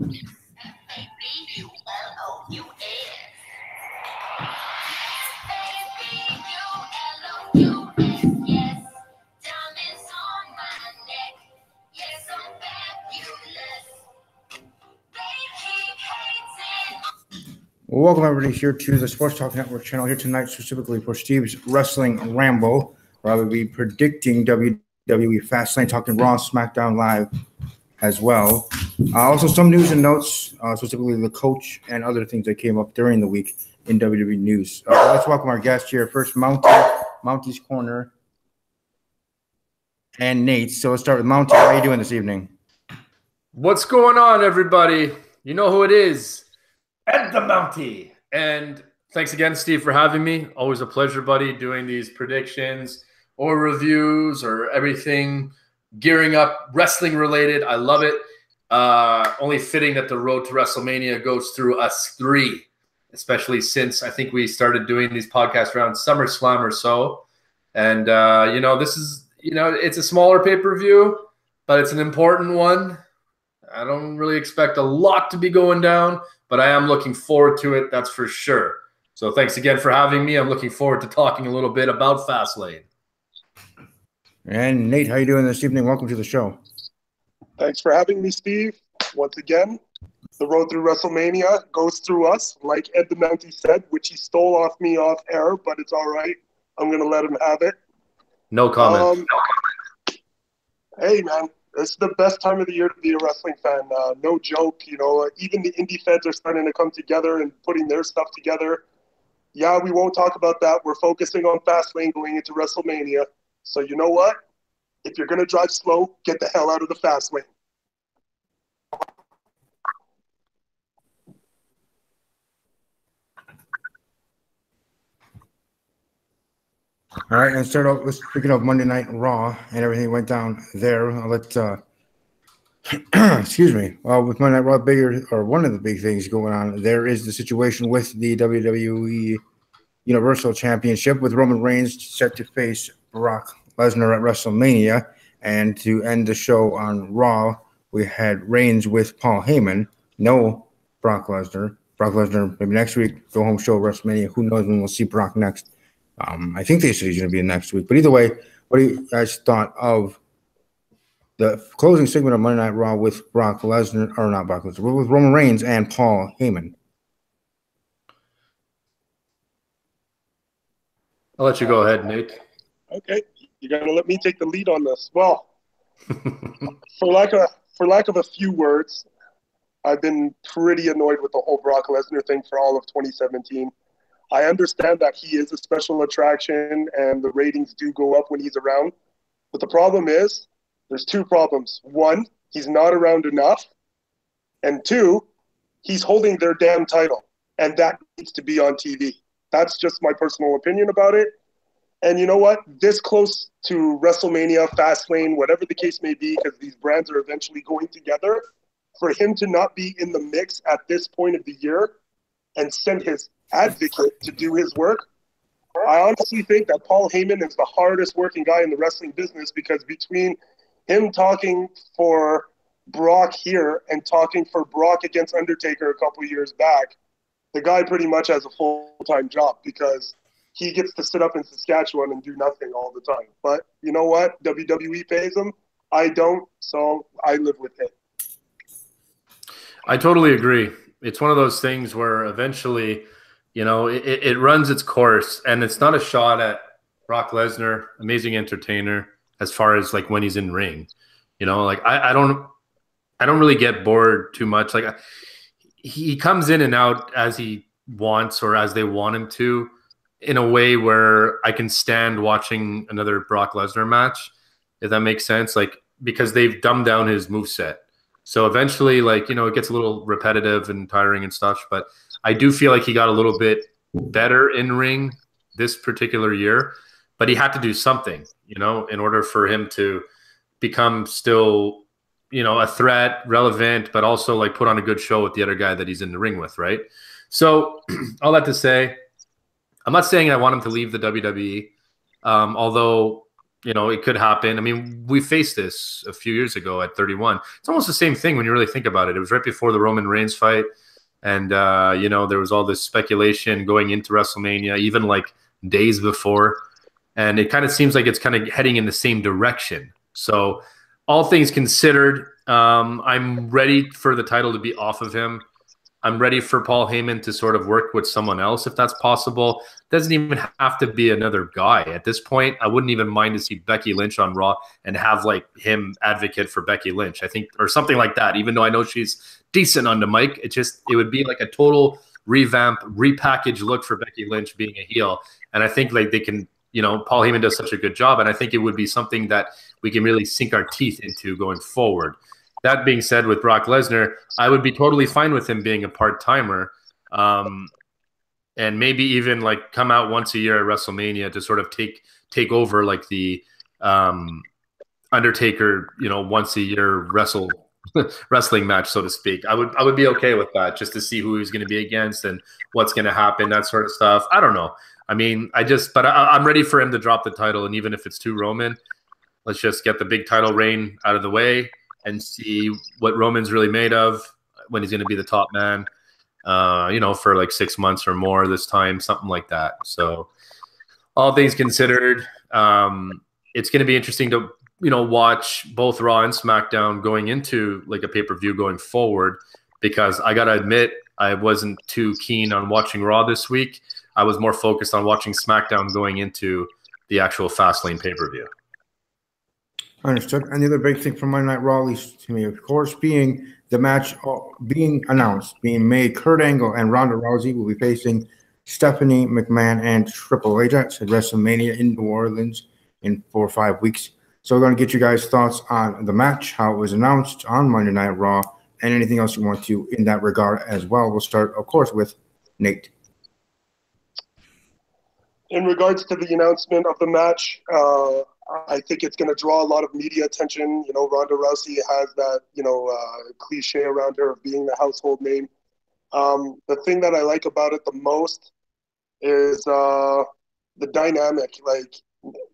Welcome everybody here to the Sports Talk Network channel here tonight, specifically for Steve's Wrestling Ramble, where I will be predicting WWE Fastlane, talking Raw, SmackDown Live as well. Also some news and notes, specifically the coach and other things that came up during the week in WWE news. Let's welcome our guest here. First, Mounty's Corner, and Nate. So let's start with Mounty. How are you doing this evening? What's going on, everybody? You know who it is. Ed the Mountie. And thanks again, Steve, for having me. Always a pleasure, buddy, doing these predictions or reviews or everything gearing up wrestling related. I love it. Only fitting that the road to WrestleMania goes through us three, especially since I think we started doing these podcasts around SummerSlam or so. And, this is, it's a smaller pay-per-view, but it's an important one. I don't really expect a lot to be going down, but I am looking forward to it, that's for sure. So thanks again for having me. I'm looking forward to talking a little bit about Fastlane. And Nate, how you doing this evening? Welcome to the show. Thanks for having me, Steve. Once again, the road through WrestleMania goes through us, like Ed the Mountie said, which he stole off me off air, but it's all right. I'm going to let him have it. No comment. Hey, man. It's the best time of the year to be a wrestling fan. No joke, even the indie fans are starting to come together and putting their stuff together. Yeah, we won't talk about that. We're focusing on Fastlane going into WrestleMania. So you know what? If you're going to drive slow, get the hell out of the Fastlane. All right, and start off with speaking of Monday Night Raw and everything went down there. Let's excuse me. With Monday Night Raw, one of the big things going on there is the situation with the WWE Universal Championship, with Roman Reigns set to face Brock Lesnar at WrestleMania, and to end the show on Raw, we had Reigns with Paul Heyman. No Brock Lesnar. Brock Lesnar maybe next week. Go home show WrestleMania. Who knows when we'll see Brock next? I think they said he's going to be next week. But either way, what do you guys thought of the closing segment of Monday Night Raw with Brock Lesnar, or not Brock Lesnar, with Roman Reigns and Paul Heyman? I'll let you go ahead, Nate. Okay, you're going to let me take the lead on this. Well, for lack of a few words, I've been pretty annoyed with the whole Brock Lesnar thing for all of 2017. I understand that he is a special attraction and the ratings do go up when he's around. But the problem is, there's two problems. One, he's not around enough. And two, he's holding their damn title. And that needs to be on TV. That's just my personal opinion about it. And you know what? This close to WrestleMania, Fastlane, whatever the case may be, because these brands are eventually going together, for him to not be in the mix at this point of the year and send his advocate to do his work, I honestly think that Paul Heyman is the hardest working guy in the wrestling business, because between him talking for Brock here and talking for Brock against Undertaker a couple years back, the guy pretty much has a full-time job, because he gets to sit up in Saskatchewan and do nothing all the time. But you know what? WWE pays him. I don't, so I live with it. I totally agree. It's one of those things where eventually, it runs its course, and it's not a shot at Brock Lesnar, amazing entertainer, as far as like when he's in ring. I don't really get bored too much. Like he comes in and out as he wants or as they want him to, in a way where I can stand watching another Brock Lesnar match, if that makes sense. Like, because they've dumbed down his moveset. So eventually, it gets a little repetitive and tiring and stuff. But I do feel like he got a little bit better in ring this particular year. But he had to do something, in order for him to become still, a threat, relevant, but also like put on a good show with the other guy that he's in the ring with, right? So all that to say, I'm not saying I want him to leave the WWE, although you know, it could happen. I mean, we faced this a few years ago at 31. It's almost the same thing when you really think about it. It was right before the Roman Reigns fight. And, you know, there was all this speculation going into WrestleMania, even like days before. And it kind of seems like it's kind of heading in the same direction. So all things considered, I'm ready for the title to be off of him. I'm ready for Paul Heyman to sort of work with someone else if that's possible. Doesn't even have to be another guy. At this point, I wouldn't even mind to see Becky Lynch on Raw and have like him advocate for Becky Lynch, I think, or something like that. Even though I know she's decent on the mic, it would be like a total revamp, repackaged look for Becky Lynch being a heel. And I think like they can, you know, Paul Heyman does such a good job, and I think it would be something that we can really sink our teeth into going forward. That being said, with Brock Lesnar, I would be totally fine with him being a part-timer, and maybe even like come out once a year at WrestleMania to sort of take over like the Undertaker, you know, once a year wrestling match, so to speak. I would be okay with that, just to see who he's going to be against and what's going to happen, that sort of stuff. I don't know. I mean, I'm ready for him to drop the title, and even if it's to Roman, let's just get the big title reign out of the way and see what Roman's really made of, when he's going to be the top man, you know, for like 6 months or more this time, something like that. So all things considered, it's going to be interesting to, you know, watch both Raw and SmackDown going into like a pay-per-view going forward, because I got to admit, I wasn't too keen on watching Raw this week. I was more focused on watching SmackDown going into the actual Fastlane pay-per-view. Understood. And the other big thing from Monday Night Raw, at least to me, of course, being the match being announced, being made. Kurt Angle and Ronda Rousey will be facing Stephanie McMahon and Triple H at WrestleMania in New Orleans in 4 or 5 weeks. So we're going to get you guys' thoughts on the match, how it was announced on Monday Night Raw, and anything else you want to in that regard as well. We'll start, of course, with Nate. In regards to the announcement of the match, I think it's going to draw a lot of media attention. You know, Ronda Rousey has that, you know, cliche around her of being the household name. The thing that I like about it the most is the dynamic. Like,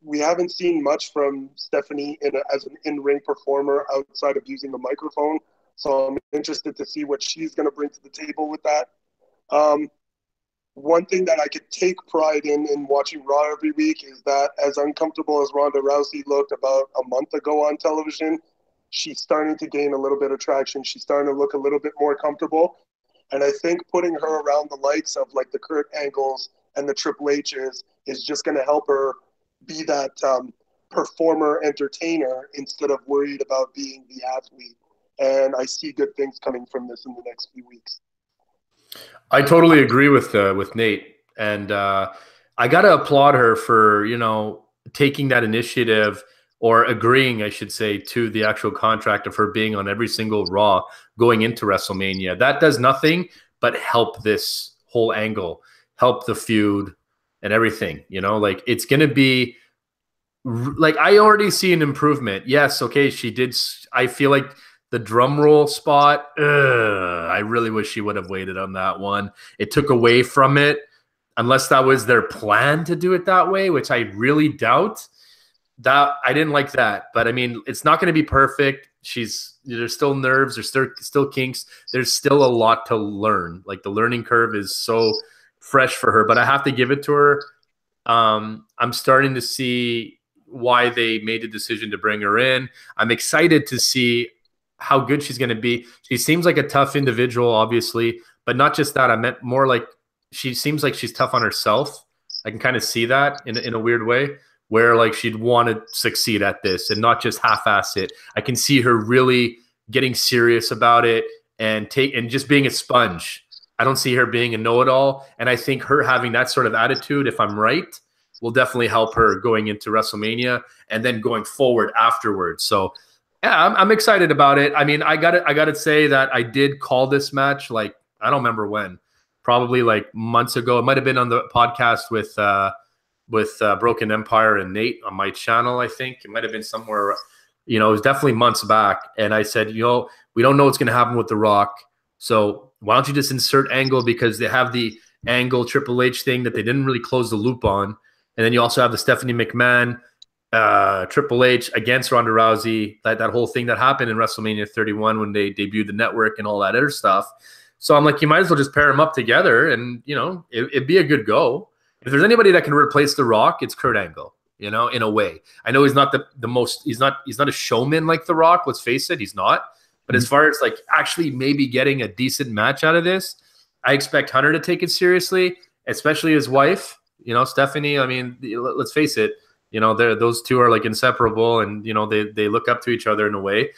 we haven't seen much from Stephanie as an in-ring performer outside of using the microphone. So I'm interested to see what she's going to bring to the table with that. One thing that I could take pride in watching Raw every week is that, as uncomfortable as Ronda Rousey looked about a month ago on television, she's starting to gain a little bit of traction. She's starting to look a little bit more comfortable. And I think putting her around the likes of like the Kurt Angles and the Triple H's is just going to help her be that performer entertainer instead of worried about being the athlete. And I see good things coming from this in the next few weeks. I totally agree with Nate, and I got to applaud her for, you know, taking that initiative, or agreeing, I should say, to the actual contract of her being on every single Raw going into WrestleMania. That does nothing but help this whole angle, help the feud and everything. You know, like, it's going to be like, I already see an improvement. Yes, okay, she did. I feel like the drum roll spot, I really wish she would have waited on that one. It took away from it, unless that was their plan to do it that way, which I really doubt. That I didn't like that. But I mean, it's not going to be perfect. There's still nerves, there's still kinks, there's still a lot to learn. Like, the learning curve is so fresh for her, but I have to give it to her. I'm starting to see why they made the decision to bring her in. I'm excited to see how good she's going to be. She seems like a tough individual, obviously, but not just that. I meant more like, she seems like she's tough on herself. I can kind of see that in a weird way, where like she'd want to succeed at this and not just half-ass it. I can see her really getting serious about it and just being a sponge. I don't see her being a know-it-all. And I think her having that sort of attitude, if I'm right, will definitely help her going into WrestleMania and then going forward afterwards. So yeah, I'm excited about it. I mean, I gotta say that I did call this match, like, I don't remember when, probably like months ago. It might have been on the podcast with Broken Empire and Nate on my channel. I think it might have been somewhere, you know, it was definitely months back. And I said, you know, we don't know what's going to happen with The Rock. So why don't you just insert Angle, because they have the Angle Triple H thing that they didn't really close the loop on. And then you also have the Stephanie McMahon Triple H against Ronda Rousey, that whole thing that happened in WrestleMania 31 when they debuted the network and all that other stuff. So I'm like, you might as well just pair them up together, and it'd be a good go. If there's anybody that can replace The Rock, it's Kurt Angle. In a way, I know he's not the most. He's not a showman like The Rock. Let's face it, he's not. But as far as like actually maybe getting a decent match out of this, I expect Hunter to take it seriously, especially his wife. Stephanie. I mean, let's face it. Those two are like inseparable, and they look up to each other in a way.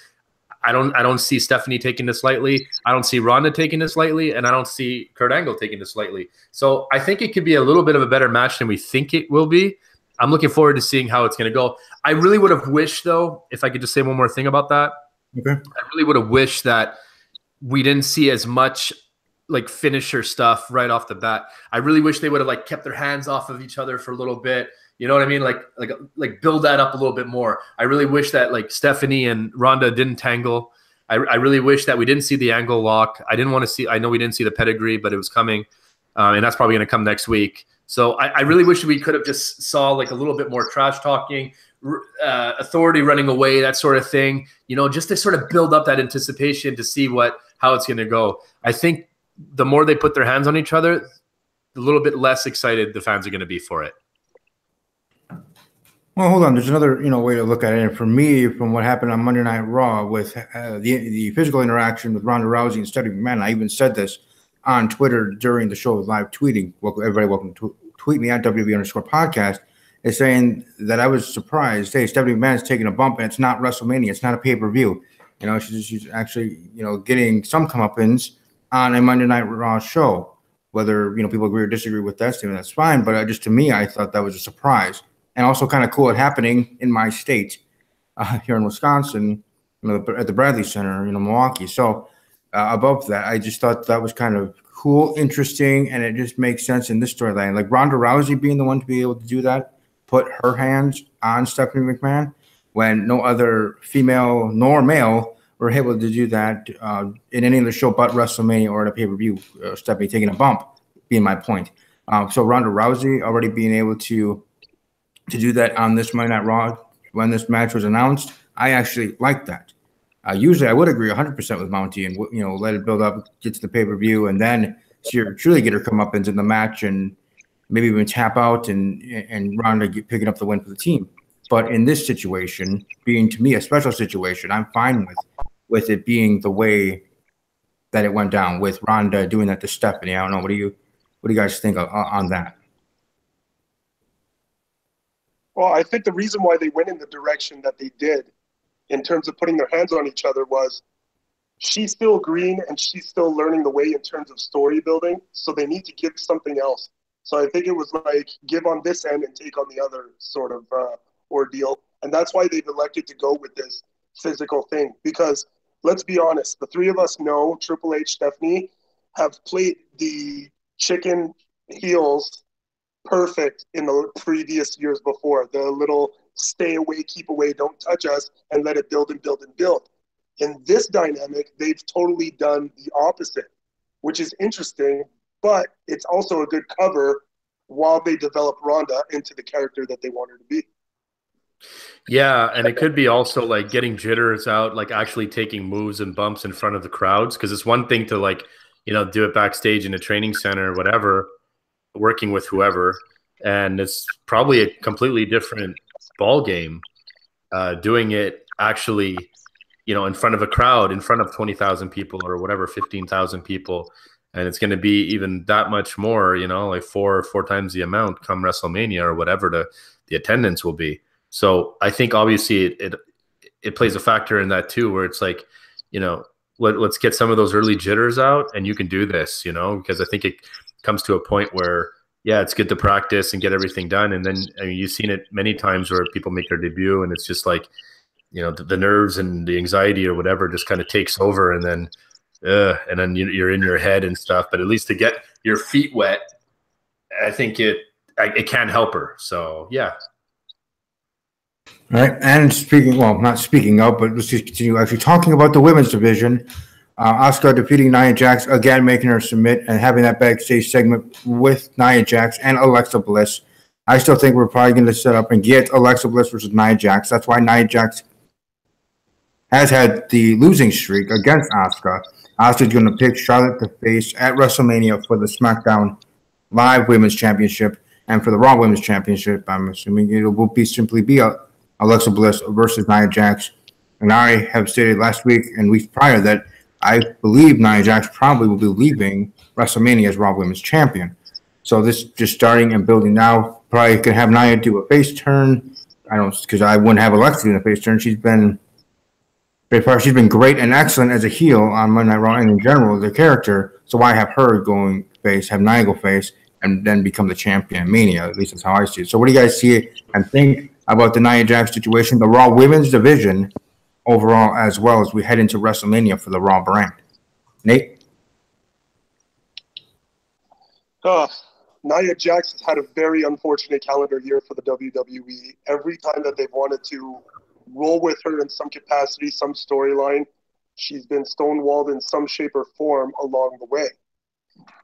I don't see Stephanie taking this lightly. I don't see Ronda taking this lightly, and I don't see Kurt Angle taking this lightly. So I think it could be a little bit of a better match than we think it will be. I'm looking forward to seeing how it's going to go. I really would have wished, though, if I could just say one more thing about that. Okay. I really would have wished that we didn't see as much like finisher stuff right off the bat. I really wish they would have like kept their hands off of each other for a little bit. You know what I mean? Like build that up a little bit more. I really wish that like Stephanie and Ronda didn't tangle. I really wish that we didn't see the angle lock. I didn't want to see. I know we didn't see the pedigree, but it was coming, and that's probably going to come next week. So I really wish we could have just saw like a little bit more trash talking, authority running away, that sort of thing. Just to sort of build up that anticipation to see how it's going to go. I think the more they put their hands on each other, a little bit less excited the fans are going to be for it. Well, hold on. There's another, way to look at it. And for me, from what happened on Monday Night Raw with the physical interaction with Ronda Rousey and Stephanie McMahon, I even said this on Twitter during the show live tweeting. Welcome to tweet me at WB_podcast. Is saying that I was surprised. Hey, Stephanie McMahon's taking a bump, and it's not WrestleMania. It's not a pay-per-view. She's actually, getting some comeuppance on a Monday Night Raw show. Whether, people agree or disagree with that statement, that's fine. But just to me, I thought that was a surprise. And also kind of cool it happening in my state here in Wisconsin, at the Bradley Center, Milwaukee. So above that, I just thought that was kind of cool, interesting, and it just makes sense in this storyline. Like Ronda Rousey being the one to be able to do that, put her hands on Stephanie McMahon when no other female nor male were able to do that in any of the show but WrestleMania or at a pay-per-view. Stephanie taking a bump being my point. So Ronda Rousey already being able to do that on this Monday Night Raw when this match was announced, I actually like that. Usually I would agree 100% with Mountie and, let it build up, get to the pay-per-view, and then truly get her comeuppance in the match and maybe even tap out and Ronda picking up the win for the team. But in this situation, being to me a special situation, I'm fine with it being the way that it went down with Ronda doing that to Stephanie. I don't know. What do you guys think on that? Well, I think the reason why they went in the direction that they did in terms of putting their hands on each other was she's still green and she's still learning the way in terms of story building. So they need to give something else. So I think it was like give on this end and take on the other sort of ordeal. And that's why they've elected to go with this physical thing. Because let's be honest, the three of us know Triple H, Stephanie have played the chicken heels perfect in the previous years before. The little stay away, keep away, don't touch us, and let it build and build and build. In this dynamic, they've totally done the opposite, which is interesting, but it's also a good cover while they develop Ronda into the character that they want her to be. Yeah, and it could be also like getting jitters out, like actually taking moves and bumps in front of the crowds, because it's one thing to like, do it backstage in a training center or whatever, working with whoever, and it's probably a completely different ball game doing it actually in front of a crowd, in front of 20,000 people or whatever, 15,000 people, and it's going to be even that much more, like four times the amount come WrestleMania or whatever the attendance will be. So I think obviously it plays a factor in that too, where it's like, let's get some of those early jitters out, and you can do this, because I think it comes to a point where, yeah, it's good to practice and get everything done. And then, you've seen it many times where people make their debut and it's just like, the nerves and the anxiety or whatever just kind of takes over, and then you're in your head and stuff. But at least to get your feet wet, I think it can help her. So, yeah. All right. And not speaking of, but let's just continue actually talking about the women's division. Asuka defeating Nia Jax, again making her submit and having that backstage segment with Nia Jax and Alexa Bliss. I still think we're probably going to set up and get Alexa Bliss versus Nia Jax. That's why Nia Jax has had the losing streak against Asuka. Asuka's going to pick Charlotte to face at WrestleMania for the SmackDown Live Women's Championship, and for the Raw Women's Championship, I'm assuming it will simply be Alexa Bliss versus Nia Jax. And I have stated last week and weeks prior that I believe Nia Jax probably will be leaving WrestleMania as Raw Women's Champion. So this just starting and building now. Probably could have Nia do a face turn. Because I wouldn't have Alexa doing a face turn. She's been great and excellent as a heel on Monday Night Raw and in general as a character. So why have her going face, have Nia go face, and then become the champion at Mania? At least that's how I see it. So what do you guys see and think about the Nia Jax situation, the Raw Women's division overall, as well as we head into WrestleMania for the Raw brand? Nate? Nia Jax has had a very unfortunate calendar year for the WWE. Every time that they've wanted to roll with her in some capacity, some storyline, she's been stonewalled in some shape or form along the way.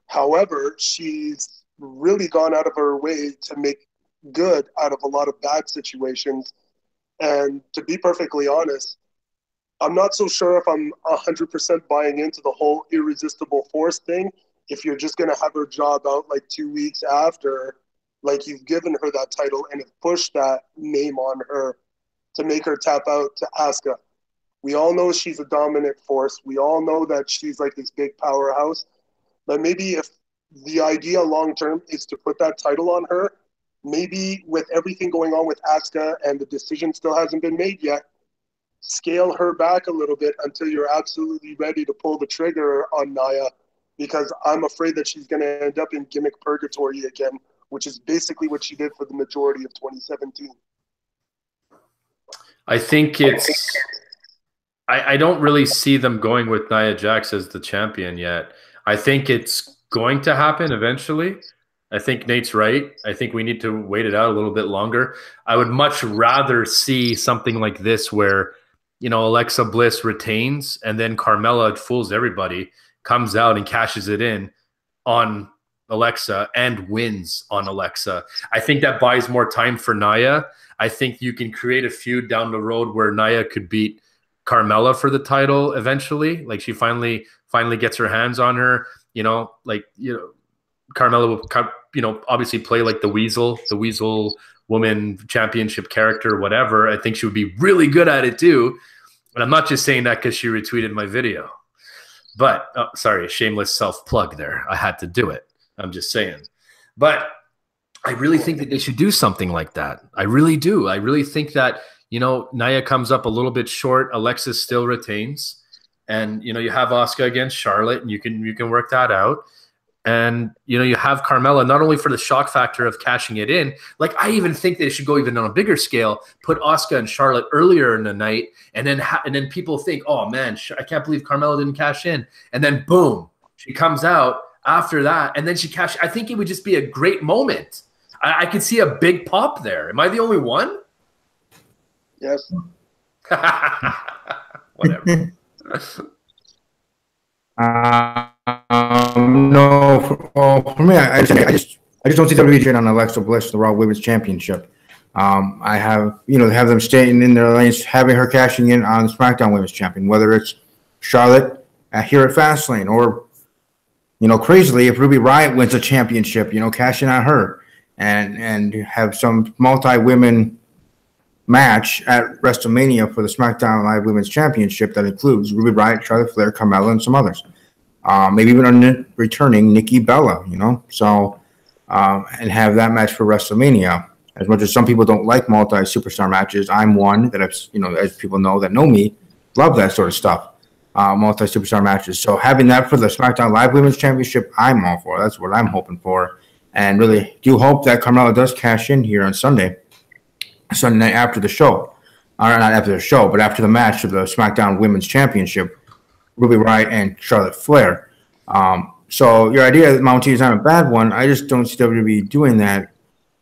However, she's really gone out of her way to make good out of a lot of bad situations. And to be perfectly honest, I'm not so sure if I'm 100% buying into the whole irresistible force thing. If you're just going to have her job out like 2 weeks after, like you've given her that title and have pushed that name on her to make her tap out to Asuka. We all know she's a dominant force. We all know that she's like this big powerhouse. But maybe if the idea long-term is to put that title on her, maybe with everything going on with Asuka and the decision still hasn't been made yet, scale her back a little bit until you're absolutely ready to pull the trigger on Nia, because I'm afraid that she's going to end up in gimmick purgatory again, which is basically what she did for the majority of 2017. I think I don't really see them going with Nia Jax as the champion yet. I think it's going to happen eventually. I think Nate's right. I think we need to wait it out a little bit longer. I would much rather see something like this where, Alexa Bliss retains and then Carmella fools everybody, comes out and cashes it in on Alexa and wins on Alexa. I think that buys more time for Nia. I think you can create a feud down the road where Nia could beat Carmella for the title eventually. Like she finally gets her hands on her, Carmella will, obviously play like the Weasel woman championship character, whatever. I think she would be really good at it too. And I'm not just saying that because she retweeted my video. But, sorry, a shameless self-plug there. I had to do it. I'm just saying. But I really think that they should do something like that. I really do. I really think that, Nia comes up a little bit short. Alexa still retains. And, you have Asuka against Charlotte, and you can work that out. And, you have Carmella not only for the shock factor of cashing it in. Like, I even think they should go even on a bigger scale, put Asuka and Charlotte earlier in the night, and then people think, oh, man, I can't believe Carmella didn't cash in. And then, boom, she comes out after that, and then she cashed. I think it would just be a great moment. I could see a big pop there. Am I the only one? Yes. Whatever. No, for me, I just don't see WWE on Alexa Bliss, the Raw Women's Championship. I have them staying in their lanes, having her cashing in on the SmackDown Women's Champion, whether it's Charlotte here at Fastlane or, crazily, if Ruby Riott wins a championship, cash in on her and have some multi-women match at WrestleMania for the SmackDown Live Women's Championship that includes Ruby Riott, Charlotte Flair, Carmella, and some others. Maybe even a returning Nikki Bella, So, and have that match for WrestleMania. As much as some people don't like multi-superstar matches, I'm one that I've, as people that know me, love that sort of stuff. Multi-superstar matches. So having that for the SmackDown Live Women's Championship, I'm all for. That's what I'm hoping for. And really do hope that Carmella does cash in here on Sunday night after the show. Or not after the show, but after the match of the SmackDown Women's Championship, Ruby Riott and Charlotte Flair. So your idea that Mountie is not a bad one. I just don't see WWE doing that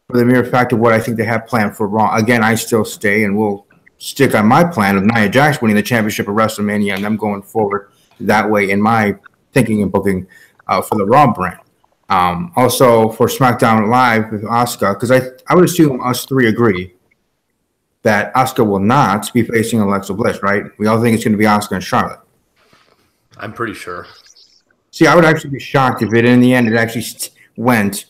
for the mere fact of what I think they have planned for Raw. Again, I still stay and will stick on my plan of Nia Jax winning the championship at WrestleMania and them going forward that way in my thinking and booking for the Raw brand. Also for SmackDown Live with Asuka, because I would assume us three agree that Asuka will not be facing Alexa Bliss, right? We all think it's going to be Asuka and Charlotte. I'm pretty sure. See, I would actually be shocked if in the end it actually went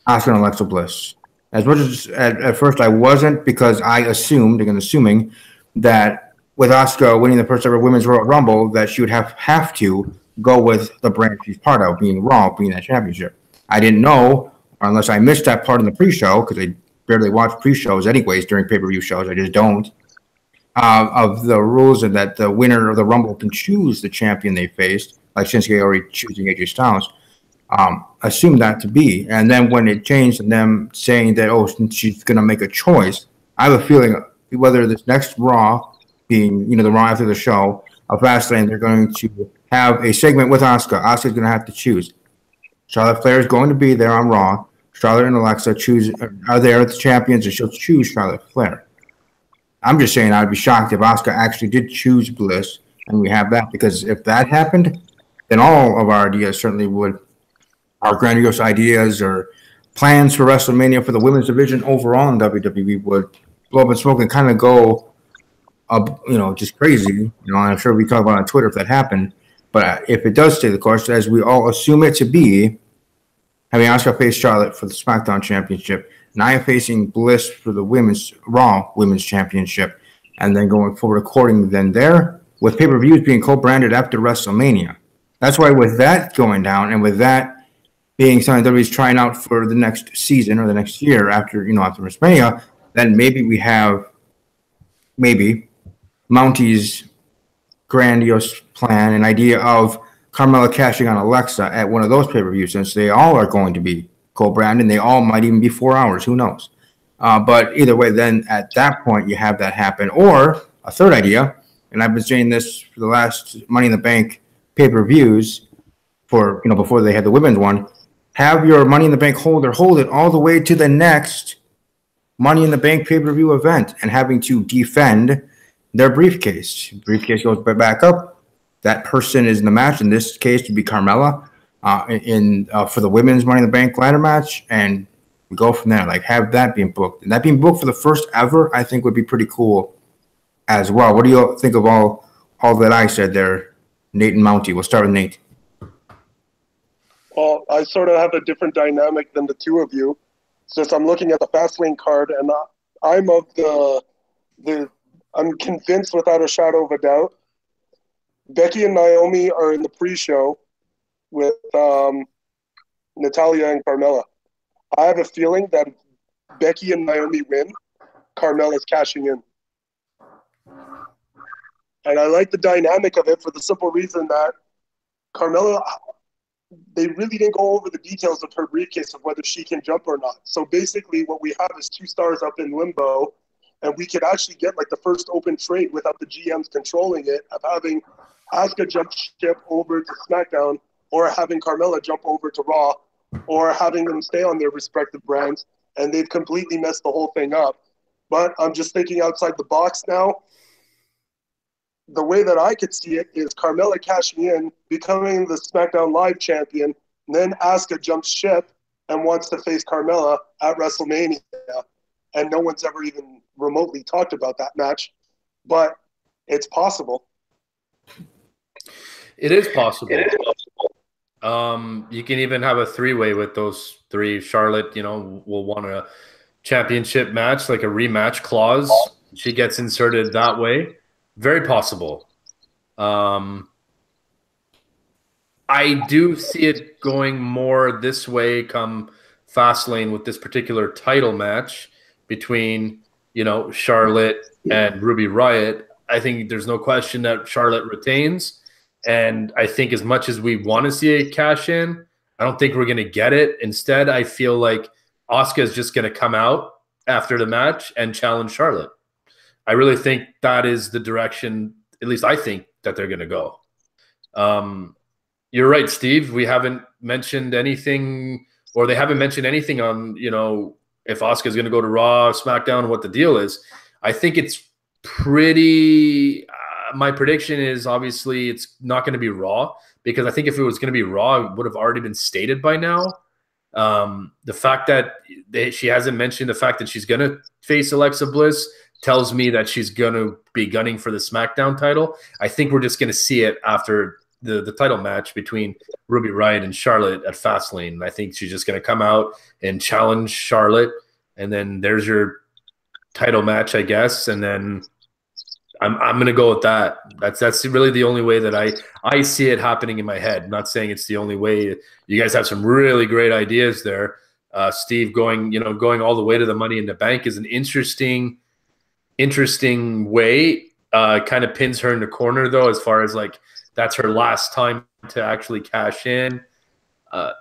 Asuka and Alexa Bliss. As much as at first I wasn't, because I assumed, again assuming, that with Asuka winning the first ever Women's Royal Rumble, that she would have to go with the brand she's part of, being Raw, being that championship. I didn't know, unless I missed that part in the pre-show, because I barely watch pre-shows anyways during pay-per-view shows. I just don't. Of the rules, and that the winner of the Rumble can choose the champion they faced, like Shinsuke already choosing AJ Styles. Assume that to be. And then when it changed and them saying that, oh, she's going to make a choice, I have a feeling whether this next Raw, being, the Raw after the show of Fastlane, they're going to have a segment with Asuka. Asuka's going to have to choose. Charlotte Flair is going to be there on Raw. Charlotte and Alexa are there as the champions, and she'll choose Charlotte Flair. I'm just saying I'd be shocked if Asuka actually did choose Bliss, and we have that, because if that happened, then all of our ideas certainly would, our grandiose ideas or plans for WrestleMania for the women's division overall in WWE would blow up in smoke and kind of go up, just crazy. I'm sure we talk about it on Twitter if that happened. But if it does stay the course, as we all assume it to be, having Asuka face Charlotte for the SmackDown Championship, Nia facing Bliss for the Raw Women's Championship, and then going forward according then there, with pay-per-views being co-branded after WrestleMania. That's why with that going down, and with that being something that WWE's trying out for the next season or the next year after WrestleMania, then maybe we have Mounty's grandiose plan, an idea of Carmella cashing on Alexa at one of those pay-per-views, since they all are going to be co-branded. They all might even be 4 hours. Who knows? But either way, then at that point, you have that happen. Or a third idea, and I've been saying this for the last Money in the Bank pay-per-views for, before they had the women's one, have your Money in the Bank holder hold it all the way to the next Money in the Bank pay-per-view event, and having to defend their briefcase. Briefcase goes back up. That person is in the match. In this case, to be Carmella for the women's Money in the Bank ladder match, and we go from there. Like, have that being booked, and that being booked for the first ever, I think would be pretty cool as well. What do you think of all that I said there, Nate and Mounty? We'll start with Nate. Well, I sort of have a different dynamic than the two of you. Since I'm looking at the Fastlane card, and I'm of I'm convinced without a shadow of a doubt, Becky and Naomi are in the pre-show with Natalya and Carmella. I have a feeling that if Becky and Naomi win, Carmella's cashing in. And I like the dynamic of it for the simple reason that Carmella, they really didn't go over the details of her briefcase of whether she can jump or not. So basically what we have is 2 stars up in limbo, and we could actually get like the first open trade without the GMs controlling it, of having Asuka jump ship over to SmackDown, or having Carmella jump over to Raw, or having them stay on their respective brands, and they've completely messed the whole thing up. But I'm just thinking outside the box now. The way that I could see it is Carmella cashing in, becoming the SmackDown Live champion, and then Asuka jumps ship and wants to face Carmella at WrestleMania. And no one's ever even remotely talked about that match, but it's possible. It is possible. You can even have a 3-way with those 3. Charlotte, will want a championship match, like a rematch clause. She gets inserted that way. Very possible. I do see it going more this way come Fastlane with this particular title match between, Charlotte and Ruby Riott. I think there's no question that Charlotte retains. And I think as much as we want to see a cash in, I don't think we're going to get it. Instead, I feel like Asuka is just going to come out after the match and challenge Charlotte. I really think that is the direction, at least I think, that they're going to go. You're right, Steve. We haven't mentioned anything, or they haven't mentioned anything on, if Asuka is going to go to Raw, SmackDown, what the deal is. I think it's pretty my prediction is obviously it's not going to be Raw, because I think if it was going to be Raw, it would have already been stated by now. The fact that she hasn't mentioned the fact that she's going to face Alexa Bliss tells me that she's going to be gunning for the SmackDown title. I think we're just going to see it after the title match between Ruby Riott and Charlotte at Fastlane. I think she's just going to come out and challenge Charlotte, and then there's your title match, I guess. And then I'm going to go with that. That's really the only way that I see it happening in my head. I'm not saying it's the only way. You guys have some really great ideas there. Steve, going all the way to the Money in the Bank is an interesting way. Kind of pins her in the corner, though, as far as like that's her last time to actually cash in. And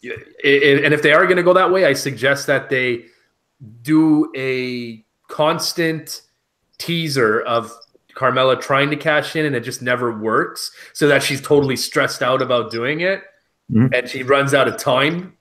if they are going to go that way, I suggest that they do a constant teaser of Carmella trying to cash in and it just never works, so that she's totally stressed out about doing it, and she runs out of time,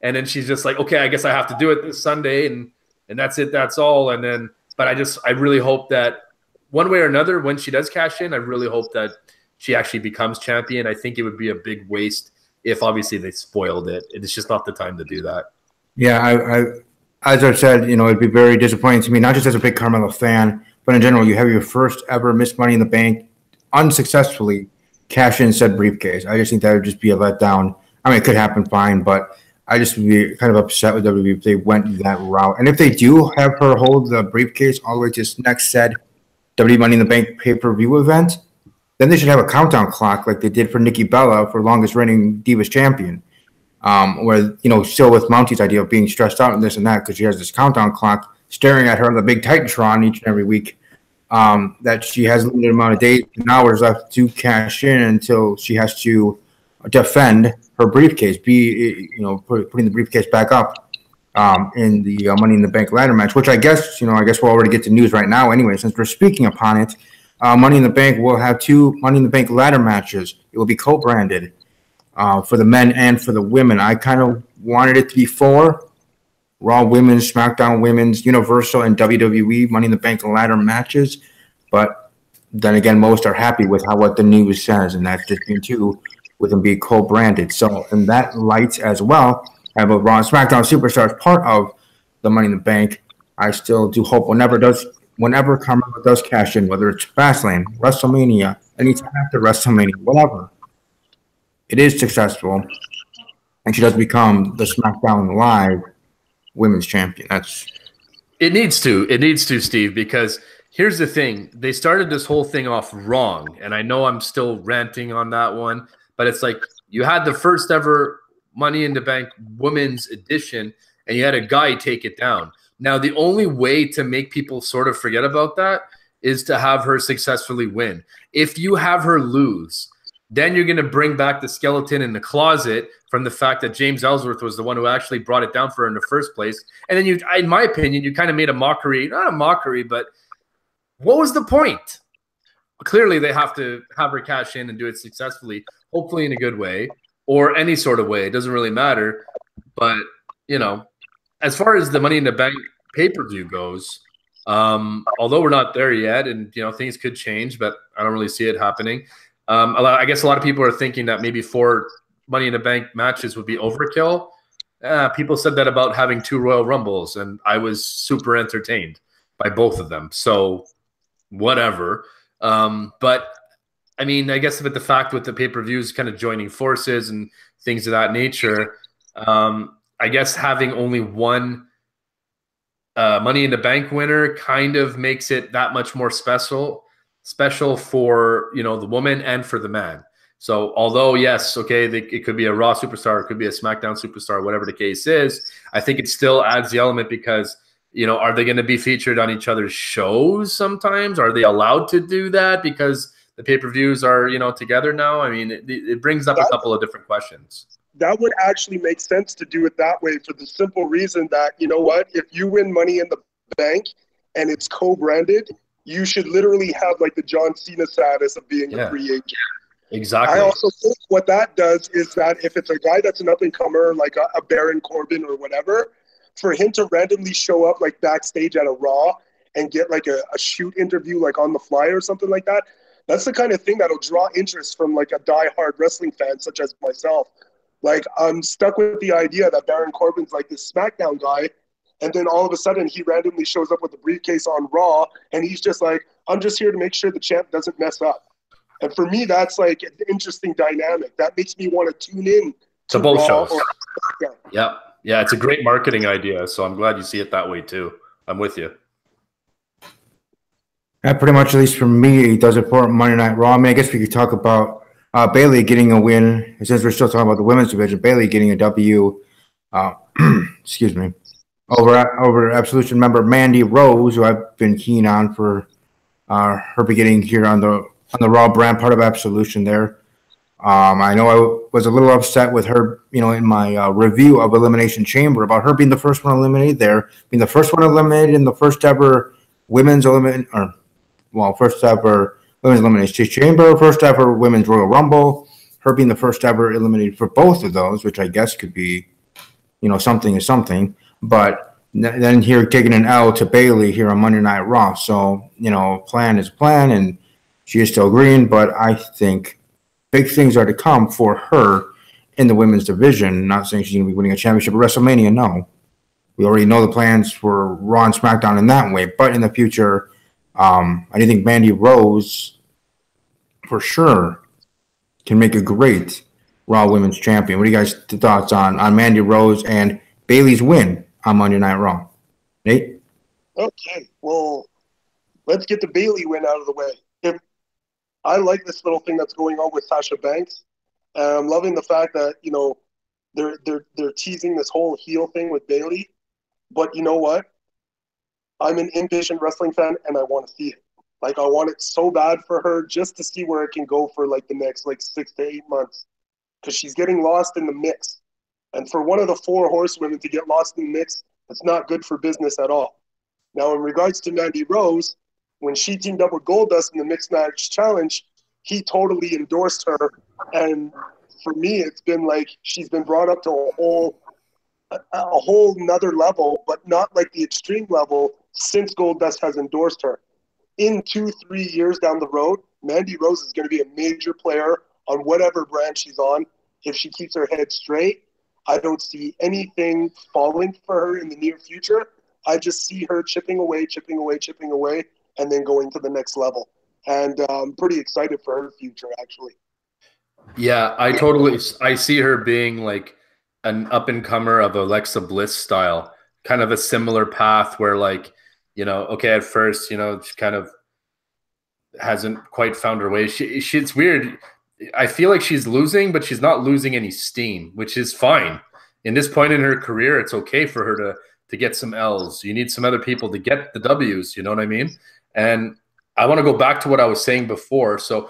and then she's just like, okay, I guess I have to do it this Sunday, and that's it, that's all. And then, but I really hope that one way or another, when she does cash in, I really hope that she actually becomes champion. I think it would be a big waste if obviously they spoiled it. It's just not the time to do that. Yeah, I as I've said, it'd be very disappointing to me, not just as a big Carmella fan, but in general. You have your first ever Miss Money in the Bank unsuccessfully cash in said briefcase. I just think that would just be a letdown. I mean, it could happen fine, but I just would be kind of upset with WWE if they went that route. And if they do have her hold the briefcase all the way to this next said WWE Money in the Bank pay-per-view event, then they should have a countdown clock like they did for Nikki Bella for longest reigning Divas champion. Where, still with Mounty's idea of being stressed out and this and that, because she has this countdown clock staring at her on the big Titantron each and every week, that she has a limited amount of days and hours left to cash in until she has to defend her briefcase, putting the briefcase back up in the Money in the Bank ladder match, which I guess we'll already get to news right now anyway, since we're speaking upon it. Money in the Bank will have 2 Money in the Bank ladder matches. It will be co-branded for the men and for the women. I kind of wanted it to be 4 Raw Women's, SmackDown Women's, Universal, and WWE Money in the Bank ladder matches. But then again, most are happy with what the news says, and that's just being 2 with them being co-branded. So in that light as well, have a Raw and SmackDown Superstars part of the Money in the Bank. I still do hope whenever Carmella does cash in, whether it's Fastlane, WrestleMania, anytime after WrestleMania, whatever, it is successful, and she does become the SmackDown Live Women's Champion. It needs to, Steve, because here's the thing. They started this whole thing off wrong, and I know I'm still ranting on that one, but it's like you had the first ever Money in the Bank Women's Edition, and you had a guy take it down. Now, the only way to make people sort of forget about that is to have her successfully win. If you have her lose, then you're going to bring back the skeleton in the closet from the fact that James Ellsworth was the one who actually brought it down for her in the first place. And then in my opinion, you kind of made a mockery, not a mockery, but what was the point? Clearly, they have to have her cash in and do it successfully, hopefully in a good way or any sort of way. It doesn't really matter. But, as far as the Money in the Bank pay-per-view goes, although we're not there yet and, things could change, but I don't really see it happening. I guess a lot of people are thinking that maybe 4 Money in the Bank matches would be overkill. People said that about having 2 Royal Rumbles, and I was super entertained by both of them. So whatever. But I mean, I guess with the fact with the pay-per-views kind of joining forces and things of that nature, I guess having only 1 Money in the Bank winner kind of makes it that much more special for, the woman and for the man. So although, yes, okay, it could be a Raw superstar, it could be a SmackDown superstar, whatever the case is, I think it still adds the element because, are they going to be featured on each other's shows sometimes? Are they allowed to do that because the pay-per-views are, together now? I mean, it brings up a couple of different questions. That would actually make sense to do it that way for the simple reason that, if you win Money in the Bank and it's co-branded, you should literally have like the John Cena status of being a free agent. Exactly. I also think what that does is that if it's a guy that's an up-and-comer, like a Baron Corbin or whatever, for him to randomly show up like backstage at a Raw and get like a shoot interview like on the fly or something like that. That's the kind of thing that'll draw interest from like a diehard wrestling fan such as myself. Like, I'm stuck with the idea that Baron Corbin's like this SmackDown guy, and then all of a sudden he randomly shows up with a briefcase on Raw, and he's just like, I'm just here to make sure the champ doesn't mess up. And for me, that's like an interesting dynamic. That makes me want to tune in to both Raw shows. Yeah. Yeah, it's a great marketing idea, so I'm glad you see it that way too. I'm with you. That pretty much, at least for me, does it for Monday Night Raw. I mean, I guess we could talk about Bayley getting a win. Since we're still talking about the women's division, Bayley getting a W, excuse me, over Absolution member Mandy Rose, who I've been keen on for her beginning here on the Raw brand, part of Absolution there. I know I was a little upset with her, in my review of Elimination Chamber about her being the first one eliminated there, being the first one eliminated in the first ever women's first ever women's Elimination Chamber, first ever women's Royal Rumble, her being the first ever eliminated for both of those, which I guess could be, something is something. But then here taking an L to Bayley here on Monday Night Raw. So, plan is plan, and she is still green, but I think big things are to come for her in the women's division. Not saying she's going to be winning a championship at WrestleMania, no. We already know the plans for Raw and SmackDown in that way. But in the future, I do think Mandy Rose, for sure, can make a great Raw Women's Champion. What are you guys' thoughts on Mandy Rose and Bayley's win on Monday Night Raw? Nate? Okay, well, let's get the Bayley win out of the way. I like this little thing that's going on with Sasha Banks. I'm loving the fact that, they're teasing this whole heel thing with Bayley. But you know what? I'm an impatient wrestling fan, and I want to see it. Like, I want it so bad for her just to see where it can go for, like, the next, 6 to 8 months. Because she's getting lost in the mix. And for one of the 4 horsewomen to get lost in the mix, it's not good for business at all. Now, in regards to Mandy Rose, when she teamed up with Goldust in the Mixed Match Challenge, he totally endorsed her. And for me, it's been like she's been brought up to a whole nother level, but not like the extreme level since Goldust has endorsed her. In 2-3 years down the road, Mandy Rose is going to be a major player on whatever brand she's on if she keeps her head straight. I don't see anything falling for her in the near future. I just see her chipping away, and then going to the next level. And I'm pretty excited for her future, actually. Yeah, I see her being like an up-and-comer of Alexa Bliss style, kind of a similar path where at first, she kind of hasn't quite found her way. It's weird. I feel like she's losing, but she's not losing any steam, which is fine. In this point in her career, it's okay for her to get some L's. You need some other people to get the W's, you know what I mean? And I want to go back to what I was saying before. So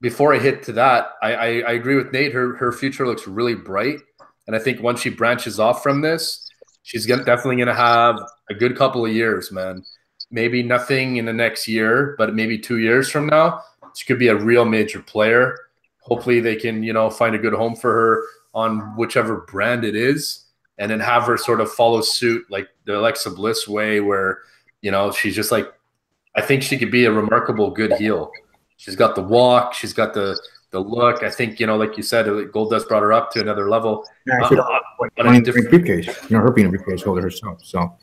before I hit to that, I agree with Nate. Her future looks really bright. And I think once she branches off from this, she's definitely going to have a good couple of years, man. Maybe nothing in the next year, but maybe 2 years from now, she could be a real major player. Hopefully they can, find a good home for her on whichever brand it is, and then have her sort of follow suit like the Alexa Bliss way where, she's just like, I think she could be a remarkable good heel. She's got the walk. She's got the look. I think, like you said, Goldust brought her up to another level. Yeah, different briefcase. Her being a briefcase holder herself. So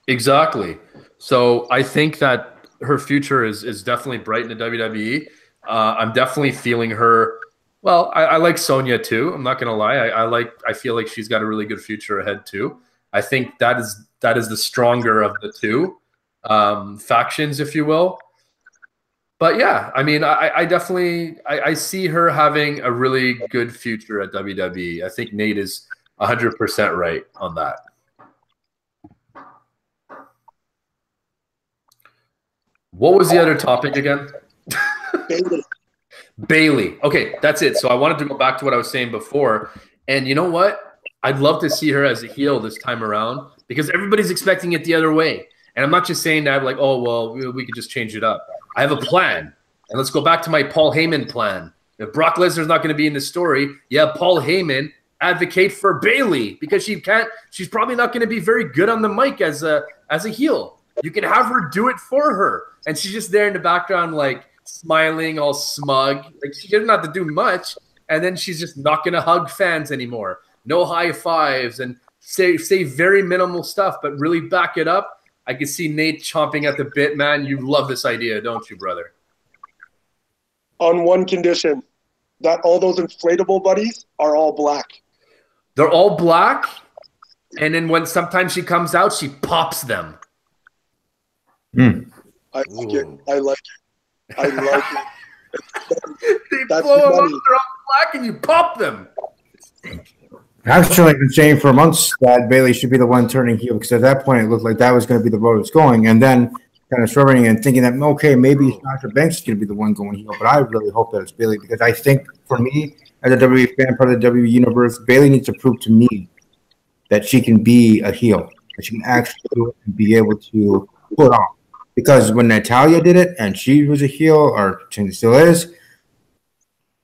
exactly. So I think that her future is definitely bright in the WWE. I'm definitely feeling her. Well, I like Sonya too. I'm not gonna lie. I feel like she's got a really good future ahead too. I think that is the stronger of the two factions, if you will. But yeah, I mean, I definitely see her having a really good future at WWE. I think Nate is 100% right on that. What was the other topic again? Bayley. Okay, that's it. So I wanted to go back to what I was saying before. And you know what? I'd love to see her as a heel this time around because everybody's expecting it the other way. And I'm not just saying that like, oh, well, we could just change it up. I have a plan. And let's go back to my Paul Heyman plan. If Brock Lesnar's not going to be in the story, Paul Heyman advocate for Bayley because she's probably not going to be very good on the mic as a heel. You can have her do it for her. And she's just there in the background, like smiling, all smug. Like she doesn't have to do much. And then she's just not going to hug fans anymore. No high fives and say very minimal stuff, but really back it up. I can see Nate chomping at the bit, man. You love this idea, don't you, brother? On one condition, that all those inflatable buddies are all black. They're all black, and then when sometimes she comes out, she pops them. Mm. I like it. I like it. I like it. They blow them up, they're all black, and you pop them. I've actually been saying for months that Bayley should be the one turning heel because at that point it looked like that was going to be the road it's going, and then kind of swerving and thinking that okay, maybe Sasha Banks is going to be the one going heel, but I really hope that it's Bayley because I think for me as a WWE fan, part of the WWE universe, Bayley needs to prove to me that she can be a heel, that she can actually do it and be able to pull it off. Because when Natalya did it and she was a heel, or she still is,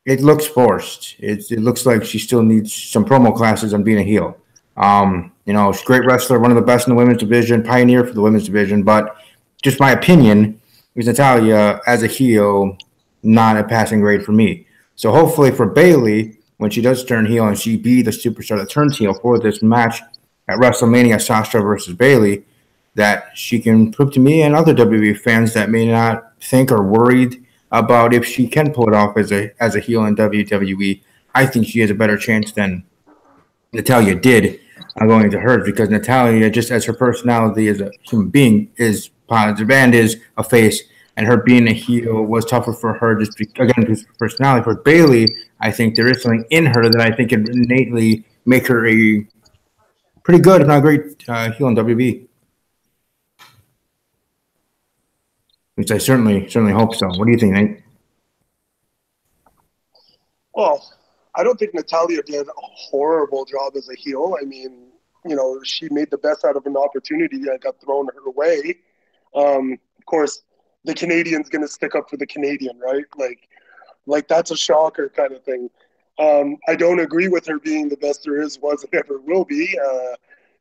it looks forced. It looks like she still needs some promo classes on being a heel. You know, she's a great wrestler, one of the best in the women's division, pioneer for the women's division. But just my opinion is Natalya as a heel, not a passing grade for me. So hopefully for Bayley, when she does turn heel and she be the superstar that turns heel for this match at WrestleMania, Sasha versus Bayley, that she can prove to me and other WWE fans that may not think or worried about if she can pull it off as a heel in WWE. I think she has a better chance than Natalya did going to hers because Natalya, just as her personality as a human being, is positive and is a face, and her being a heel was tougher for her just again because of her personality. For Bayley, I think there is something in her that I think can innately make her a pretty good, if not great, heel in WWE. Which I certainly hope so. What do you think, Nate? Well, I don't think Natalya did a horrible job as a heel. I mean, you know, she made the best out of an opportunity that got thrown her way. Of course, the Canadian's going to stick up for the Canadian, right? Like that's a shocker kind of thing. I don't agree with her being the best there is, was, and ever will be.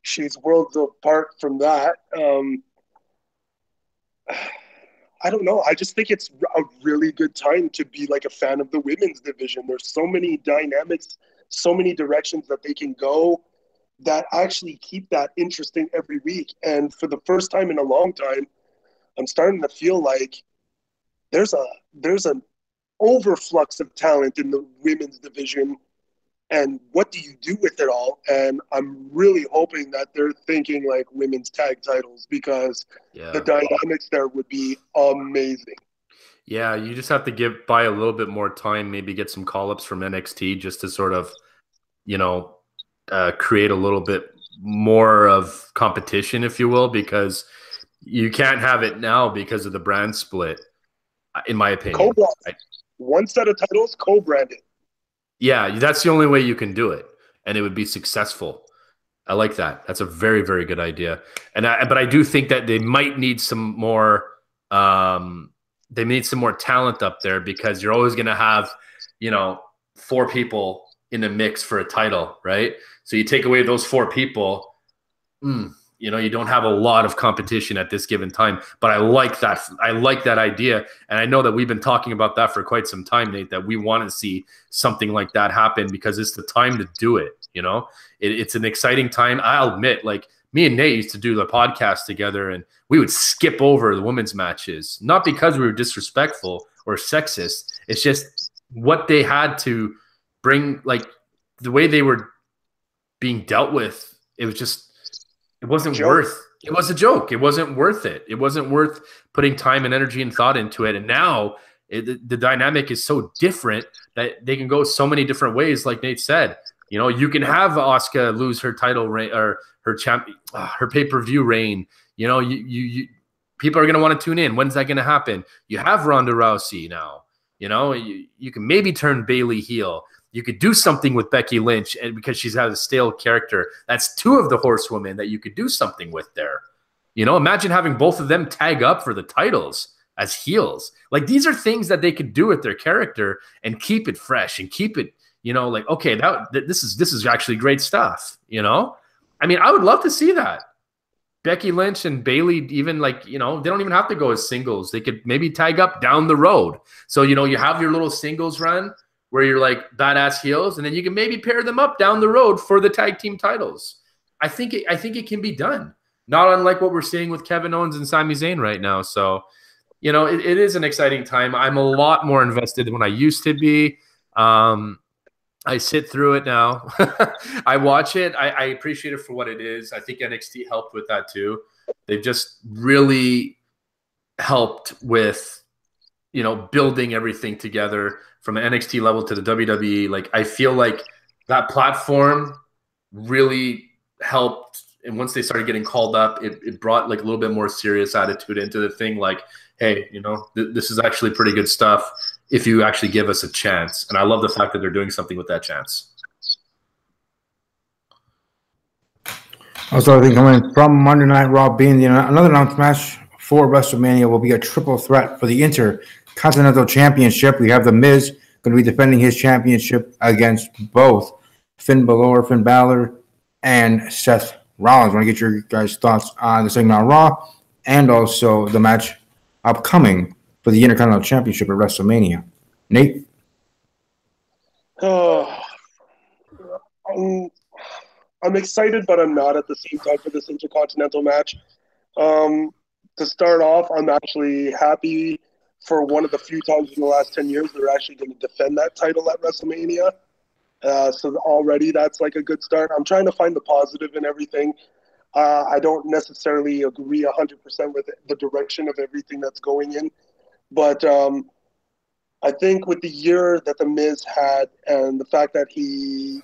She's worlds apart from that. I don't know. I just think it's a really good time to be like a fan of the women's division. There's so many dynamics, so many directions that they can go that actually keep that interesting every week. And for the first time in a long time, I'm starting to feel like there's an overflux of talent in the women's division. And what do you do with it all? And I'm really hoping that they're thinking like women's tag titles because the dynamics there would be amazing. Yeah, you just have to buy a little bit more time, maybe get some call-ups from NXT just to sort of, you know, create a little bit more of competition, if you will, because you can't have it now because of the brand split, in my opinion. One set of titles, co-branded. Yeah, that's the only way you can do it, and it would be successful. I like that. That's a very, very good idea. But I do think that they might need some more. They need some more talent up there because you're always going to have, you know, 4 people in the mix for a title, right? So you take away those 4 people, you know, you don't have a lot of competition at this given time. But I like that. I like that idea. And I know that we've been talking about that for quite some time, Nate, that we want to see something like that happen because it's the time to do it. You know, it's an exciting time. I'll admit, like me and Nate used to do the podcast together and we would skip over the women's matches, not because we were disrespectful or sexist. It's just what they had to bring, like the way they were being dealt with. It was just, it wasn't worth. It was a joke. It wasn't worth it. It wasn't worth putting time and energy and thought into it. And now the dynamic is so different that they can go so many different ways. Like Nate said, you know, you can have Asuka lose her title reign or her pay-per-view reign. You know, you people are going to want to tune in. When's that going to happen? You have Ronda Rousey now. You know, you can maybe turn Bayley heel. You could do something with Becky Lynch, and because she's had a stale character, that's 2 of the horsewomen that you could do something with there. You know, imagine having both of them tag up for the titles as heels. Like these are things that they could do with their character and keep it fresh and keep it, you know, like okay, this is actually great stuff. You know, I mean, I would love to see that. Becky Lynch and Bayley, even like, they don't even have to go as singles. They could maybe tag up down the road. So, you have your little singles run where you're like badass heels, and then you can maybe pair them up down the road for the tag team titles. I think it can be done. Not unlike what we're seeing with Kevin Owens and Sami Zayn right now. So, it is an exciting time. I'm a lot more invested than when I used to be. I sit through it now. I watch it. I appreciate it for what it is. I think NXT helped with that too. They've just really helped with, building everything together from an NXT level to the WWE. Like, I feel like that platform really helped. And once they started getting called up, it brought like a little bit more serious attitude into the thing. Like, hey, this is actually pretty good stuff if you actually give us a chance. And I love the fact that they're doing something with that chance. Also, I think coming from Monday Night Raw being another announced match for WrestleMania will be a triple threat for the Intercontinental Championship. We have The Miz going to be defending his championship against both Finn Balor, and Seth Rollins. I want to get your guys' thoughts on the segment on Raw and also the match upcoming for the Intercontinental Championship at WrestleMania. Nate? I'm excited, but I'm not at the same time for this Intercontinental match. To start off, I'm actually happy for one of the few times in the last 10 years they're actually going to defend that title at WrestleMania. So already that's like a good start. I'm trying to find the positive in everything. I don't necessarily agree 100% with the direction of everything that's going in. But I think with the year that The Miz had and the fact that he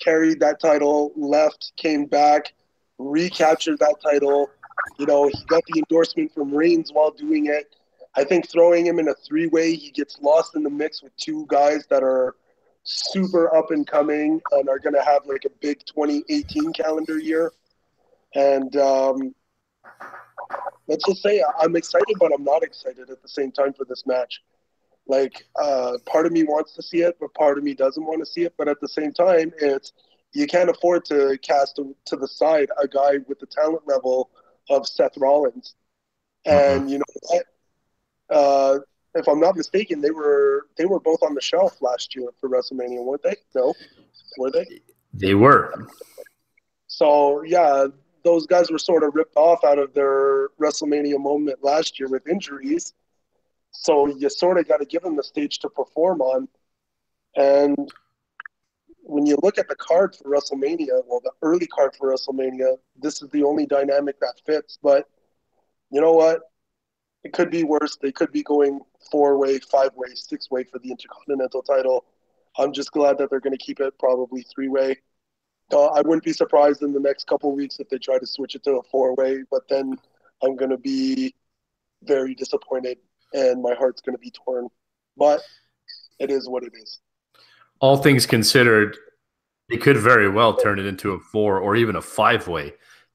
carried that title, left, came back, recaptured that title, he got the endorsement from Reigns while doing it. I think throwing him in a three-way, he gets lost in the mix with two guys that are super up and coming and are going to have like a big 2018 calendar year. And let's just say I'm excited, but I'm not excited at the same time for this match. Like, part of me wants to see it, but part of me doesn't want to see it. But at the same time, you can't afford to cast to the side a guy with the talent level of Seth Rollins. And you know what? If I'm not mistaken, they were both on the shelf last year for WrestleMania, weren't they? No, were they? They were. So yeah, those guys were sort of ripped off out of their WrestleMania moment last year with injuries. So you sort of got to give them the stage to perform on. And when you look at the card for WrestleMania, well, the early card for WrestleMania, this is the only dynamic that fits. But you know what? It could be worse. They could be going 4-way, 5-way, 6-way for the Intercontinental title. I'm just glad that they're going to keep it probably 3-way. I wouldn't be surprised in the next couple of weeks if they try to switch it to a 4-way, but then I'm going to be very disappointed and my heart's going to be torn. But it is what it is. All things considered, they could very well turn it into a 4 or even a 5-way.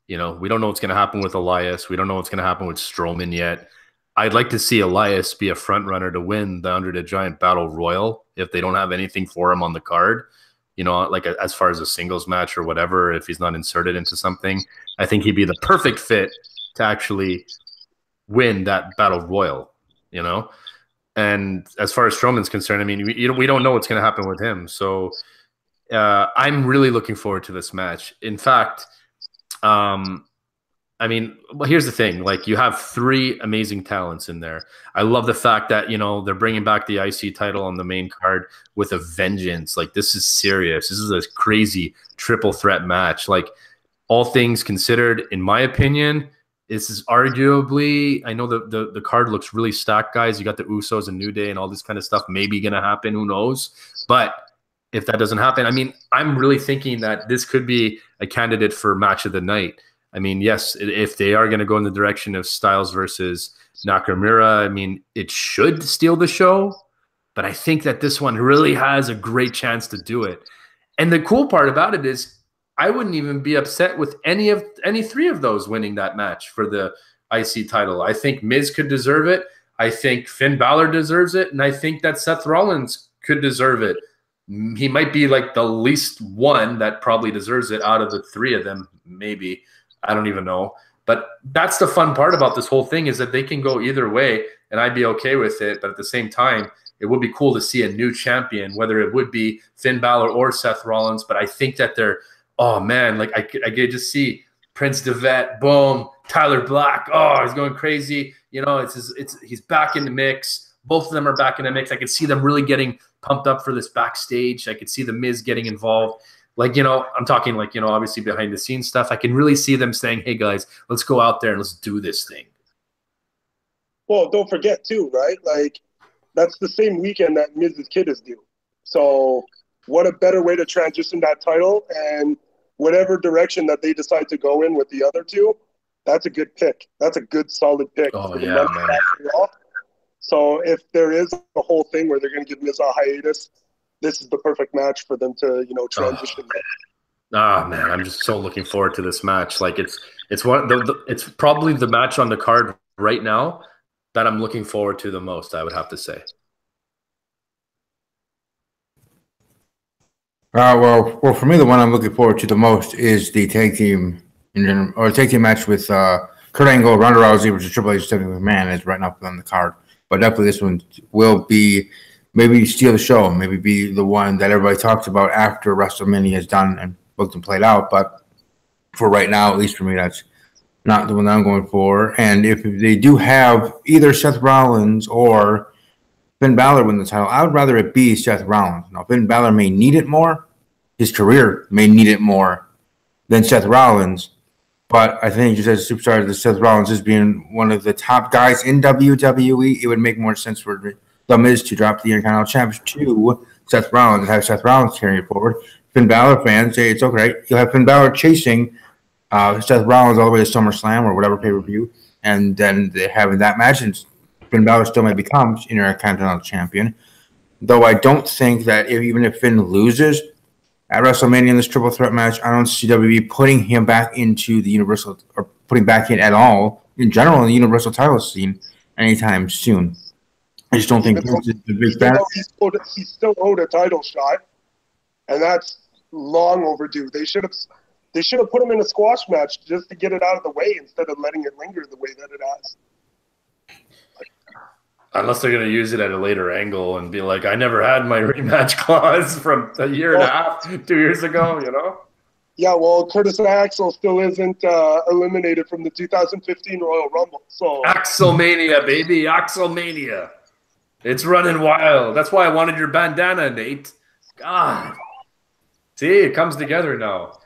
We don't know what's going to happen with Elias. We don't know what's going to happen with Strowman yet. I'd like to see Elias be a front runner to win the Andre the Giant Battle Royal if they don't have anything for him on the card. Like as far as a singles match or whatever, if he's not inserted into something, I think he'd be the perfect fit to actually win that Battle Royal, And as far as Strowman's concerned, I mean, we don't know what's going to happen with him. So I'm really looking forward to this match. In fact, here's the thing. Like, you have 3 amazing talents in there. I love the fact that, they're bringing back the IC title on the main card with a vengeance. Like, this is serious. This is a crazy triple threat match. Like, all things considered, in my opinion, this is arguably, I know the card looks really stacked, guys. You got the Usos and New Day and all this kind of stuff maybe going to happen. Who knows? But if that doesn't happen, I'm really thinking that this could be a candidate for match of the night. Yes, if they are going to go in the direction of Styles versus Nakamura, it should steal the show. But I think that this one really has a great chance to do it. And the cool part about it is I wouldn't even be upset with any 3 of those winning that match for the IC title. I think Miz could deserve it. I think Finn Balor deserves it. And I think that Seth Rollins could deserve it. He might be like the least one that probably deserves it out of the 3 of them, maybe. I don't even know. But that's the fun part about this whole thing, is that they can go either way, and I'd be okay with it. But at the same time, it would be cool to see a new champion, whether it would be Finn Balor or Seth Rollins. But I think that they're, oh man, like I could just see Prince Devitt, boom, Tyler Black, oh, he's going crazy. You know, he's back in the mix. Both of them are back in the mix. I could see them really getting pumped up for this backstage. I could see the Miz getting involved. Like, you know, I'm talking like, you know, obviously behind the scenes stuff. I can really see them saying, hey guys, let's go out there and let's do this thing. Well, don't forget too, right? Like, that's the same weekend that Miz's kid is due. So what a better way to transition that title, and whatever direction that they decide to go in with the other two, that's a good pick. That's a good solid pick. Oh yeah, man. So if there is a whole thing where they're going to give Miz a hiatus, this is the perfect match for them to, you know, transition. Man, I'm just so looking forward to this match. Like it's probably the match on the card right now that I'm looking forward to the most, I would have to say. Well, for me, the one I'm looking forward to the most is the tag team match with Kurt Angle, Ronda Rousey versus Triple H, Stephanie McMahon is right now on the card. But definitely this one will be maybe steal the show, maybe be the one that everybody talks about after WrestleMania is done and booked and played out. But for right now, at least for me, that's not the one that I'm going for. And if they do have either Seth Rollins or Finn Balor win the title, I would rather it be Seth Rollins. Now, Finn Balor may need it more. His career may need it more than Seth Rollins. But I think just as a superstar, the Seth Rollins is being one of the top guys in WWE, it would make more sense for The Miz to drop the Intercontinental Championship to Seth Rollins and have Seth Rollins carry it forward. Finn Balor fans say it's okay. You'll have Finn Balor chasing Seth Rollins all the way to SummerSlam or whatever pay-per-view, and then having that match, and Finn Balor still may become Intercontinental Champion. Though I don't think that even if Finn loses at WrestleMania in this triple threat match, I don't see WWE putting him back into the Universal, or putting back in at all in general in the Universal title scene anytime soon. I just don't think Vince is a big fan. He's still owed a title shot, and that's long overdue. They should have put him in a squash match just to get it out of the way instead of letting it linger the way that it has. Unless they're going to use it at a later angle and be like, I never had my rematch clause from a year and a half, 2 years ago, you know? Yeah, well, Curtis Axel still isn't eliminated from the 2015 Royal Rumble. So Axelmania, baby, Axelmania. It's running wild. That's why I wanted your bandana, Nate. God. See, it comes together now.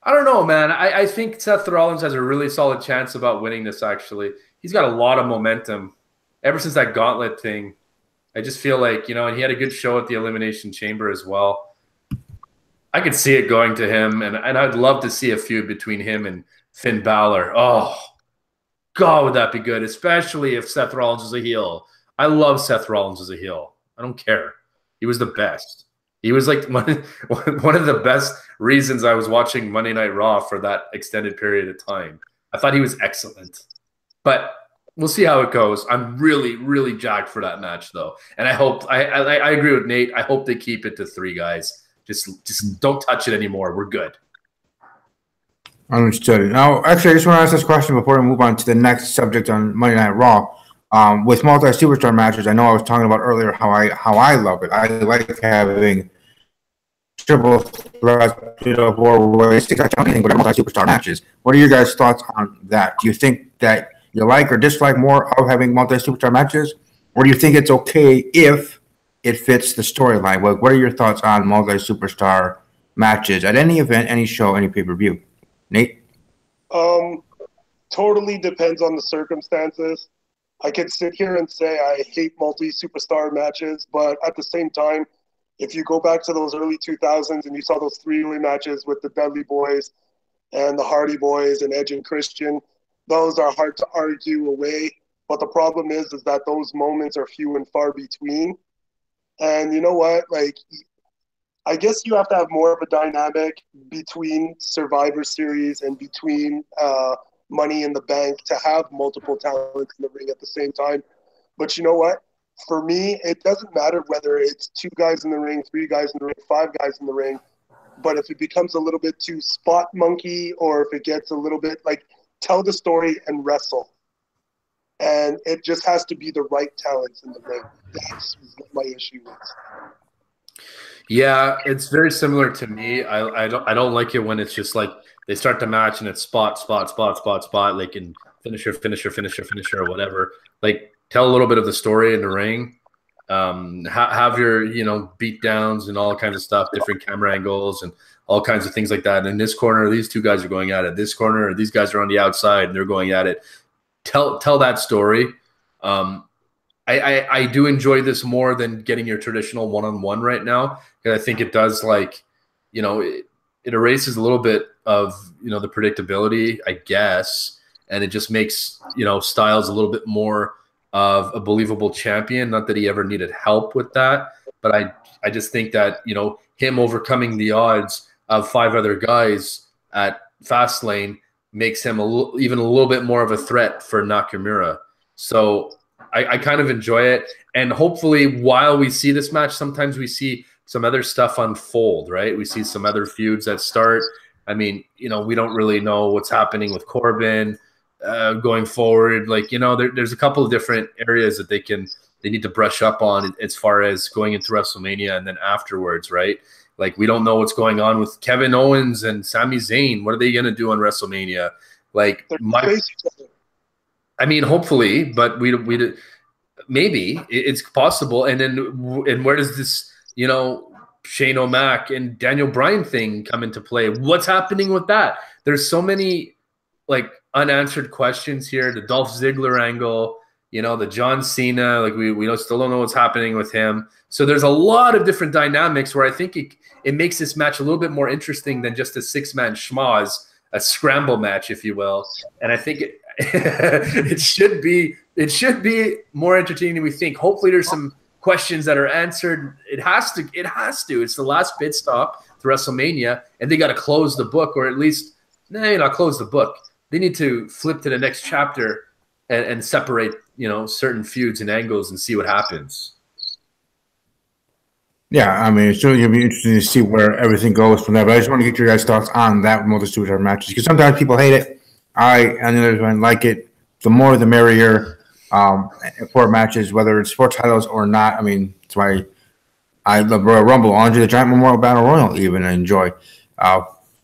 I don't know, man. I think Seth Rollins has a really solid chance about winning this, actually. He's got a lot of momentum. Ever since that gauntlet thing, I just feel like, you know, and he had a good show at the Elimination Chamber as well. I could see it going to him, and I'd love to see a feud between him and Finn Balor. Oh, God, would that be good, especially if Seth Rollins is a heel. I love Seth Rollins as a heel. I don't care. He was the best. He was like one of the best reasons I was watching Monday Night Raw for that extended period of time. I thought he was excellent. But we'll see how it goes. I'm really, really jacked for that match, though. And I hope I agree with Nate. I hope they keep it to 3 guys. Just don't touch it anymore. We're good. Understood. Now, actually, I just want to ask this question before we move on to the next subject on Monday Night Raw. With multi-superstar matches, I know I was talking about earlier how I love it. I like having triple threats, multi-superstar matches. What are your guys' thoughts on that? Do you think that you like or dislike more of having multi-superstar matches, or do you think it's okay if it fits the storyline? What are your thoughts on multi-superstar matches at any event, any show, any pay-per-view? Nate? Totally depends on the circumstances. I could sit here and say I hate multi-superstar matches, but at the same time, if you go back to those early 2000s and you saw those 3-way matches with the Dudley Boys and the Hardy Boys and Edge and Christian, those are hard to argue away. But the problem is that those moments are few and far between. And you know what? Like, I guess you have to have more of a dynamic between Survivor Series and between Money in the Bank to have multiple talents in the ring at the same time. But you know what? For me, it doesn't matter whether it's 2 guys in the ring, 3 guys in the ring, 5 guys in the ring. But if it becomes a little bit too spot monkey, or if it gets a little bit like, tell the story, and wrestle. And it just has to be the right talents in the ring. That's what my issue is. Yeah, it's very similar to me. I don't like it when it's just like they start the match and it's spot, like in finisher, or whatever. Like tell a little bit of the story in the ring. Have your beat downs and all kinds of stuff, different camera angles and all kinds of things like that. In this corner, these two guys are going at it. This corner, these guys are on the outside and they're going at it. Tell that story. I do enjoy this more than getting your traditional one-on-one right now, because I think it does it erases a little bit of the predictability, I guess, and it just makes Styles a little bit more of a believable champion. Not that he ever needed help with that, but I just think that him overcoming the odds of 5 other guys at Fastlane makes him even a little bit more of a threat for Nakamura. So I kind of enjoy it. And hopefully while we see this match, sometimes we see some other stuff unfold, right? We see some other feuds that start. I mean, we don't really know what's happening with Corbin going forward. Like, there's a couple of different areas that they need to brush up on as far as going into WrestleMania and then afterwards, right? Like, we don't know what's going on with Kevin Owens and Sami Zayn. What are they going to do on WrestleMania? Like, I mean, hopefully, but we maybe it's possible. And where does this, Shane O'Mac and Daniel Bryan thing come into play? What's happening with that? There's so many unanswered questions here. The Dolph Ziggler angle, the John Cena, we still don't know what's happening with him. So there's a lot of different dynamics where I think it makes this match a little bit more interesting than just a 6-man schmoz, a scramble match, if you will. And I think it should be more entertaining than we think. Hopefully there's some questions that are answered. It has to. It's the last pit stop to WrestleMania, and they got to close the book, or at least not close the book. They need to flip to the next chapter and separate, certain feuds and angles and see what happens. Yeah, I mean, it's really going to be interesting to see where everything goes from there. But I just want to get your guys' thoughts on that multitude of matches, because sometimes people hate it. And the others might like it. The more, the merrier for matches, whether it's for titles or not. I mean, that's why I love Royal Rumble, Andre the Giant Memorial Battle Royal, even enjoy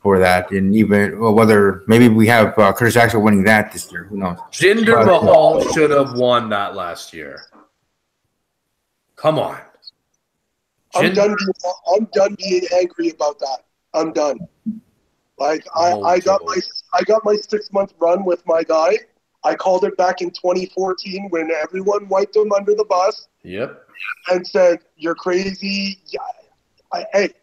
for that. And even whether maybe we have Curtis Axel winning that this year. Who knows? Jinder Mahal should have won that last year. Come on. I'm done being angry about that. I'm done. Like I got my 6-month run with my guy. I called it back in 2014 when everyone wiped him under the bus. Yep. And said, "You're crazy." Yeah,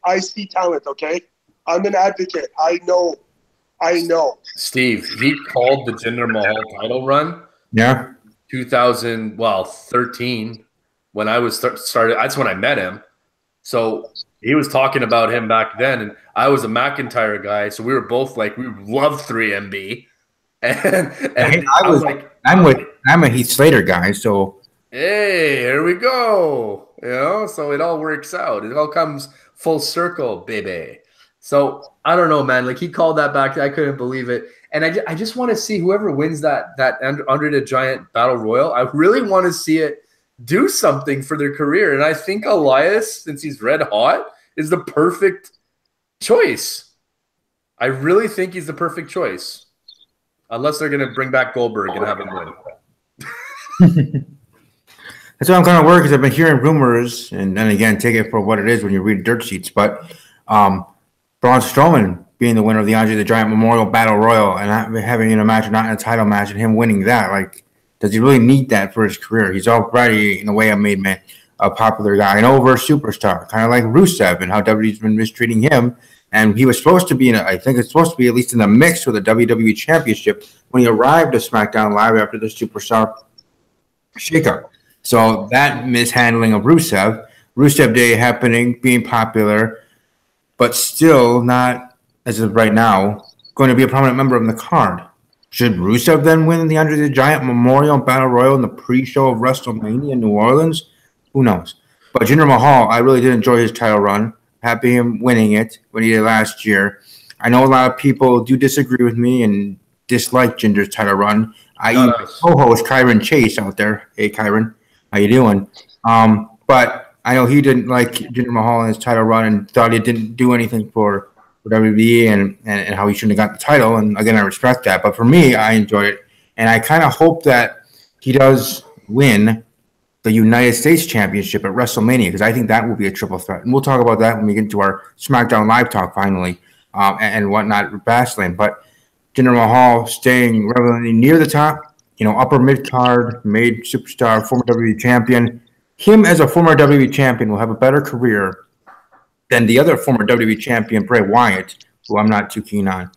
I see talent. Okay, I'm an advocate. I know. Steve, he called the Jinder Mahal title run. Yeah. 2013 when I was started. That's when I met him. So he was talking about him back then, and I was a McIntyre guy, so we were both we loved 3MB. And I'm a Heath Slater guy, so hey, here we go. So it all works out. It all comes full circle, baby. So I don't know, man. He called that back. I couldn't believe it, and I just want to see whoever wins that Andre the Giant Battle Royal. I really want to see it do something for their career. And I think Elias, since he's red hot, is the perfect choice. I really think he's the perfect choice. Unless they're going to bring back Goldberg and have him win. That's why I'm kind of worried, because I've been hearing rumors, and then again, take it for what it is when you read dirt sheets, but Braun Strowman being the winner of the Andre the Giant Memorial Battle Royal and having a match, not in a title match, and him winning that, does he really need that for his career? He's already, in a way, made man a popular guy, an over superstar, kind of like Rusev, and how WWE's been mistreating him. And he was supposed to be I think it's supposed to be at least in the mix for the WWE Championship when he arrived to SmackDown Live after the Superstar shakeup. So that mishandling of Rusev Day happening, being popular, but still not, as of right now, going to be a prominent member of the card. Should Rusev then win the Andre the Giant Memorial Battle Royal in the pre-show of WrestleMania in New Orleans? Who knows? But Jinder Mahal, I really did enjoy his title run. Happy him winning it when he did last year. I know a lot of people do disagree with me, and dislike Ginger's title run, i.e. Not us. co-host Kyron Chase out there. Hey, Kyron, how you doing? But I know he didn't like Jinder Mahal in his title run and thought he didn't do anything for WWE and how he shouldn't have got the title. And again, I respect that. But for me, I enjoyed it. And I kind of hope that he does win the United States Championship at WrestleMania, because I think that will be a triple threat. And we'll talk about that when we get into our SmackDown Live talk finally and whatnot with Fastlane. But Jinder Mahal staying relatively near the top, upper mid-card, made superstar, former WWE champion. Him as a former WWE champion will have a better career than the other former WWE champion, Bray Wyatt, who I'm not too keen on.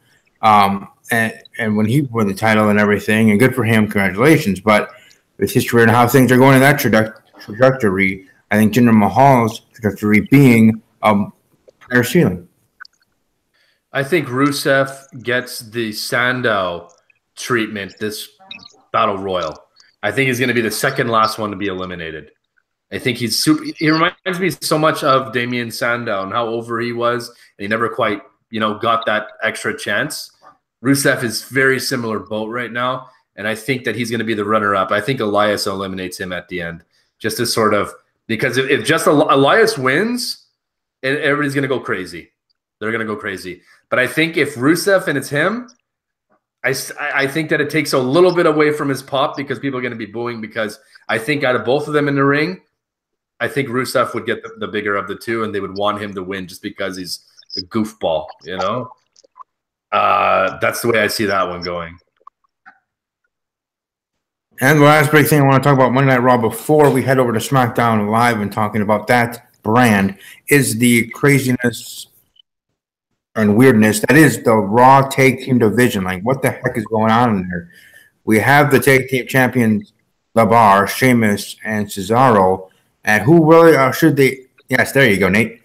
And when he won the title and everything, and good for him, congratulations. But with his career and how things are going in that trajectory, I think Jinder Mahal's trajectory being higher ceiling. I think Rusev gets the Sandow treatment this Battle Royal. I think he's going to be the second last one to be eliminated. I think he's super. He reminds me so much of Damien Sandow and how over he was, and he never quite, got that extra chance. Rusev is very similar boat right now, and I think that he's going to be the runner-up. I think Elias eliminates him at the end, just to sort of, because if just Elias wins, everybody's going to go crazy. They're going to go crazy. But I think if Rusev and it's him, I think that it takes a little bit away from his pop, because people are going to be booing, because I think out of both of them in the ring, I think Rusev would get the bigger of the two, and they would want him to win just because he's a goofball, That's the way I see that one going. And the last big thing I want to talk about Monday Night Raw before we head over to SmackDown Live and talking about that brand is the craziness and weirdness that is the Raw Tag Team division. Like, what the heck is going on in there? We have the Tag Team Champions, The Bar, Sheamus, and Cesaro. And who really should they – yes, there you go, Nate.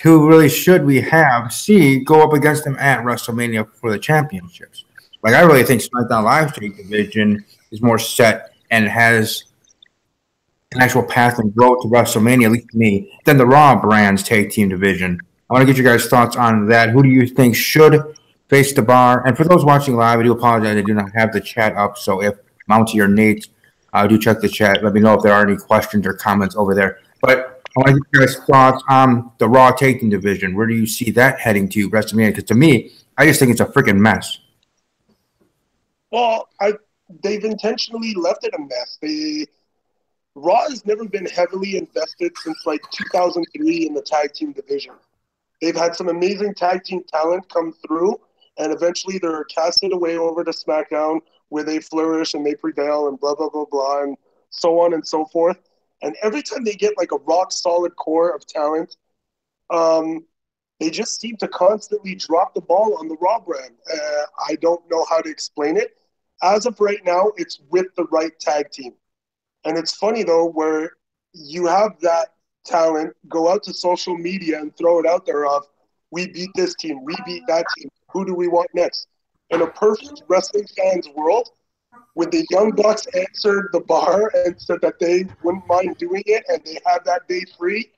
Who really should we go up against them at WrestleMania for the championships? Like, I really think SmackDown Live Tag division is more set and has an actual path and road to WrestleMania, at least to me, than the Raw brand's Tag Team division. I want to get your guys' thoughts on that. Who do you think should face The Bar? And for those watching live, I do apologize. I do not have the chat up. So if Mountie or Nate do check the chat, let me know if there are any questions or comments over there. But I want to get your guys' thoughts on the Raw Tag Team division. Where do you see that heading to WrestleMania? Because to me, I just think it's a freaking mess. Well, they've intentionally left it a mess. Raw has never been heavily invested since like 2003 in the tag team division. They've had some amazing tag team talent come through, and eventually they're casted away over to SmackDown, where they flourish and they prevail and blah, blah, blah, blah, and so on and so forth. And every time they get like a rock-solid core of talent, they just seem to constantly drop the ball on the Raw brand. I don't know how to explain it. As of right now, it's with the right tag team. And it's funny, though, where you have that talent go out to social media and throw it out there of, we beat this team, we beat that team, who do we want next? In a perfect wrestling fans world, when the Young Bucks answered The Bar and said that they wouldn't mind doing it and they had that day free,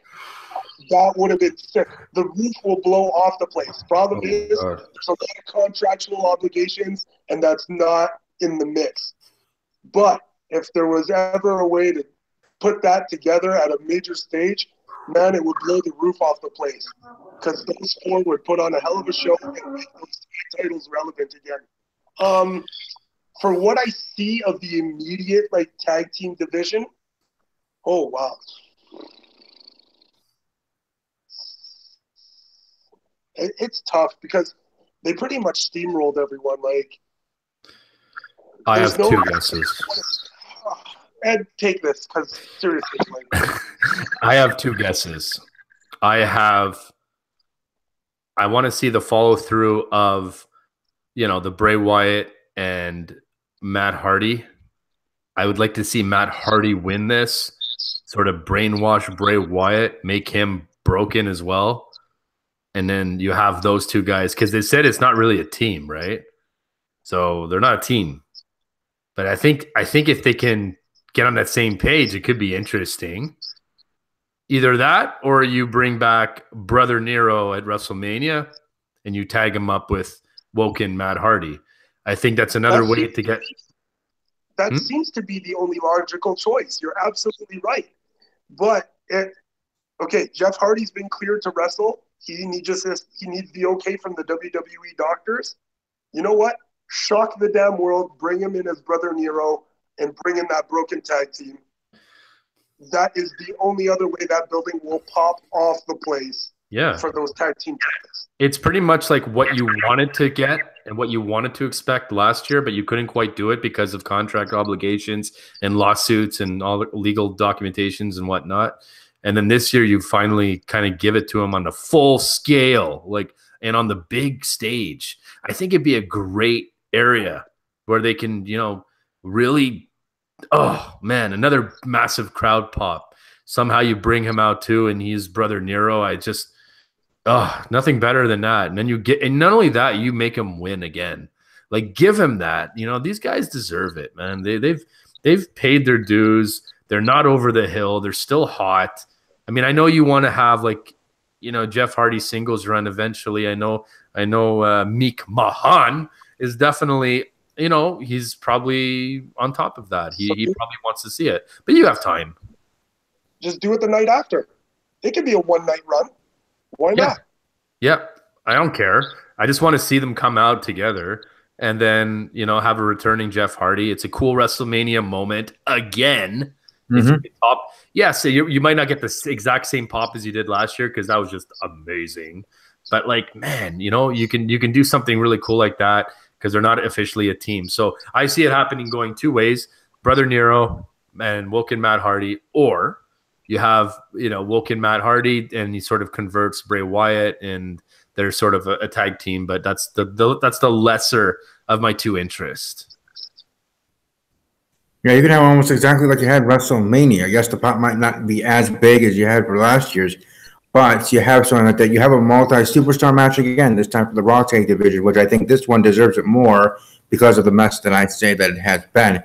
that would have been sick. The roof will blow off the place. Problem is, there's a lot of contractual obligations, and that's not in the mix. But if there was ever a way to put that together at a major stage, man, it would blow the roof off the place, because those four would put on a hell of a show and make those titles relevant again. For what I see of the immediate tag team division, oh wow, it's tough because they pretty much steamrolled everyone. I have two guesses. Ed, take this, because seriously, I have two guesses. I want to see the follow through of, the Bray Wyatt and Matt Hardy. I would like to see Matt Hardy win this, sort of brainwash Bray Wyatt, make him broken as well. And then you have those two guys, because they said it's not really a team, right? So they're not a team. But I think if they can get on that same page, it could be interesting. Either that, or you bring back Brother Nero at WrestleMania and you tag him up with Woken Matt Hardy. I think that's another way to get. That seems to be the only logical choice. You're absolutely right. But okay, Jeff Hardy's been cleared to wrestle. He needs the okay from the WWE doctors. You know what? Shock the damn world. Bring him in as Brother Nero and bring in that broken tag team. That is the only other way that building will pop off the place. Yeah, for those tag team titles. It's pretty much like what you wanted to get and what you wanted to expect last year, but you couldn't quite do it because of contract obligations and lawsuits and all the legal documentations and whatnot. And then this year, you finally kind of give it to them on the full scale, like, and on the big stage. I think it'd be a great area where they can, you know, really, oh man, another massive crowd pop. Somehow you bring him out too, and he's Brother Nero. Nothing better than that. And then you get, and not only that, you make him win again. Like, give him that. You know, these guys deserve it, man. They've paid their dues. They're not over the hill. They're still hot. I mean, I know you want to have, like, you know, Jeff Hardy singles run eventually. I know Meek Mahan is definitely, you know, he's probably on top of that. He probably wants to see it, but you have time. Just do it the night after. It could be a one-night run. Why not? Yeah, I don't care. I just want to see them come out together and then, you know, have a returning Jeff Hardy. It's a cool WrestleMania moment again. Mm-hmm. It's top. Yeah, so you might not get the exact same pop as you did last year because that was just amazing. But, like, man, you know, you can do something really cool like that because they're not officially a team. So I see it happening going two ways: Brother Nero and Woken Matt Hardy, or you have, you know, Woken Matt Hardy and he sort of converts Bray Wyatt and they're sort of a tag team, but that's the lesser of my two interests. Yeah, you can have almost exactly like you had WrestleMania. I guess the pop might not be as big as you had for last year's, but you have something like that. You have a multi-superstar match again, this time for the Raw Tag Division, which I think this one deserves it more because of the mess that I say that it has been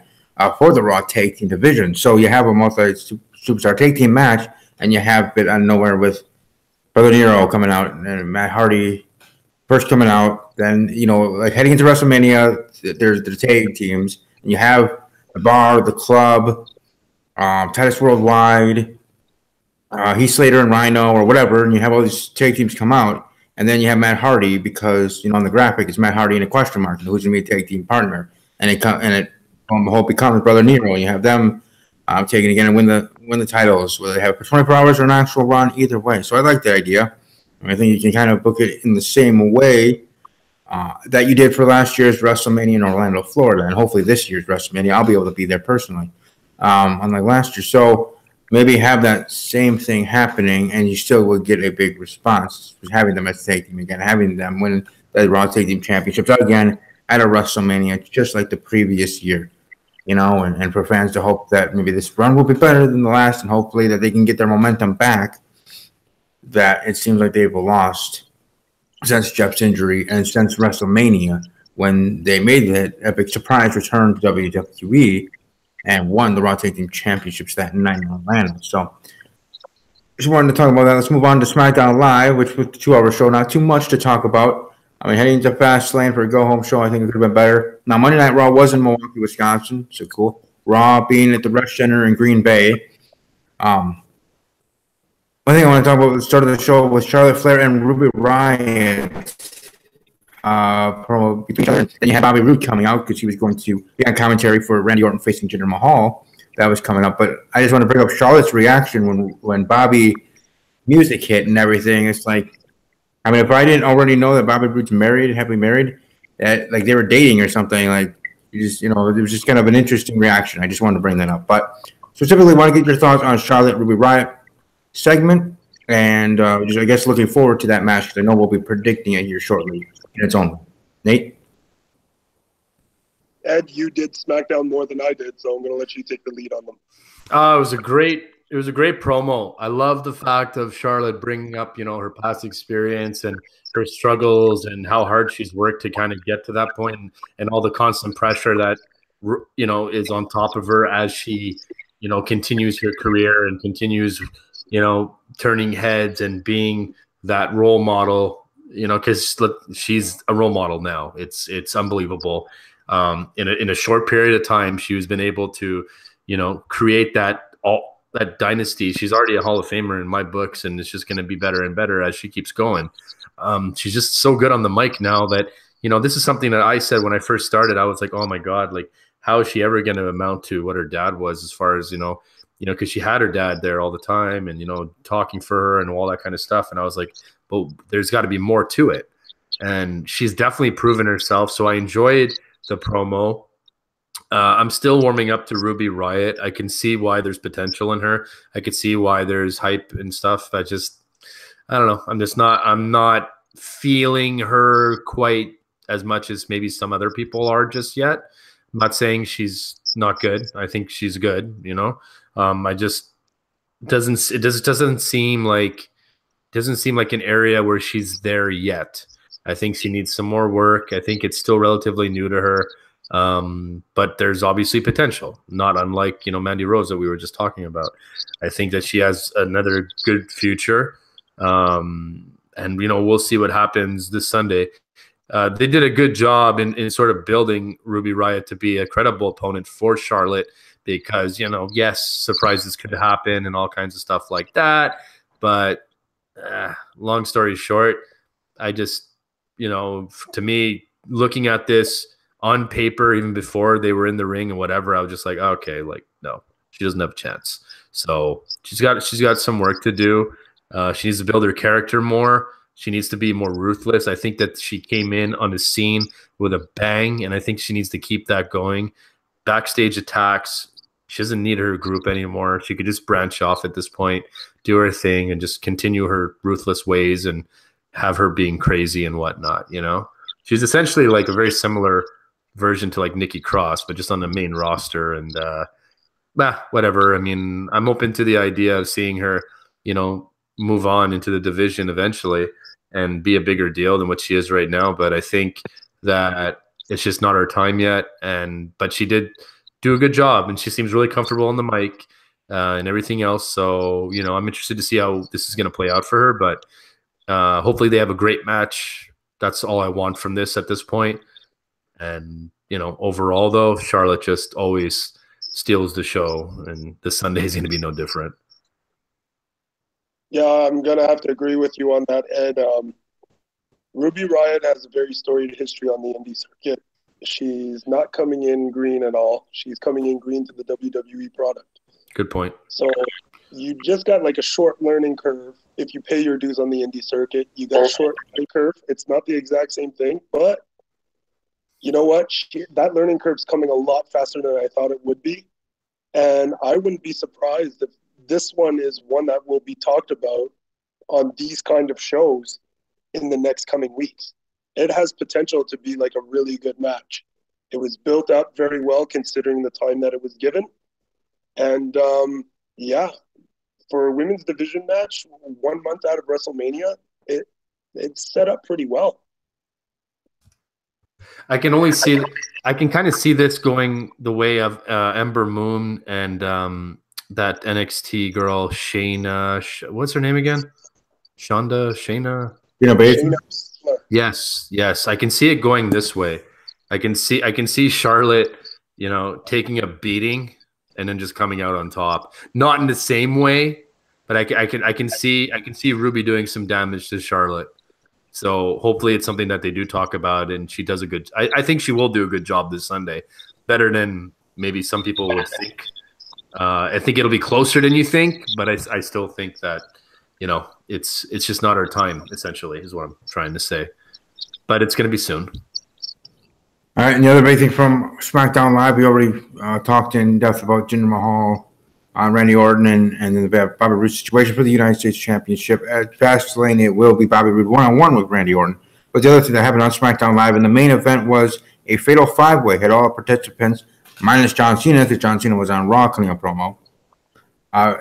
for the Raw Tag Team Division. So you have a multi-superstar tag team match, and you have it out of nowhere with Brother Nero coming out and Matt Hardy first coming out. Then, you know, like heading into WrestleMania, there's the tag teams, and you have the Bar, the Club, Titus Worldwide, Heath Slater and Rhino or whatever, and you have all these tag teams come out, and then you have Matt Hardy because, you know, on the graphic it's Matt Hardy and a question mark, and who's going to be a tag team partner, and it on the whole becomes Brother Nero, and you have them taking again and win the titles, whether they have it for 24 hours or an actual run, either way. So I like the idea. I think you can kind of book it in the same way that you did for last year's WrestleMania in Orlando, Florida, and hopefully this year's WrestleMania I'll be able to be there personally, unlike last year. So maybe have that same thing happening, and you still will get a big response having them as a tag team again, having them win the Raw Tag Team Championships again at a WrestleMania, just like the previous year. You know, and for fans to hope that maybe this run will be better than the last, and hopefully that they can get their momentum back that it seems like they've lost since Jeff's injury and since WrestleMania, when they made the epic surprise return to WWE and won the Raw Tag Team Championships that night in Orlando. So just wanted to talk about that. Let's move on to SmackDown Live, which was the 2-hour show. Not too much to talk about. I mean, heading to Fastlane for a go-home show, I think it could have been better. Now, Monday Night Raw was in Milwaukee, Wisconsin, so cool. Raw being at the Rush Center in Green Bay. One thing I want to talk about at the start of the show was Charlotte Flair and Ruby Riott promo between each other. Then you had Bobby Roode coming out because he was going to be on commentary for Randy Orton facing Jinder Mahal. That was coming up. But I just want to bring up Charlotte's reaction when Bobby music hit and everything. It's like, I mean, if I didn't already know that Bobby Roode's married, happily married, that like they were dating or something, like you know, it was just kind of an interesting reaction. I just wanted to bring that up. But specifically, want to get your thoughts on Charlotte Ruby Riott segment, and just, I guess, looking forward to that match because I know we'll be predicting it here shortly in its own. Nate? Ed, you did SmackDown more than I did, so I'm going to let you take the lead on them. It was a great promo. I love the fact of Charlotte bringing up, you know, her past experience and her struggles and how hard she's worked to kind of get to that point, and all the constant pressure that, you know, is on top of her as she, you know, continues her career and continues, you know, turning heads and being that role model, you know, because she's a role model now. It's unbelievable. in a short period of time, she's been able to, you know, create that dynasty. She's already a Hall of Famer in my books, and it's just going to be better and better as she keeps going. She's just so good on the mic now that, you know, this is something that I said when I first started. I was like, oh my God, like, how is she ever going to amount to what her dad was, as far as, you know, because she had her dad there all the time and, you know, talking for her and all that kind of stuff. And I was like, well, there's got to be more to it. And she's definitely proven herself. So I enjoyed the promo. I'm still warming up to Ruby Riott. I can see why there's potential in her. I could see why there's hype and stuff. I don't know. I'm not feeling her quite as much as maybe some other people are just yet. I'm not saying she's not good. I think she's good, you know. It just doesn't seem like an area where she's there yet. I think she needs some more work. I think it's still relatively new to her. But there's obviously potential, not unlike, you know, Mandy Rose that we were just talking about. I think that she has another good future. And, you know, we'll see what happens this Sunday. They did a good job in sort of building Ruby Riott to be a credible opponent for Charlotte because, you know, yes, surprises could happen and all kinds of stuff like that. But long story short, I just, you know, to me, looking at this on paper, even before they were in the ring and whatever, I was just like, okay, like, no, she doesn't have a chance. So she's got some work to do. She needs to build her character more. She needs to be more ruthless. I think that she came in on the scene with a bang, and I think she needs to keep that going. Backstage attacks. She doesn't need her group anymore. She could just branch off at this point, do her thing, and just continue her ruthless ways and have her being crazy and whatnot, you know? She's essentially like a very similar version to like Nikki Cross, but just on the main roster. And whatever. I mean, I'm open to the idea of seeing her, you know, move on into the division eventually and be a bigger deal than what she is right now. But I think that it's just not her time yet. But she did do a good job, and she seems really comfortable on the mic and everything else. So, you know, I'm interested to see how this is going to play out for her. But hopefully they have a great match. That's all I want from this at this point. And, you know, overall, though, Charlotte just always steals the show, and this Sunday is going to be no different. Yeah, I'm going to have to agree with you on that, Ed. Ruby Riott has a very storied history on the indie circuit. She's not coming in green at all. She's coming in green to the WWE product. Good point. So you just got like a short learning curve. If you pay your dues on the indie circuit, you got a short learning curve. It's not the exact same thing, but you know what? That learning curve's coming a lot faster than I thought it would be. And I wouldn't be surprised if this one is one that will be talked about on these kind of shows in the next coming weeks. It has potential to be like a really good match. It was built up very well considering the time that it was given. And yeah, for a women's division match, 1 month out of WrestleMania, it's set up pretty well. I can kind of see this going the way of Ember Moon and that NXT girl, Shayna. What's her name again? Shayna? Yes. I can see it going this way. I can see Charlotte, you know, taking a beating and then just coming out on top. Not in the same way, but I can see Ruby doing some damage to Charlotte. So hopefully it's something that they do talk about, and she does a good. I think she will do a good job this Sunday, better than maybe some people would think. I think it'll be closer than you think, but I still think that, you know, it's just not our time. Essentially, is what I'm trying to say. But it's going to be soon. All right, and the other big thing from SmackDown Live, we already talked in depth about Jinder Mahal, Randy Orton, and then the Bobby Roode situation for the United States Championship. At Fastlane, it will be Bobby Roode one-on-one with Randy Orton. But the other thing that happened on SmackDown Live in the main event was a fatal five-way. Had all participants, minus John Cena, because John Cena was on Raw cutting a promo.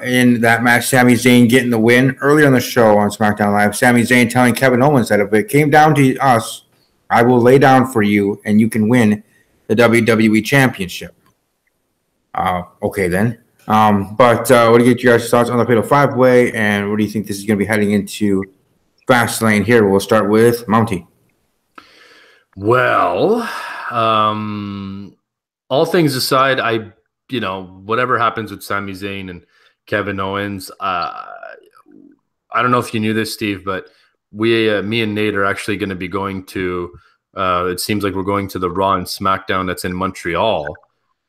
In that match, Sami Zayn getting the win. Earlier on the show on SmackDown Live, Sami Zayn telling Kevin Owens that if it came down to us, I will lay down for you, and you can win the WWE Championship. Okay, then. But what do you get your guys' thoughts on the Fatal 5-Way, and what do you think this is going to be heading into Fastlane here? We'll start with Mountie. Well, All things aside, whatever happens with Sami Zayn and Kevin Owens, I don't know if you knew this, Steve, but me and Nate are actually going to be going to, it seems like we're going to the Raw and SmackDown that's in Montreal,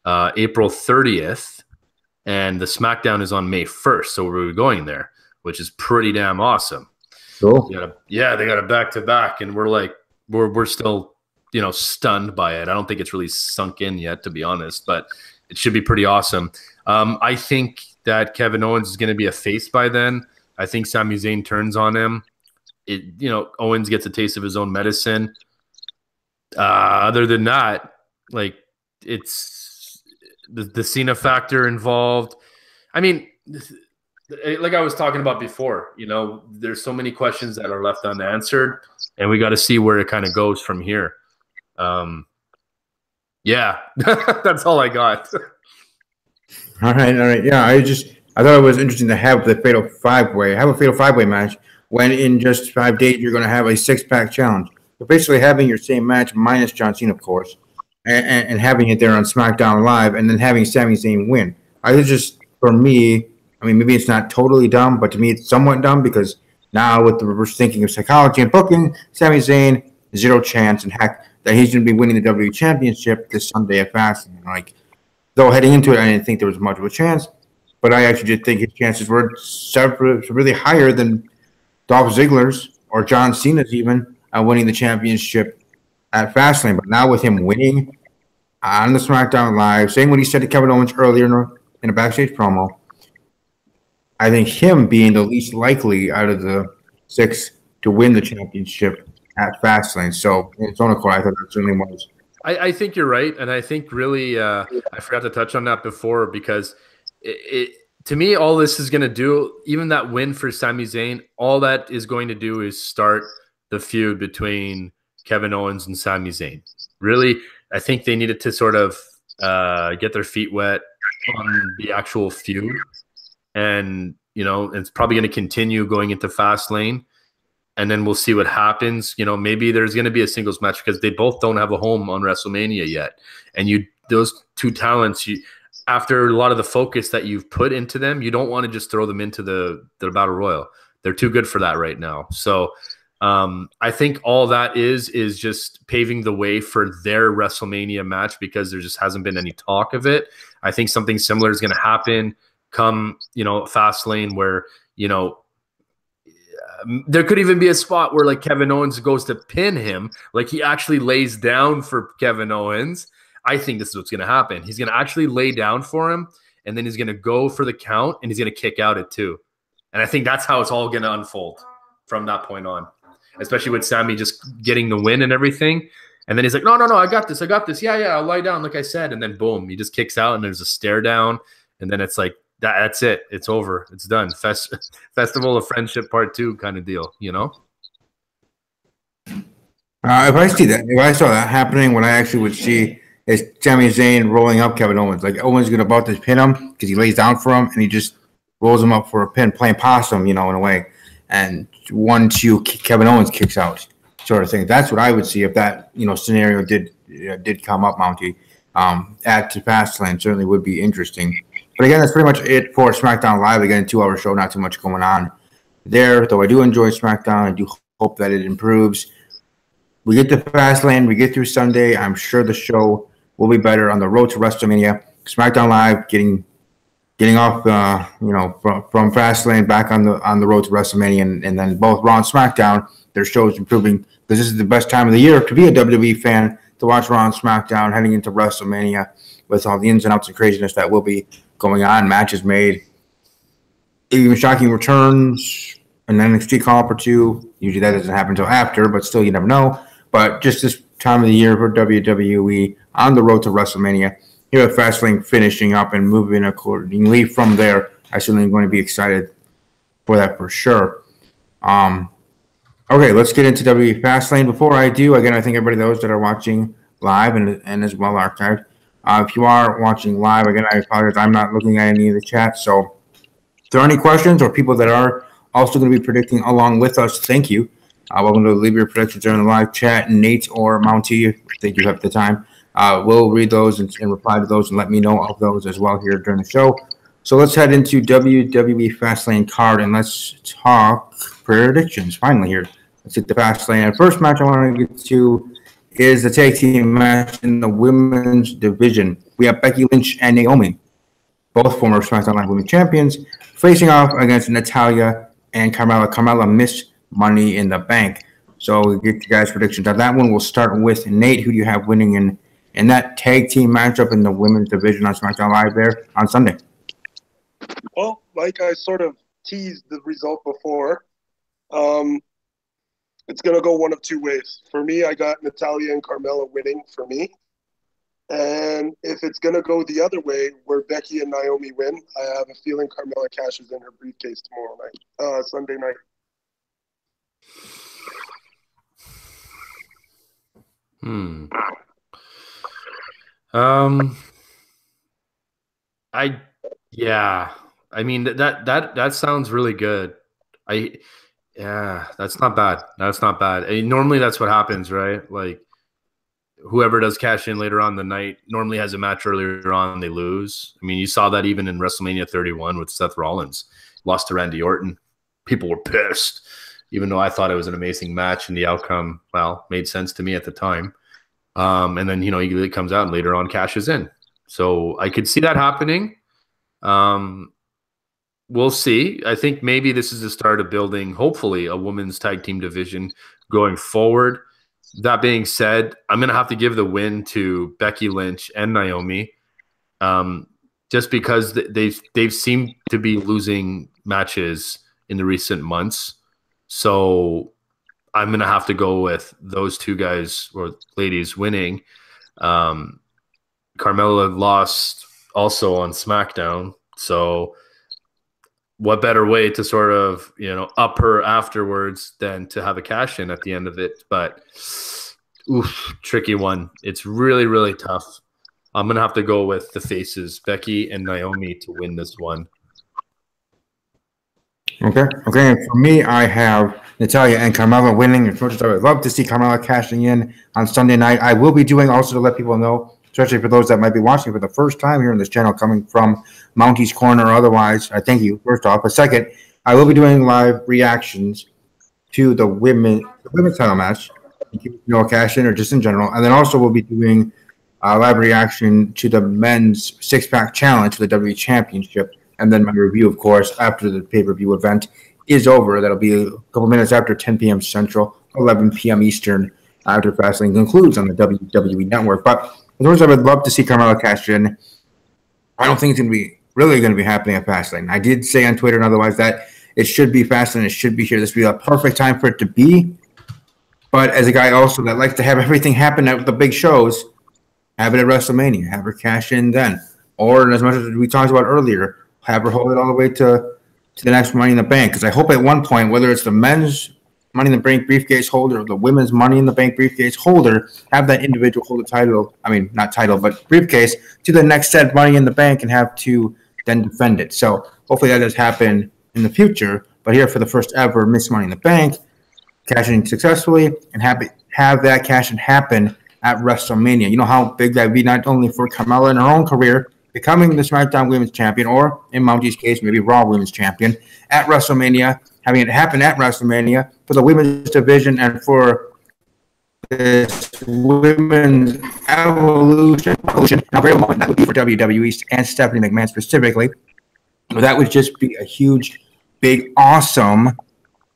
April 30th, and the SmackDown is on May 1st, so we're going there, which is pretty damn awesome. Cool. They got a back-to-back, and we're still, stunned by it. I don't think it's really sunk in yet, to be honest, but it should be pretty awesome. I think that Kevin Owens is going to be a face by then. I think Sami Zayn turns on him. Owens gets a taste of his own medicine. Other than that, like, it's the Cena factor involved. I mean, like I was talking about before, there's so many questions that are left unanswered, and we got to see where it kind of goes from here. Yeah, that's all I got. All right. Yeah, I thought it was interesting to have the Fatal 5-Way. Have a Fatal 5-Way match when in just 5 days you're going to have a 6-pack challenge. So basically having your same match minus John Cena, of course, and having it there on SmackDown Live, and then having Sami Zayn win. For me, I mean, maybe it's not totally dumb, but to me it's somewhat dumb because now with the reverse thinking of psychology and booking, Sami Zayn, 0 chance, and heck, that he's going to be winning the WWE Championship this Sunday at Fastlane. Like, though heading into it, I didn't think there was much of a chance, but I actually did think his chances were really higher than Dolph Ziggler's or John Cena's even winning the championship at Fastlane. But now with him winning on the SmackDown Live, saying what he said to Kevin Owens earlier in a backstage promo, I think him being the least likely out of the 6 to win the championship at Fastlane. So in its own accord, I thought that certainly was. I think you're right, and I think really I forgot to touch on that before because to me, all this is going to do, even that win for Sami Zayn, all that is going to do is start the feud between Kevin Owens and Sami Zayn. Really, I think they needed to sort of get their feet wet on the actual feud, and it's probably going to continue going into Fastlane. And then we'll see what happens. Maybe there's going to be a singles match because they both don't have a home on WrestleMania yet. And those two talents, after a lot of the focus that you've put into them, you don't want to just throw them into the Battle Royal. They're too good for that right now. So I think all that is just paving the way for their WrestleMania match because there just hasn't been any talk of it. I think something similar is going to happen come, Fastlane where, there could even be a spot where like Kevin Owens goes to pin him, like he actually lays down for Kevin Owens. I think this is what's going to happen. He's going to actually lay down for him, and then he's going to go for the count, and he's going to kick out at 2. And I think that's how it's all going to unfold from that point on, especially with Sami just getting the win and everything. And then he's like, no, I got this. Yeah, I'll lie down, like I said. And then boom, he just kicks out, and there's a stare down, and then it's like, that's it. It's over. It's done. Festival of Friendship Part 2 kind of deal, If I saw that happening, what I actually would see is Sami Zayn rolling up Kevin Owens. Like Owens going to about to pin him because he lays down for him and he just rolls him up for a pin, playing possum, in a way. And 1-2, Kevin Owens kicks out, sort of thing. That's what I would see if that scenario did come up, Mountie. At Fastlane certainly would be interesting. But again, that's pretty much it for SmackDown Live. Again, a 2-hour show, not too much going on there. Though I do enjoy SmackDown. I do hope that it improves. We get to Fastlane. We get through Sunday. I'm sure the show will be better on the road to WrestleMania. SmackDown Live getting off, from Fastlane back on the road to WrestleMania, and then both Raw and SmackDown, their shows improving because this is the best time of the year to be a WWE fan, to watch Raw and SmackDown heading into WrestleMania with all the ins and outs and craziness that will be going on, matches made, even shocking returns, an NXT call-up or 2. Usually that doesn't happen until after, but still you never know. But just this time of the year for WWE on the road to WrestleMania, here at Fastlane finishing up and moving accordingly from there. I certainly am going to be excited for that for sure. Okay, let's get into WWE Fastlane. Before I do, again, I thank everybody, those that are watching live and as well archived. If you are watching live, again, I apologize. I'm not looking at any of the chat. So if there are any questions or people that are also going to be predicting along with us, thank you. Welcome to leave your predictions there in the live chat. Nate or Mountie, if they do have the time. We'll read those and reply to those and let me know of those as well here during the show. So let's head into WWE Fastlane card and let's talk predictions. Finally here, let's hit the Fastlane. And first match I want to get to is the tag team match in the women's division. We have Becky Lynch and Naomi, both former SmackDown Live Women's Champions, facing off against Natalya and Carmella. Carmella missed Money in the Bank. So we'll get you guys' predictions on that one. We'll start with Nate. Who do you have winning in that tag team matchup in the women's division on SmackDown Live there on Sunday? Well, like I sort of teased the result before, it's going to go one of two ways. For me, I got Natalya and Carmella winning for me. And if it's going to go the other way, where Becky and Naomi win, I have a feeling Carmella cashes in her briefcase tomorrow night, Sunday night. I mean that sounds really good. That's not bad. That's not bad. Normally that's what happens, right? Like whoever does cash in later on in the night normally has a match earlier on, they lose. I mean, you saw that even in WrestleMania 31 with Seth Rollins, lost to Randy Orton. People were pissed, even though I thought it was an amazing match and the outcome, well, made sense to me at the time. And then, he comes out and later on cashes in. So I could see that happening. We'll see. I think maybe this is the start of building, hopefully, a women's tag team division going forward. That being said, I'm going to have to give the win to Becky Lynch and Naomi, just because they've seemed to be losing matches in the recent months. So I'm going to have to go with those two guys or ladies winning. Carmella lost also on SmackDown. So what better way to sort of, up her afterwards than to have a cash in at the end of it. But tricky one. It's really, really tough. I'm going to have to go with the faces, Becky and Naomi, to win this one. Okay. And for me, I have Natalya and Carmella winning. As much as I would love to see Carmella cashing in on Sunday night, I will be doing also to let people know, especially for those that might be watching for the first time here on this channel, coming from Mounties Corner or otherwise. I thank you, first off. But second, I will be doing live reactions to the women's title match, cash in or just in general. And then also we'll be doing a live reaction to the men's six-pack challenge for the WWE Championship. And then my review, of course, after the pay-per-view event is over. That'll be a couple minutes after 10 p.m. Central, 11 p.m. Eastern, after Fastlane concludes on the WWE Network. But as much as I would love to see Carmella cash in, I don't think it's going to be happening at Fastlane. I did say on Twitter and otherwise that it should be Fastlane. It should be here. This would be a perfect time for it to be. But as a guy also that likes to have everything happen at the big shows, have it at WrestleMania. Have her cash in then. Or as much as we talked about earlier, have her hold it all the way to the next Money in the Bank. Because I hope at one point, whether it's the men's Money in the Bank briefcase holder or the women's Money in the Bank briefcase holder, have that individual hold the title, not title, but briefcase, to the next set Money in the Bank and have to then defend it. So hopefully that does happen in the future. But here for the first ever Miss Money in the Bank, cashing successfully and have that cash in happen at WrestleMania. You know how big that would be not only for Carmella in her own career, becoming the SmackDown Women's Champion, or in Mounty's case, maybe Raw Women's Champion at WrestleMania, having it happen at WrestleMania for the women's division and for this women's evolution. Now, very moment that would be for WWE and Stephanie McMahon specifically. But that would just be a huge, big, awesome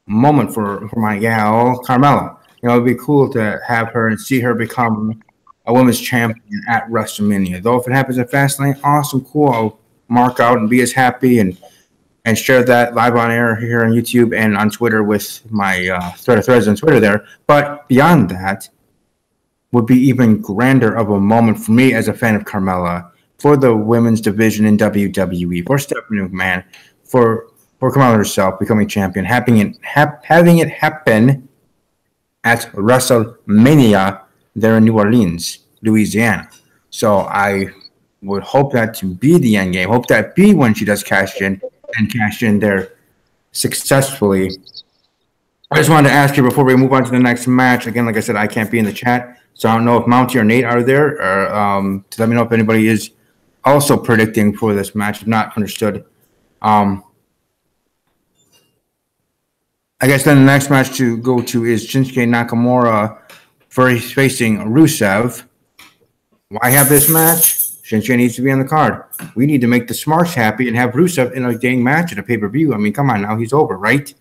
moment for my gal Carmella. It'd be cool to have her and see her become a women's champion at WrestleMania. Though if it happens at Fastlane, awesome, cool. I'll mark out and be as happy and share that live on air here on YouTube and on Twitter with my thread of threads on Twitter there. But beyond that, would be even grander of a moment for me as a fan of Carmella, for the women's division in WWE, for Stephanie McMahon, for Carmella herself becoming champion, having it happen at WrestleMania there in New Orleans, Louisiana. So I would hope that to be the end game. Hope that be when she does cash in and cash in there successfully I just wanted to ask you before we move on to the next match. Again, like I said, I can't be in the chat, so I don't know if Mounty or Nate are there, or to let me know if anybody is also predicting for this match. If not, understood. I guess then the next match to go to is Shinsuke Nakamura facing Rusev. Why have this match? Shinsuke needs to be on the card. We need to make the Smarts happy and have Rusev in a dang match at a pay-per-view. I mean, come on now, he's over, right?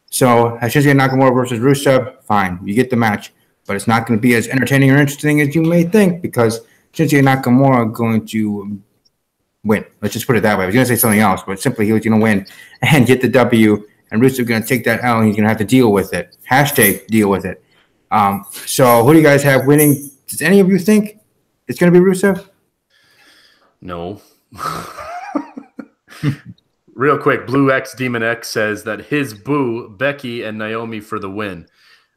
So Shinsuke Nakamura versus Rusev, fine, you get the match, but it's not going to be as entertaining or interesting as you may think because Shinsuke Nakamura is going to win. Let's just put it that way. I was going to say something else, but simply he was going to win and get the W, and Rusev is going to take that L and he's going to have to deal with it. Hashtag deal with it. So who do you guys have winning? Does any of you think it's going to be Rusev? No. Real quick, Blue X Demon X says that his boo, Becky and Naomi for the win.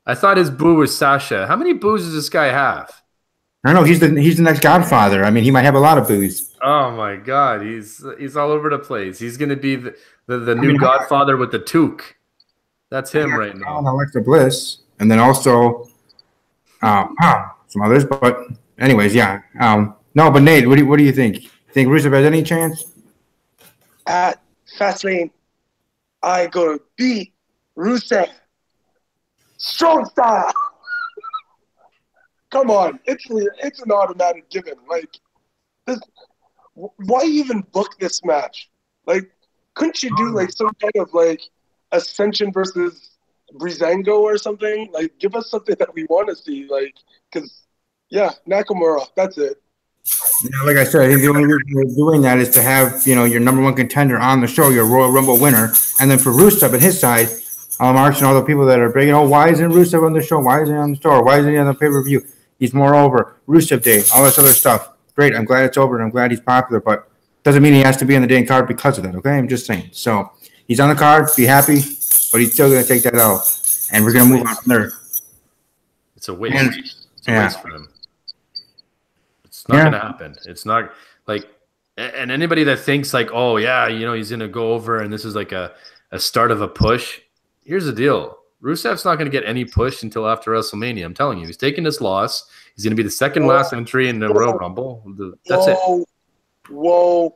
I thought his boo was Sasha. How many boos does this guy have? I don't know. He's the next Godfather. I mean, he might have a lot of boos. Oh my God, he's all over the place. He's going to be the new Godfather with the toque. That's him right now. Alexa Bliss, and then also some others. But anyways, yeah. No, but Nate, what do you think? Think Rusev has any chance? At Fastlane, I gonna beat Rusev. Strong style. Come on, it's an automatic given. Like, why even book this match? Like, couldn't you do like some kind of like Ascension versus Breezango or something? Like, give us something that we want to see. Like, because Nakamura, that's it. Yeah, like I said, I think the only reason we're doing that is to have your number one contender on the show, your Royal Rumble winner, and then for Rusev at his side, Marks and all the people that are bringing, why isn't Rusev on the show? Why isn't he on the store? Why isn't he on the pay-per-view? He's more over. Rusev Day, all this other stuff. Great, I'm glad it's over, and I'm glad he's popular, but doesn't mean he has to be on the dang card because of that, okay? I'm just saying. So he's on the card, be happy, but he's still going to take that out, and we're going to move on from there. It's a waste. It's a waste for him. It's not going to happen. It's not like, and anybody that thinks like, oh yeah, he's going to go over and this is like a start of a push. Here's the deal. Rusev's not going to get any push until after WrestleMania. I'm telling you, he's taking this loss. He's going to be the second last entry in the Royal Rumble. That's it. Whoa.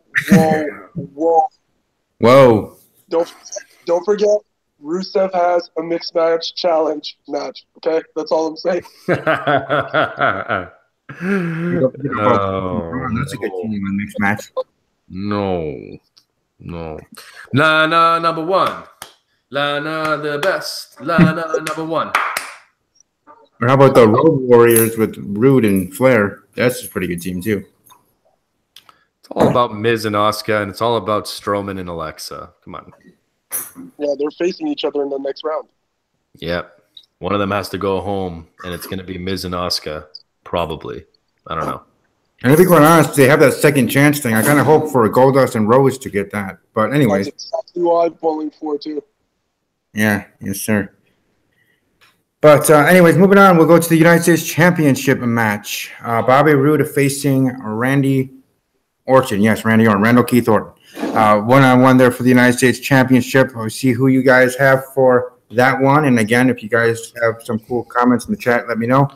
Don't forget, Rusev has a mixed match challenge match. Okay, that's all I'm saying. That's a good team in mixed match. No. Lana number one. Lana the best. Lana number one. Or how about the Road Warriors with Rude and Flair? That's a pretty good team too. It's all about Miz and Asuka, and it's all about Strowman and Alexa. Come on. Yeah, they're facing each other in the next round. Yep. One of them has to go home, and it's going to be Miz and Asuka. Probably. I don't know. And to be quite honest, they have that second chance thing. I kind of hope for Goldust and Rose to get that. But anyways. That's exactly what I'm pulling for, too. Yeah, yes, sir. But anyways, moving on, we'll go to the United States Championship match. Bobby Roode facing Randy Orton. Yes, Randy Orton. Randall Keith Orton. One-on-one there for the United States Championship. We'll see who you guys have for that one. And again, if you guys have some cool comments in the chat, let me know.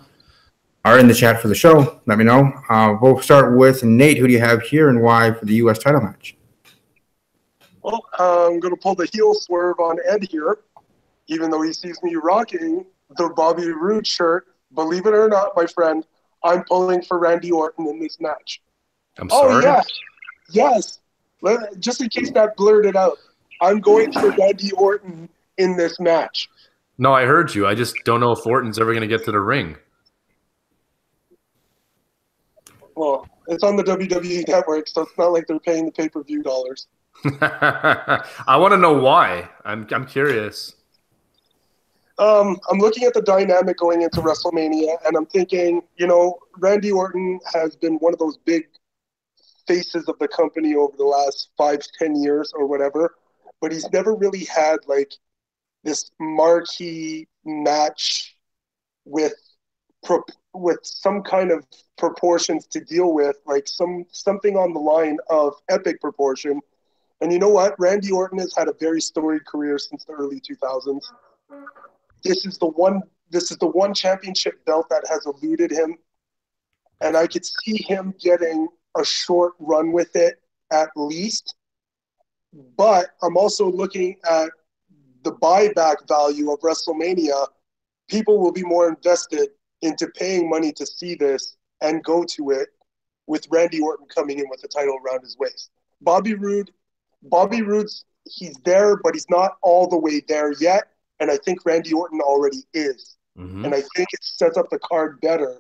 Are in the chat for the show. Let me know. We'll start with Nate. Who do you have here and why for the U.S. title match? Well, I'm going to pull the heel swerve on Ed here, even though he sees me rocking the Bobby Roode shirt. Believe it or not, my friend, I'm pulling for Randy Orton in this match. I'm sorry? Oh, yes. Just in case that blurted out, I'm going for Randy Orton in this match. No, I heard you. I just don't know if Orton's ever going to get to the ring. Well, it's on the WWE Network, so it's not like they're paying the pay-per-view dollars. I want to know why. I'm curious. I'm looking at the dynamic going into WrestleMania, and I'm thinking, Randy Orton has been one of those big faces of the company over the last 5-10 years or whatever, but he's never really had like this marquee match with some kind of proportions to deal with, like something on the line of epic proportion. And you know what? Randy Orton has had a very storied career since the early 2000s. this is the one championship belt that has eluded him, and I could see him getting a short run with it at least. But I'm also looking at the buyback value of WrestleMania. People will be more invested into paying money to see this and go to it with Randy Orton coming in with the title around his waist. Bobby Roode's he's there, but he's not all the way there yet. And I think Randy Orton already is. Mm-hmm. And I think it sets up the card better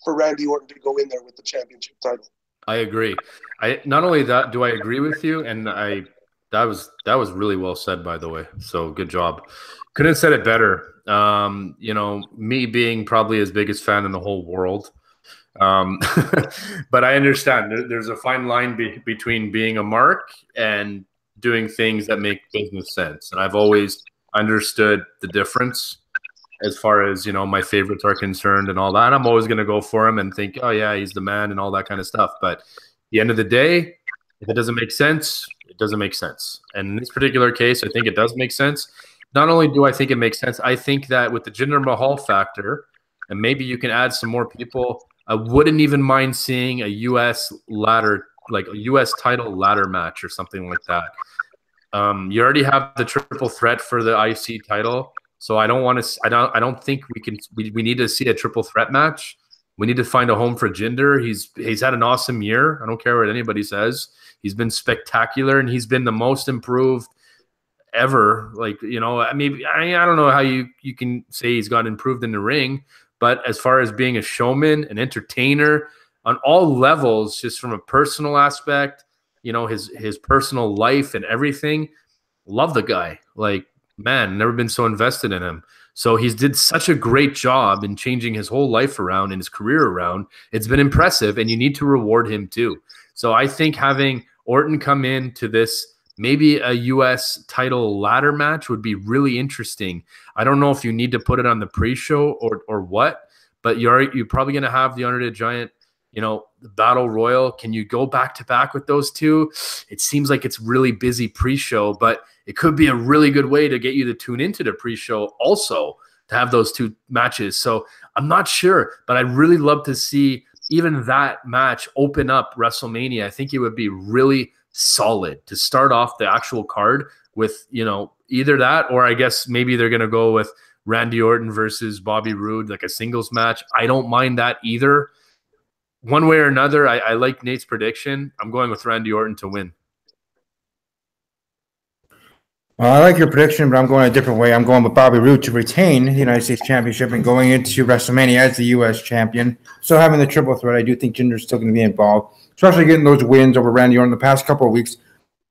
for Randy Orton to go in there with the championship title. I agree. Not only that, do I agree with you, and that was really well said, by the way. So good job. Couldn't have said it better. You know, me being probably his biggest fan in the whole world. But I understand there's a fine line between being a mark and doing things that make business sense. And I've always understood the difference as far as, you know, my favorites are concerned and all that. I'm always going to go for him and think, oh yeah, he's the man and all that kind of stuff. But at the end of the day, if it doesn't make sense, it doesn't make sense. And in this particular case, I think it does make sense. Not only do I think it makes sense, I think that with the Jinder Mahal factor, and maybe you can add some more people, I wouldn't even mind seeing a U.S. ladder, like a U.S. title ladder match or something like that. You already have the triple threat for the IC title, so I don't want to. I don't think we can. We need to see a triple threat match. We need to find a home for Jinder. He's had an awesome year. I don't care what anybody says. He's been spectacular, and he's been the most improved ever. Like, you know, maybe I don't know how you can say he's got improved in the ring. But as far as being a showman, an entertainer on all levels, just from a personal aspect, you know, his personal life and everything, love the guy. Like, man, never been so invested in him. So he's did such a great job in changing his whole life around and his career around. It's been impressive, and you need to reward him too. So I think having Orton come in to this, maybe a U.S. title ladder match would be really interesting. I don't know if you need to put it on the pre-show or what, but you're probably going to have the Andre the Giant, you know, the Battle Royal. Can you go back-to-back with those two? It seems like it's really busy pre-show, but it could be a really good way to get you to tune into the pre-show also to have those two matches. So I'm not sure, but I'd really love to see even that match open up WrestleMania. I think it would be really solid to start off the actual card with, you know, either that, or I guess maybe they're going to go with Randy Orton versus Bobby Roode, like a singles match. I don't mind that either. One way or another, I like Nate's prediction. I'm going with Randy Orton to win. Well, I like your prediction, but I'm going a different way. I'm going with Bobby Roode to retain the United States Championship and going into WrestleMania as the U.S. champion. So having the triple threat, I do think Jinder's still going to be involved, especially getting those wins over Randy Orton the past couple of weeks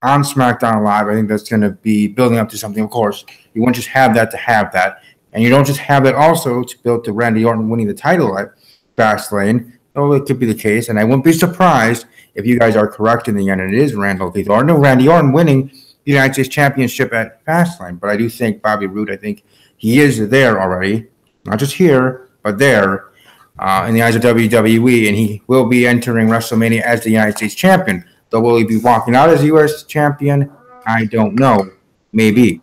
on SmackDown Live. I think that's going to be building up to something, of course. You won't just have that to have that. And you don't just have that also to build to Randy Orton winning the title at Fastlane. Oh, it could be the case, and I wouldn't be surprised if you guys are correct in the end, and it is Randy Orton winning the United States Championship at Fastlane. But I do think Bobby Roode, I think he is there already, not just here, but there in the eyes of WWE, and he will be entering WrestleMania as the United States Champion. Though will he be walking out as U.S. Champion? I don't know. Maybe.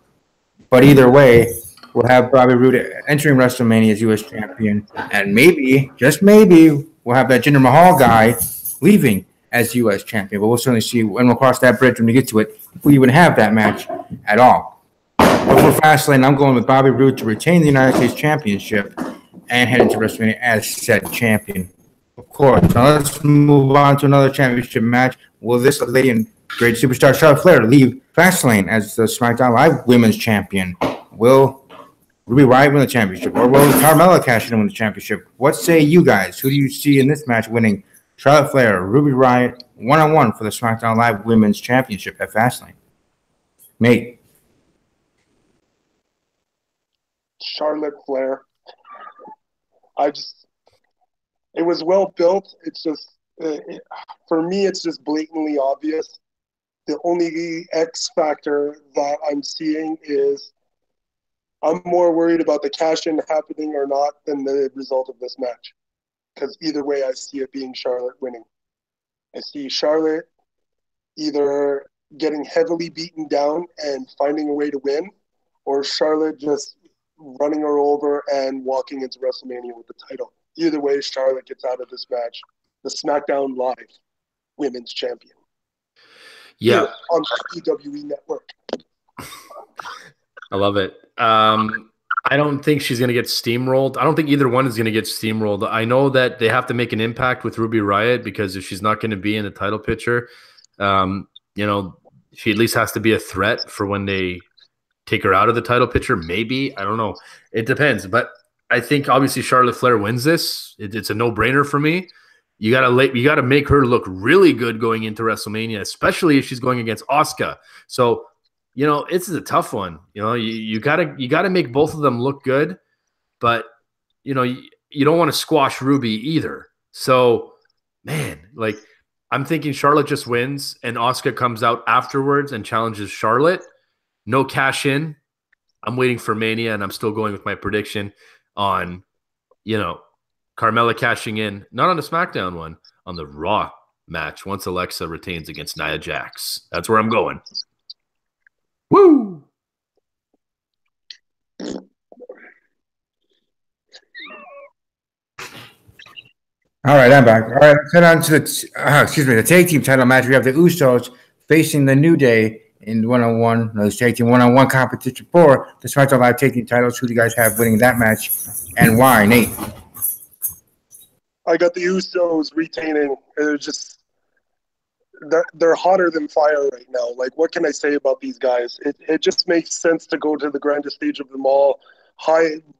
But either way, we'll have Bobby Roode entering WrestleMania as U.S. Champion, and maybe, just maybe, we'll have that Jinder Mahal guy leaving as U.S. Champion. But we'll certainly see, and we'll cross that bridge when we get to it, if we even have that match at all. But for Fastlane, I'm going with Bobby Roode to retain the United States Championship and head into WrestleMania as said champion. Of course. Now let's move on to another championship match. Will this lady and great superstar Charlotte Flair leave Fastlane as the SmackDown Live Women's Champion? Will Ruby Riott win the championship, or will Carmella cash in and win the championship? What say you guys? Who do you see in this match winning? Charlotte Flair, Ruby Riott, one-on-one for the SmackDown Live Women's Championship at Fastlane. Nate. Charlotte Flair. It was well built. It's just, for me, it's just blatantly obvious. The only X factor that I'm seeing is I'm more worried about the cash-in happening or not than the result of this match. Because either way, I see it being Charlotte winning. I see Charlotte either getting heavily beaten down and finding a way to win, or Charlotte just running her over and walking into WrestleMania with the title. Either way, Charlotte gets out of this match the SmackDown Live Women's Champion. Yeah. Here on the WWE Network. I love it. I don't think she's going to get steamrolled. I don't think either one is going to get steamrolled. I know that they have to make an impact with Ruby Riott because if she's not going to be in the title picture, you know, she at least has to be a threat for when they take her out of the title picture. Maybe. I don't know. It depends. But I think obviously Charlotte Flair wins this. It's a no-brainer for me. You gotta make her look really good going into WrestleMania, especially if she's going against Asuka. So, you know, it's a tough one. You know, you gotta make both of them look good, but you know, you don't want to squash Ruby either. So, man, like I'm thinking Charlotte just wins and Asuka comes out afterwards and challenges Charlotte. No cash in. I'm waiting for Mania, and I'm still going with my prediction on, you know, Carmella cashing in, not on the SmackDown one, on the Raw match once Alexa retains against Nia Jax. That's where I'm going. Woo! All right, I'm back. All right, let's head on to the tag team title match. We have the Usos facing the New Day in one-on-one, tag team one-on-one competition for the SmackDown Live tag team titles. Who do you guys have winning that match, and why, Nate? I got the Usos retaining. They're hotter than fire right now. Like, what can I say about these guys? It just makes sense to go to the grandest stage of them all,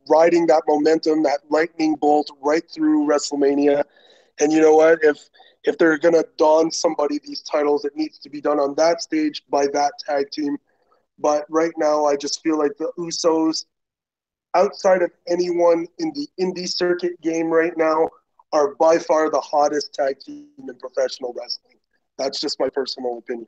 riding that momentum, that lightning bolt right through WrestleMania. And you know what? If they're gonna don somebody these titles, it needs to be done on that stage by that tag team. But right now, I just feel like the Usos, outside of anyone in the indie circuit game right now, are by far the hottest tag team in professional wrestling. That's just my personal opinion.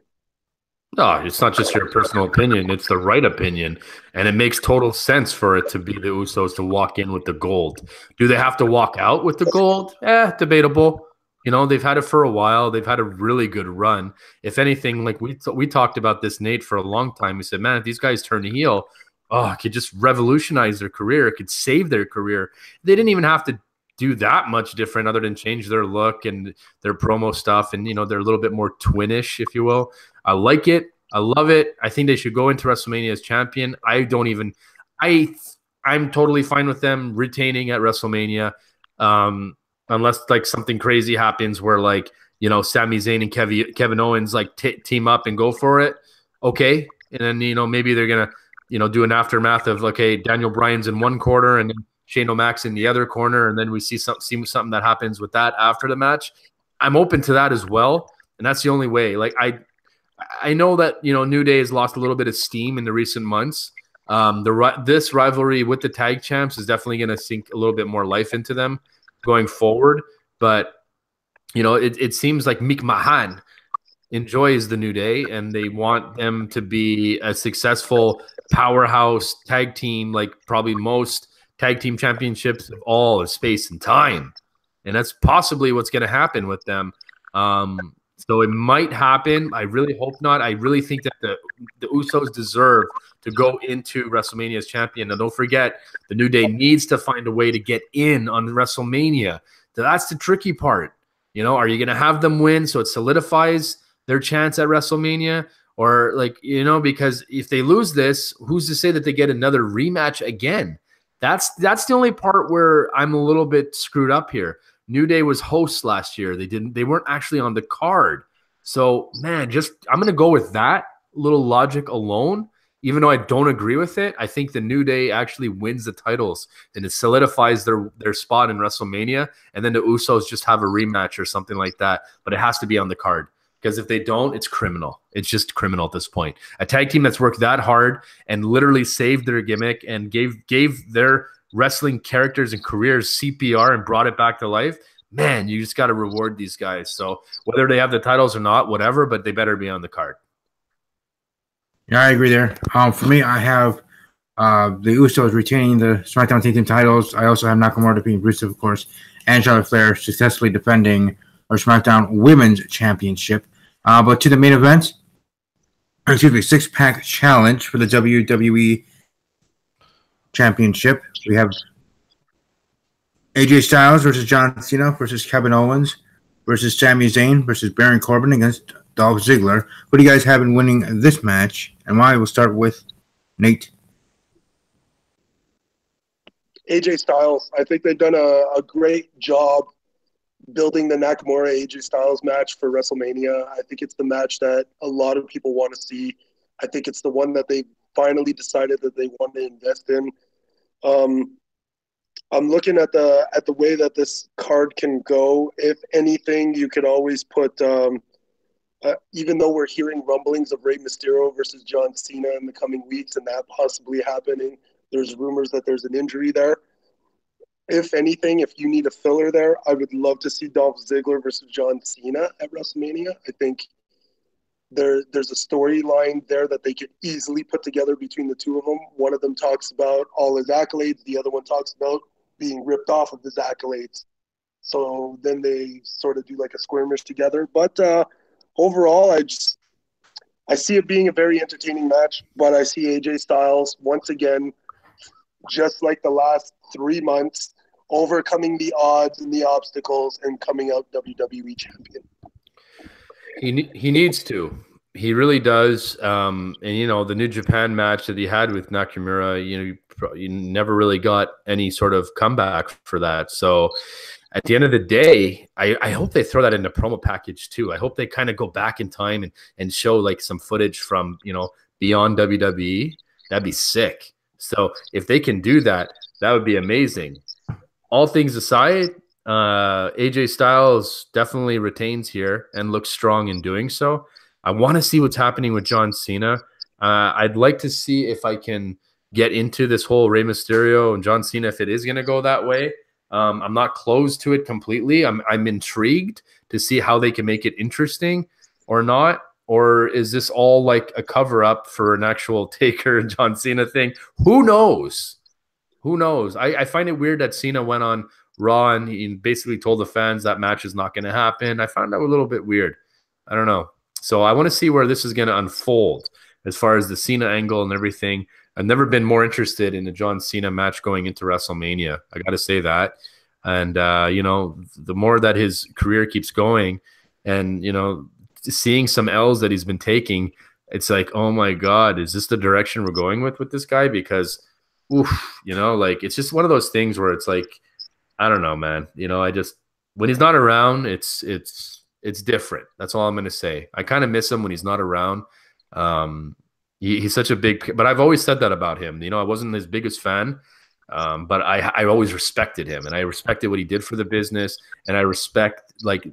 No, it's not just your personal opinion. It's the right opinion. And it makes total sense for it to be the Usos to walk in with the gold. Do they have to walk out with the gold? Debatable. You know, they've had it for a while. They've had a really good run. If anything, like we talked about this, Nate, for a long time. We said, man, if these guys turn heel, it could just revolutionize their career. It could save their career. They didn't even have to do that much different other than change their look and their promo stuff. And, you know, they're a little bit more twinish, if you will. I like it. I love it. I think they should go into WrestleMania as champion. I'm totally fine with them retaining at WrestleMania. Unless like something crazy happens where like, you know, Sami Zayn and Kevin Owens like team up and go for it. Okay. And then, you know, maybe they're going to, you know, do an aftermath of like, hey, Daniel Bryan's in one corner and then Shane O'Mac's in the other corner, and then we see something that happens with that after the match. I'm open to that as well, and that's the only way. Like I know that, you know, New Day has lost a little bit of steam in the recent months. This rivalry with the tag champs is definitely going to sink a little bit more life into them going forward. But you know, it seems like Mick Mahan enjoys the New Day, and they want them to be a successful powerhouse tag team, like probably most tag team championships of all of space and time. And that's possibly what's going to happen with them. So it might happen. I really hope not. I really think that the Usos deserve to go into WrestleMania as champion. And don't forget, the New Day needs to find a way to get in on WrestleMania. So that's the tricky part. You know, are you going to have them win so it solidifies their chance at WrestleMania? Or like, you know, because if they lose this, who's to say that they get another rematch again? That's the only part where I'm a little bit screwed up here. New Day was hosts last year. They weren't actually on the card. So, man, I'm going to go with that little logic alone. Even though I don't agree with it, I think the New Day actually wins the titles and it solidifies their spot in WrestleMania. And then the Usos just have a rematch or something like that. But it has to be on the card. Because if they don't, it's criminal. It's just criminal at this point. A tag team that's worked that hard and literally saved their gimmick and gave their wrestling characters and careers CPR and brought it back to life, man, you just got to reward these guys. So whether they have the titles or not, whatever, but they better be on the card. Yeah, I agree there. For me, I have the Usos retaining the SmackDown Tag Team titles. I also have Nakamura defeating Rusev, of course, and Charlotte Flair successfully defending our SmackDown Women's Championship. But to the main event, six-pack challenge for the WWE Championship. We have AJ Styles versus John Cena versus Kevin Owens versus Sami Zayn versus Baron Corbin against Dolph Ziggler. Who do you guys have in winning this match, and why? We'll start with Nate. AJ Styles. I think they've done a great job building the Nakamura AJ Styles match for WrestleMania. I think it's the match that a lot of people want to see. I think it's the one that they finally decided that they want to invest in. I'm looking at the way that this card can go. If anything, you could always put, even though we're hearing rumblings of Rey Mysterio versus John Cena in the coming weeks and that possibly happening, there's rumors that there's an injury there. If anything, if you need a filler there, I would love to see Dolph Ziggler versus John Cena at WrestleMania. I think there's a storyline there that they could easily put together between the two of them. One of them talks about all his accolades. The other one talks about being ripped off of his accolades. So then they sort of do like a skirmish together. But overall, I see it being a very entertaining match, but I see AJ Styles once again, just like the last 3 months, overcoming the odds and the obstacles and coming out WWE champion. He needs to. He really does. And, you know, the New Japan match that he had with Nakamura, you know, you never really got any sort of comeback for that. So at the end of the day, I hope they throw that in the promo package too. I hope they kind of go back in time and show like some footage from, you know, beyond WWE. That'd be sick. So if they can do that, that would be amazing. All things aside, AJ Styles definitely retains here and looks strong in doing so. I want to see what's happening with John Cena. I'd like to see if I can get into this whole Rey Mysterio and John Cena if it is going to go that way. I'm not closed to it completely. I'm intrigued to see how they can make it interesting or not. Or is this all like a cover-up for an actual Taker and John Cena thing? Who knows? Who knows? I find it weird that Cena went on Raw and he basically told the fans that match is not going to happen. I found that a little bit weird. I don't know. So I want to see where this is going to unfold as far as the Cena angle and everything. I've never been more interested in the John Cena match going into WrestleMania. I got to say that. And, you know, the more that his career keeps going and, you know, seeing some L's that he's been taking, it's like, oh my God, is this the direction we're going with this guy? Because, oof, you know, like it's just one of those things where it's like, I don't know, man. You know, when he's not around, it's different. That's all I'm going to say. I kind of miss him when he's not around. He's such a big, but I've always said that about him. You know, I wasn't his biggest fan, but I always respected him, and I respected what he did for the business, and I respect like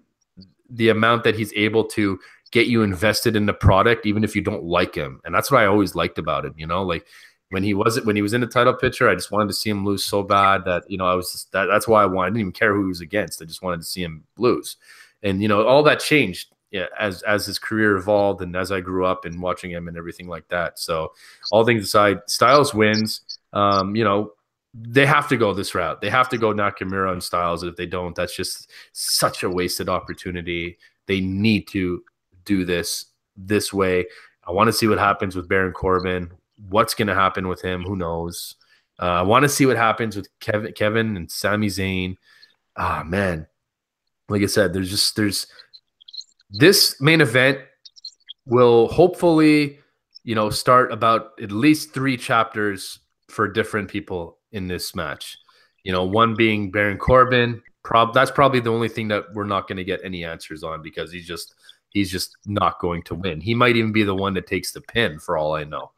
the amount that he's able to get you invested in the product, even if you don't like him. And that's what I always liked about it. You know, like when he was in the title picture, I just wanted to see him lose so bad that, you know, I was just, that's why I didn't even care who he was against. I just wanted to see him lose. And, you know, all that changed, yeah, as his career evolved and as I grew up and watching him and everything like that. So all things aside, Styles wins. You know, they have to go this route. They have to go Nakamura and Styles. If they don't, that's just such a wasted opportunity. They need to do this way. I want to see what happens with Baron Corbin. What's going to happen with him? Who knows? I want to see what happens with Kevin and Sami Zayn. Ah, man. Like I said, there's this main event will hopefully, you know, start about at least 3 chapters for different people in this match. You know, one being Baron Corbin. That's probably the only thing that we're not going to get any answers on because he's just not going to win. He might even be the one that takes the pin for all I know.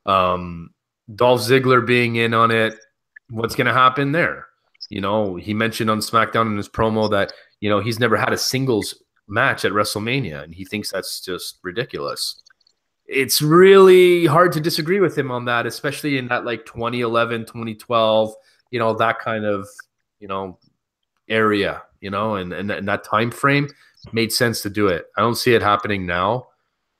Dolph Ziggler being in on it. What's going to happen there? You know, he mentioned on SmackDown in his promo that, you know, he's never had a singles match at WrestleMania, and he thinks that's just ridiculous. It's really hard to disagree with him on that, especially in that like 2011, 2012, you know, that kind of, you know, area, you know, and that time frame made sense to do it. I don't see it happening now.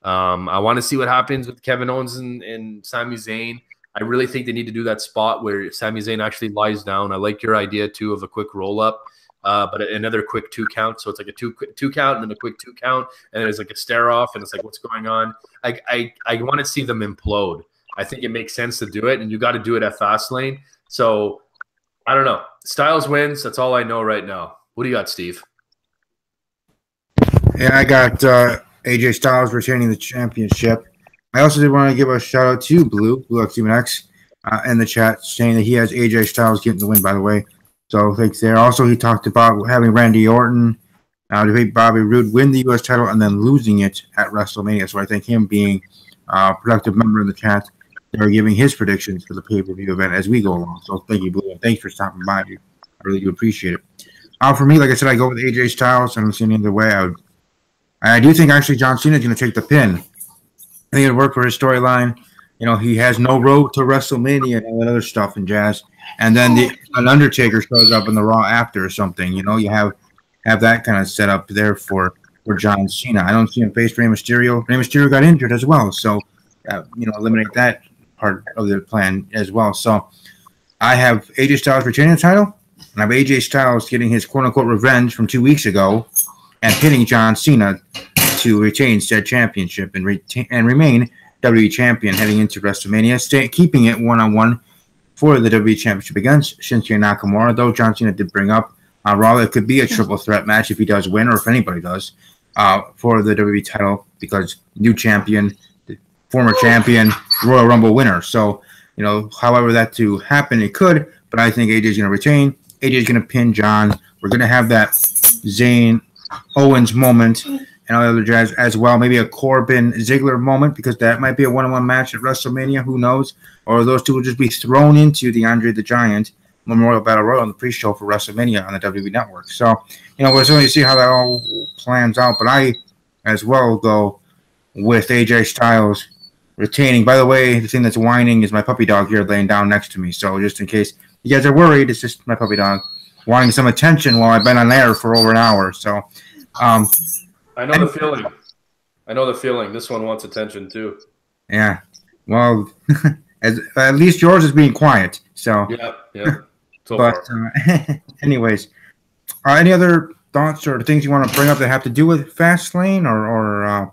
I want to see what happens with Kevin Owens and Sami Zayn. I really think they need to do that spot where Sami Zayn actually lies down. I like your idea too of a quick roll up, but another quick 2 count. So it's like a two count and then a quick 2 count, and there's like a stare off, and it's like, what's going on? I want to see them implode. I think it makes sense to do it, and you got to do it at Fastlane. So I don't know. Styles wins. That's all I know right now. What do you got, Steve? Yeah, I got AJ Styles retaining the championship. I also did want to give a shout out to Blue X in the chat, saying that he has AJ Styles getting the win, by the way. So thanks there. Also, he talked about having Randy Orton defeat Bobby Roode, win the U.S. title, and then losing it at WrestleMania. So I think him being a productive member in the chat, they're giving his predictions for the pay-per-view event as we go along. So thank you, Blue, and thanks for stopping by. I really do appreciate it. For me, like I said, I go with AJ Styles. I don't see any other way. I do think actually John Cena is going to take the pin. I think it'll work for his storyline. You know, he has no road to WrestleMania and all that other stuff and jazz. And then an Undertaker shows up in the Raw after or something. You know, you have that kind of set up there for John Cena. I don't see him face Rey Mysterio. Rey Mysterio got injured as well, so eliminate that part of the plan as well. So I have AJ Styles retaining the title, and I have AJ Styles getting his quote-unquote revenge from 2 weeks ago and hitting John Cena to retain said championship and remain WWE champion heading into WrestleMania, keeping it one-on-one for the WWE championship against Shinsuke Nakamura, though John Cena did bring up Raw, it could be a triple threat match if he does win, or if anybody does, for the WWE title, because new champion, former champion, Royal Rumble winner. So, however that to happen, it could, but I think AJ is going to retain. AJ is going to pin John. We're going to have that Zayn Owens moment and all the other jazz as well. Maybe a Corbin Ziggler moment, because that might be a one-on-one match at WrestleMania. Who knows? Or those two will just be thrown into the Andre the Giant Memorial Battle Royal on the pre-show for WrestleMania on the WWE Network. So, we'll certainly see how that all plans out. But I, as well, go with AJ Styles retaining. By the way, the thing that's whining is my puppy dog here laying down next to me. So just in case you guys are worried, it's just my puppy dog wanting some attention while I've been on air for over an hour. So, I know the feeling. I know the feeling. This one wants attention too. Yeah. Well, at least yours is being quiet. So yeah. So but anyways, any other thoughts or things you want to bring up that have to do with Fastlane or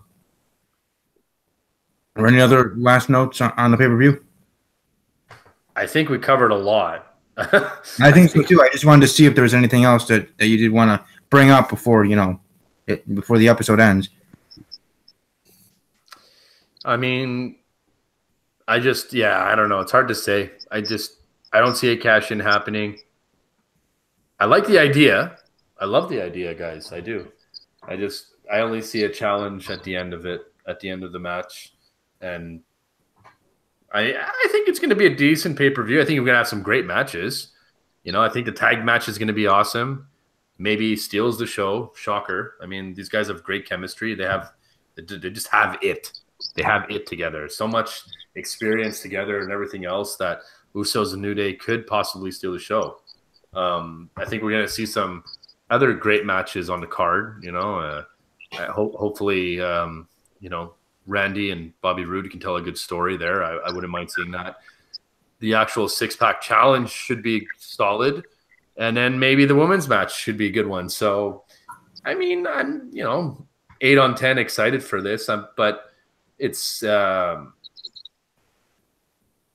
any other last notes on the pay-per-view? I think we covered a lot. I think so too. I just wanted to see if there was anything else that you did want to bring up before before the episode ends. I mean, I don't know. It's hard to say. I don't see a cash-in happening. I like the idea. I love the idea, guys. I do. I only see a challenge at the end of it, at the end of the match. And I think it's going to be a decent pay-per-view. I think we're going to have some great matches. I think the tag match is going to be awesome. Maybe steals the show. Shocker. I mean, these guys have great chemistry. They just have it. They have it together. So much experience together and everything else that Usos and New Day could possibly steal the show. I think we're going to see some other great matches on the card. Hopefully, Randy and Bobby Roode can tell a good story there. I wouldn't mind seeing that. The actual six-pack challenge should be solid. And then maybe the women's match should be a good one. So, I mean, I'm, 8 on 10 excited for this. But it's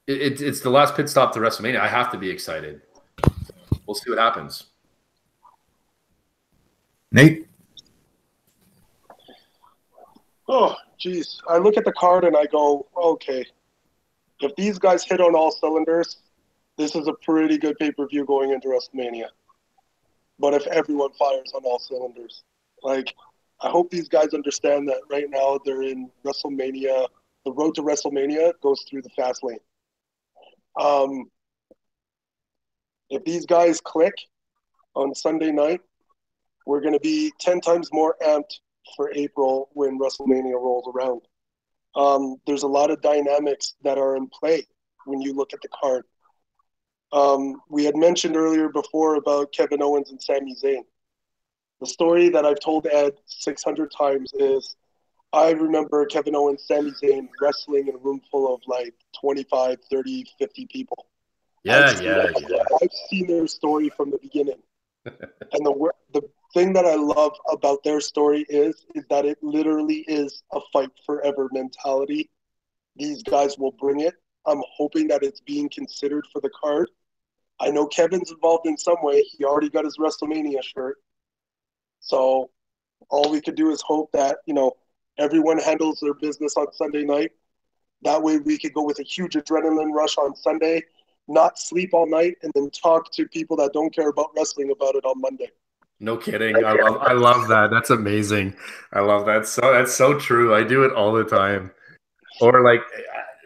it's the last pit stop to WrestleMania. I have to be excited. We'll see what happens. Nate? Oh, geez. I look at the card and I go, okay, if these guys hit on all cylinders, this is a pretty good pay-per-view going into WrestleMania. But if everyone fires on all cylinders, I hope these guys understand that right now they're in WrestleMania. The road to WrestleMania goes through the Fastlane. If these guys click on Sunday night, we're going to be 10 times more amped for April when WrestleMania rolls around. There's a lot of dynamics that are in play when you look at the card. We had mentioned earlier before about Kevin Owens and Sami Zayn. The story that I've told Ed 600 times is I remember Kevin Owens, Sami Zayn wrestling in a room full of 25, 30, 50 people. I've seen their story from the beginning. And the thing that I love about their story is that it literally is a fight forever mentality. These guys will bring it I'm hoping that it's being considered for the card. I know Kevin's involved in some way. He already got his WrestleMania shirt. So all we could do is hope that, everyone handles their business on Sunday night. That way we could go with a huge adrenaline rush on Sunday, not sleep all night, and then talk to people that don't care about wrestling about it on Monday. No kidding. I love that. That's amazing. I love that. So that's so true. I do it all the time. Or like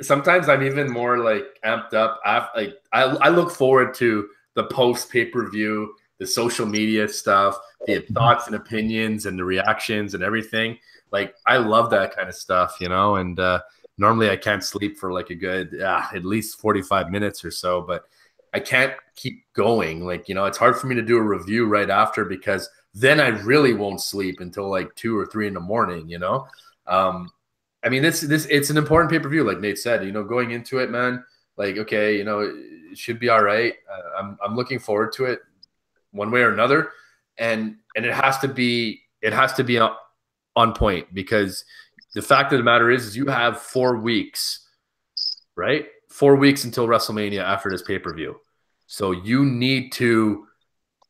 sometimes I'm even more like amped up. I look forward to the post pay-per-view, the social media stuff, the thoughts and opinions and the reactions and everything. Like I love that kind of stuff, and normally I can't sleep for like a good at least 45 minutes or so, but I can't keep going. Like, it's hard for me to do a review right after because then I really won't sleep until like 2 or 3 in the morning, I mean, it's an important pay-per-view, like Nate said, going into it, man, like, okay, it should be all right. I'm looking forward to it one way or another. And it has to be on point because the fact of the matter is you have 4 weeks, right? 4 weeks until WrestleMania after this pay-per-view. So you need to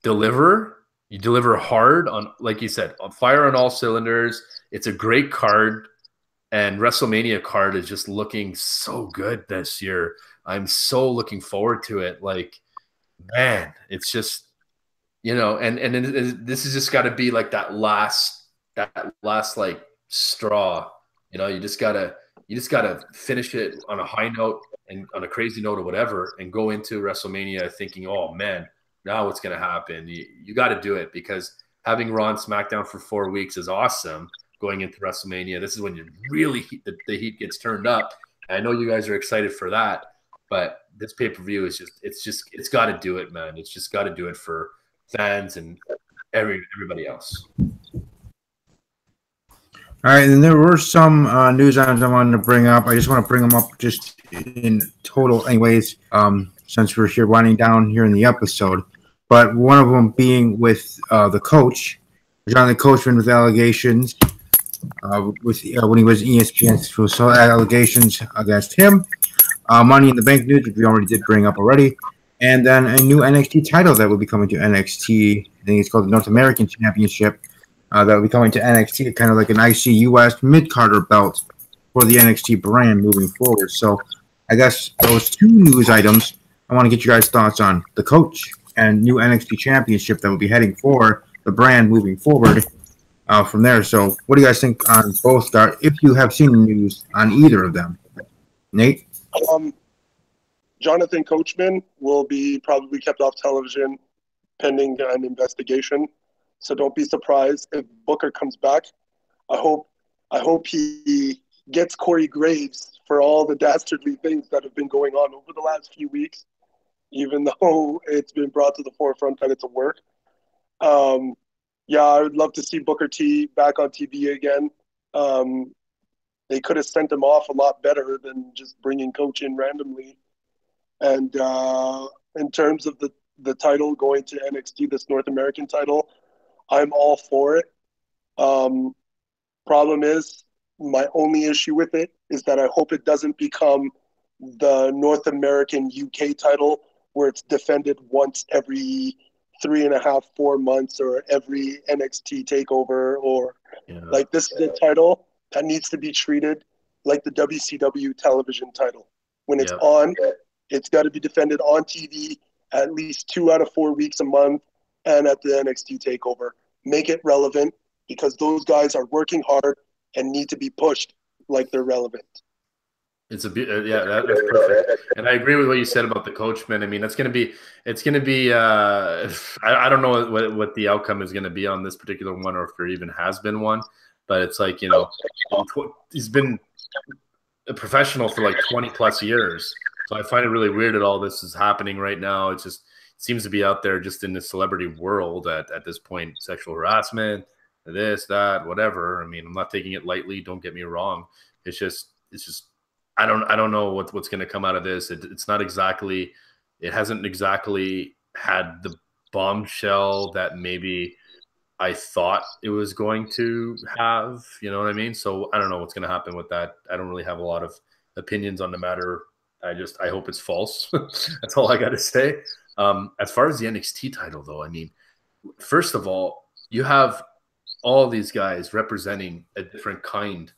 deliver. You deliver hard on, like you said, on fire on all cylinders. It's a great card. And WrestleMania card is just looking so good this year. I'm so looking forward to it. Like, man, it's just, and this has just got to be like that last like straw. You just gotta finish it on a high note and on a crazy note or whatever, and go into WrestleMania thinking, oh man, now what's gonna happen? You got to do it because having Raw and SmackDown for 4 weeks is awesome. Going into WrestleMania, this is when you really the heat gets turned up. And I know you guys are excited for that, but this pay-per-view is it's got to do it, man. It's just got to do it for fans and everybody else. All right, and there were some news items I wanted to bring up. I just want to bring them up just in total, anyways, since we're here winding down here in the episode. But one of them being with the coach, Jonathan Coachman, with allegations. When he was ESPN, so allegations against him. Money in the Bank news, which we already did bring up already. And then a new NXT title that will be coming to NXT. I think it's called the North American Championship. That will be coming to NXT, kind of like an IC mid-carder belt for the NXT brand moving forward. So I guess those 2 news items I want to get you guys' thoughts on the coach and new NXT Championship that will be heading for the brand moving forward. From there. So what do you guys think on both, if you have seen the news on either of them? Nate? Jonathan Coachman will be probably kept off television pending an investigation. So don't be surprised if Booker comes back. I hope he gets Corey Graves for all the dastardly things that have been going on over the last few weeks, even though it's been brought to the forefront that it's a work. Yeah, I would love to see Booker T back on TV again. They could have sent him off a lot better than just bringing Coach in randomly. And in terms of the title going to NXT, this North American title, I'm all for it. Problem is, my only issue with it is that I hope it doesn't become the North American UK title where it's defended once every 3.5, 4 months or every NXT takeover like this is a title that needs to be treated like the WCW television title. When it's on, it's got to be defended on TV at least 2 out of 4 weeks a month and at the NXT takeover. Make it relevant because those guys are working hard and need to be pushed like they're relevant. It's that's perfect. And I agree with what you said about the Coachman. I mean, it's going to be, I don't know what the outcome is going to be on this particular one or if there even has been one, but it's like, he's been a professional for like 20 plus years. So I find it really weird that all this is happening right now. It seems to be out there just in the celebrity world at this point, sexual harassment, this, that, whatever. I mean, I'm not taking it lightly. Don't get me wrong. It's just, I don't know what's going to come out of this. It hasn't exactly had the bombshell that maybe I thought it was going to have, you know what I mean? So I don't know what's going to happen with that. I don't really have a lot of opinions on the matter I hope it's false. That's all I got to say. As far as the NXT title, though, I mean, first of all, you have all these guys representing a different kind.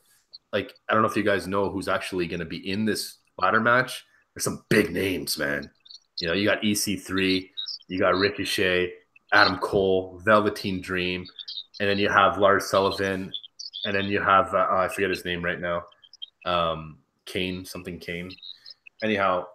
Like, I don't know if you guys know who's actually going to be in this ladder match. There's some big names, man. You know, you got EC3, you got Ricochet, Adam Cole, Velveteen Dream, and then you have Lars Sullivan, and then you have I forget his name right now, Kane. Anyhow,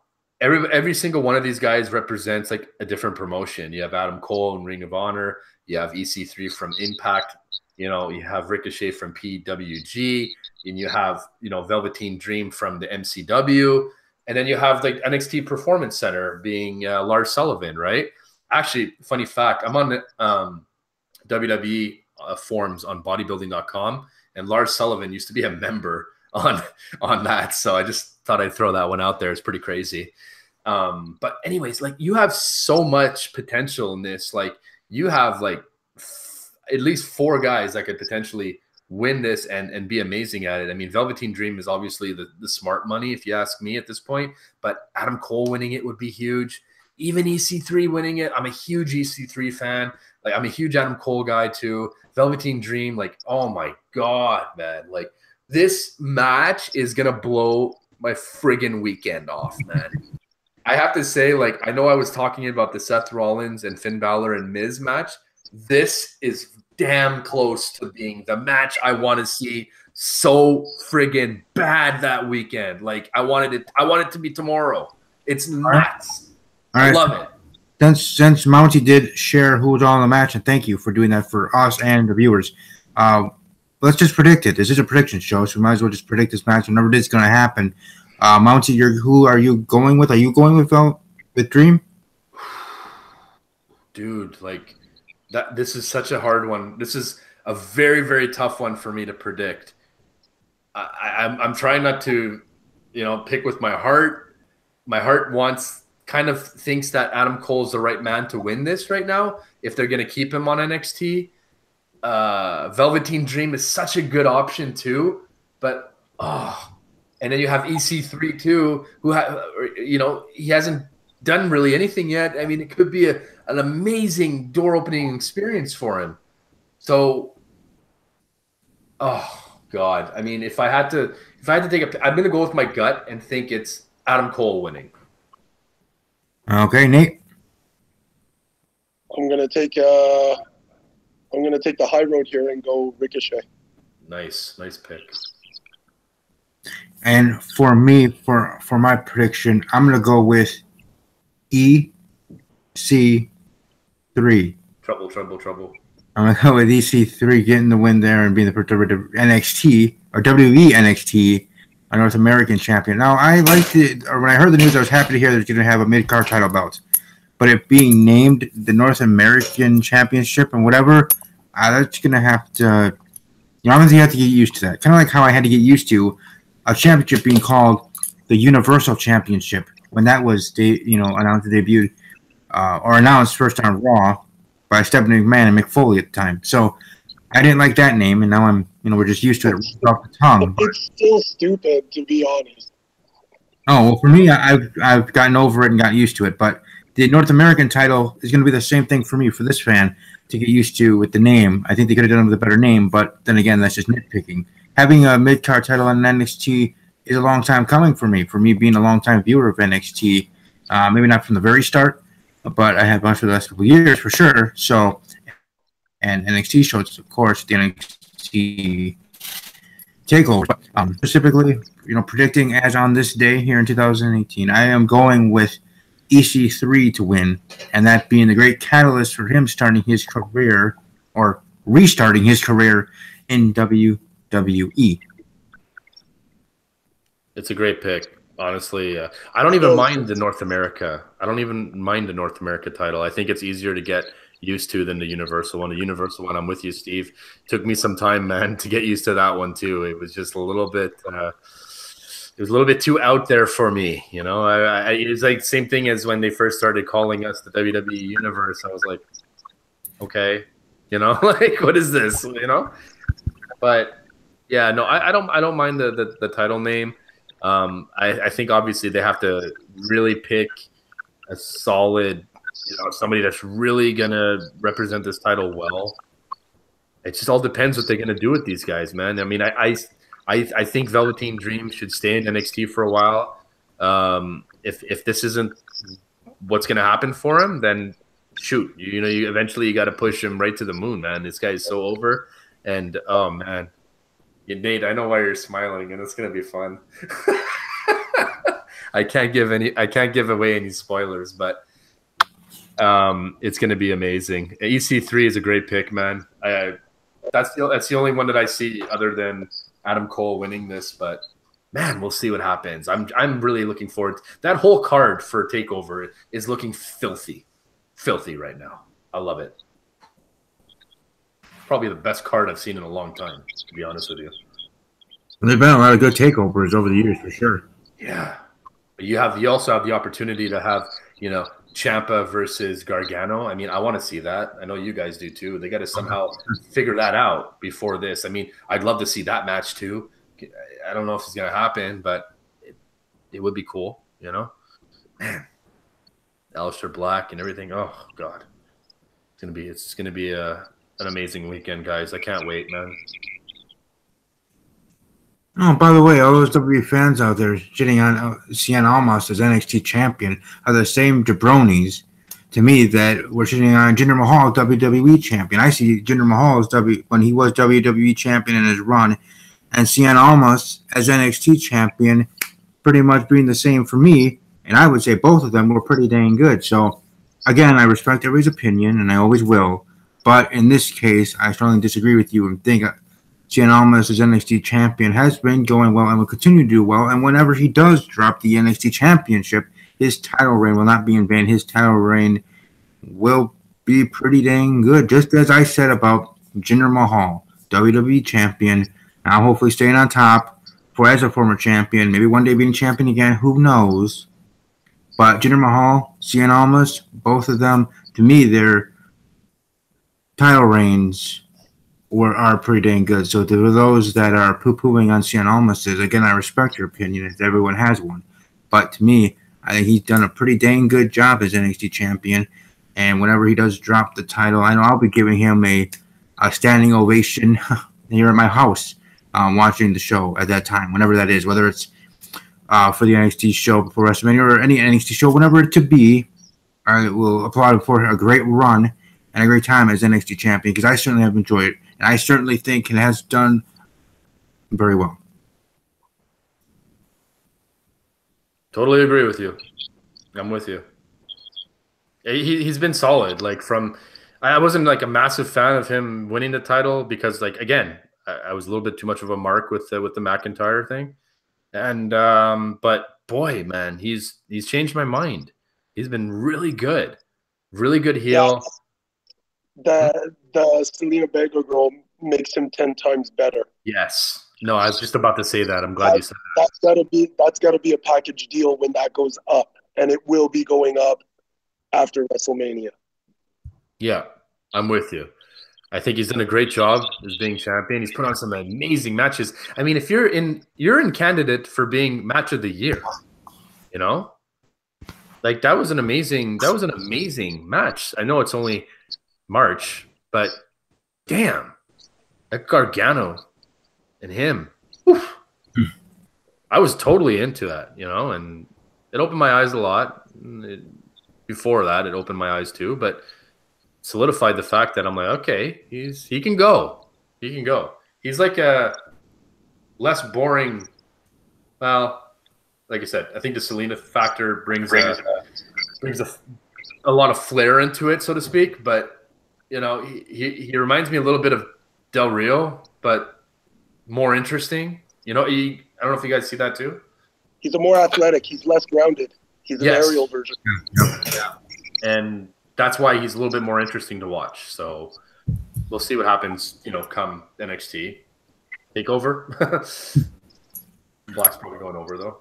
every single one of these guys represents like a different promotion. You have Adam Cole in Ring of Honor, you have EC3 from Impact, you know, you have Ricochet from PWG, and you have, you know, Velveteen Dream from the MCW, and then you have like NXT Performance Center being Lars Sullivan, right? Actually, funny fact, I'm on the WWE forums on bodybuilding.com, and Lars Sullivan used to be a member on that. So I just thought I'd throw that one out there. It's pretty crazy. But anyways, like, you have so much potential in this. Like, you have like at least 4 guys that could potentially win this and be amazing at it. I mean, Velveteen Dream is obviously the smart money, if you ask me at this point, but Adam Cole winning it would be huge. Even EC3 winning it. I'm a huge EC3 fan. Like, I'm a huge Adam Cole guy too. Velveteen Dream, like, oh my God, man. Like, this match is going to blow my friggin' weekend off, man. I have to say, like, I know I was talking about the Seth Rollins and Finn Balor and Miz match. This is damn close to being the match I want to see so friggin' bad that weekend. Like, I want it to be tomorrow. It's nuts. All right. I love it. Since Mountie did share who was on the match, and thank you for doing that for us and the viewers, let's just predict it. This is a prediction show, so we might as well just predict this match whenever it is going to happen. Mountie, who are you going with? Are you going with Dream? Dude, like, that. This is such a hard one. This is a very, very tough one for me to predict. I'm trying not to, you know, pick with my heart. My heart kind of thinks that Adam Cole is the right man to win this right now if they're going to keep him on NXT. Velveteen Dream is such a good option too, but and then you have EC3 too, who you know, he hasn't done really anything yet. I mean, it could be an amazing door opening experience for him. So, oh God, I mean, if I had to take I'm going to go with my gut and think it's Adam Cole winning. Okay, Nate. I'm gonna take the high road here and go Ricochet. Nice pick. And for me, for my prediction, I'm gonna go with EC3. Trouble. I'm gonna go with EC3 getting the win there and being the NXT or WWE NXT North American champion. Now, I liked it, or when I heard the news, I was happy to hear that it's going to have a mid-card title belt. But it being named the North American Championship and whatever, that's going to have to, you know, I'm going to have to get used to that. Kind of like how I had to get used to a championship being called the Universal Championship when that was, announced the debut, or announced first on Raw by Stephanie McMahon and Mick Foley at the time. So I didn't like that name, and now we're just used to it off the tongue. It's still stupid, to be honest. Oh, well, for me, I've gotten over it and got used to it. But the North American title is going to be the same thing for me, for this fan, to get used to with the name. I think they could have done it with a better name, but then again, that's just nitpicking. Having a mid-card title on NXT is a long time coming for me being a long-time viewer of NXT. Maybe not from the very start, but I have gone through the last couple of years for sure. So, and NXT shows, of course, the NXT takeover. But specifically, predicting as on this day here in 2018, I am going with EC3 to win, and that being the great catalyst for him starting his career or restarting his career in WWE. It's a great pick. Honestly, I don't even mind the North America. I don't even mind the North America title. I think it's easier to get used to than the Universal one. The Universal one, I'm with you, Steve. Took me some time, man, to get used to that one too. It was just a little bit. It was a little bit too out there for me. It was like the same thing as when they first started calling us the WWE Universe. I was like, okay, like what is this? But yeah, no, I don't mind the title name. I think obviously they have to really pick a solid, somebody that's really gonna represent this title well. It just all depends what they're gonna do with these guys, man. I mean, I think Velveteen Dream should stay in NXT for a while. If this isn't what's gonna happen for him, then shoot, you eventually got to push him right to the moon, man. This guy is so over, and oh man, Nate, I know why you're smiling, and it's gonna be fun. I can't give away any spoilers, but it's gonna be amazing. EC3 is a great pick, man. That's the only one that I see other than Adam Cole winning this, but man, we'll see what happens. I'm really looking forward to that. Whole card for TakeOver is looking filthy right now. I love it. Probably the best card I've seen in a long time, to be honest with you. There's been a lot of good takeovers over the years, for sure. Yeah, but you also have the opportunity to have Ciampa versus Gargano. I mean, I want to see that. I know you guys do too. They got to somehow figure that out before this. I mean, I'd love to see that match too. I don't know if it's gonna happen, but it would be cool, Man, Aleister Black and everything. Oh God, it's gonna be an amazing weekend, guys. I can't wait, man. Oh, by the way, all those WWE fans out there shitting on Cien Almas as NXT champion are the same jabronis to me that were shitting on Jinder Mahal, WWE champion. I see Jinder Mahal as when he was WWE champion in his run, and Cien Almas as NXT champion pretty much being the same for me, and I would say both of them were pretty dang good. So, again, I respect everybody's opinion, and I always will, but in this case, I strongly disagree with you and think Cien Almas as NXT champion has been going well and will continue to do well, and whenever he does drop the NXT championship, his title reign will not be in vain. His title reign will be pretty dang good, just as I said about Jinder Mahal, WWE champion, now hopefully staying on top as a former champion, maybe one day being champion again, who knows. But Jinder Mahal, Cien Almas, both of them, to me, their title reigns are pretty dang good. So to those that are poo-pooing on Cien Almas, again, I respect your opinion if everyone has one. But to me, I think he's done a pretty dang good job as NXT champion. And whenever he does drop the title, I know I'll be giving him a standing ovation here at my house, watching the show at that time, whenever that is, whether it's for the NXT show before WrestleMania or any NXT show, whenever it to be. I will applaud him for a great run and a great time as NXT champion, because I certainly have enjoyed it. And I certainly think it has done very well. Totally agree with you. I'm with you. He's been solid. I wasn't a massive fan of him winning the title because, again, I was a little bit too much of a mark with the McIntyre thing. And but boy, man, he's changed my mind. He's been really good heel. Yeah. The Selena Vega girl makes him 10 times better. Yes. No, I was just about to say that. I'm glad you said that. That's gotta be a package deal when that goes up, and it will be going up after WrestleMania. Yeah, I'm with you. I think he's done a great job as being champion. He's put on some amazing matches. I mean, if you're in candidate for being match of the year, that was an amazing match. I know it's only March, but damn, that Gargano and him. Oof. I was totally into that, and it opened my eyes a lot. Before that, it opened my eyes too, but solidified the fact that I'm like, okay, he can go. He can go. He's like a less boring. Well, like I said, I think the Selena factor brings a lot of flair into it, so to speak. But he reminds me a little bit of Del Rio, but more interesting. I don't know if you guys see that too. He's a more athletic. He's less grounded. He's an aerial version. Yeah. And that's why he's a little bit more interesting to watch. So we'll see what happens, come NXT TakeOver. Black's probably going over, though.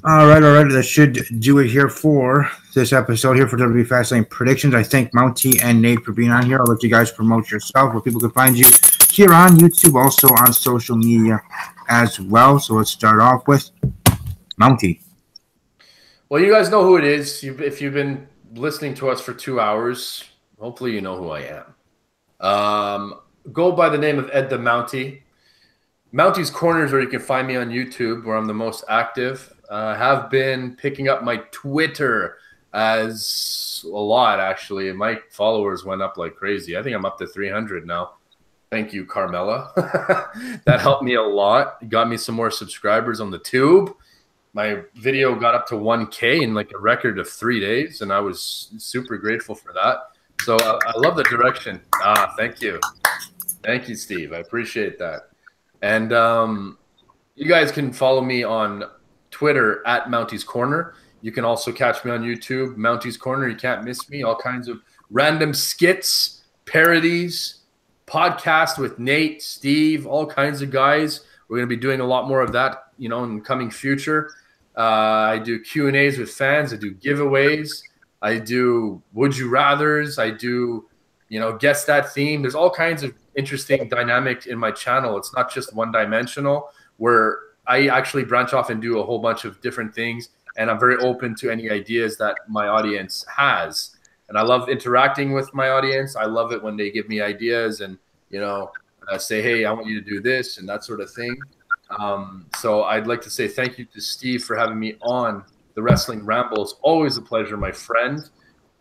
All right. That should do it here for this episode here for WWE Fastlane predictions. I thank Mountie and Nate for being on here. I'll let you guys promote yourself, where people can find you here on YouTube, also on social media as well. So let's start off with Mountie. Well, you guys know who it is. If you've been listening to us for 2 hours, hopefully you know who I am. Go by the name of Ed the Mountie. Mountie's Corner is where you can find me on YouTube, where I'm the most active. Have been picking up my Twitter as a lot, actually. My followers went up like crazy. I think I'm up to 300 now. Thank you, Carmela. That helped me a lot. Got me some more subscribers on the tube. My video got up to 1K in like a record of 3 days, and I was super grateful for that. So I love the direction. Thank you. Thank you, Steve. I appreciate that. And you guys can follow me on Twitter at Mountie's Corner. You can also catch me on YouTube, Mountie's Corner. You can't miss me. All kinds of random skits, parodies, podcast with Nate, Steve, all kinds of guys. We're going to be doing a lot more of that, in the coming future. I do Q&As with fans. I do giveaways. I do Would You Rathers. I do, Guess That Theme. There's all kinds of interesting dynamic in my channel. It's not just one-dimensional, where I actually branch off and do a whole bunch of different things, and I'm very open to any ideas that my audience has. And I love interacting with my audience. I love it when they give me ideas and, say, hey, I want you to do this and that sort of thing. So I'd like to say thank you to Steve for having me on the Wrestling Ramble. It's always a pleasure, my friend.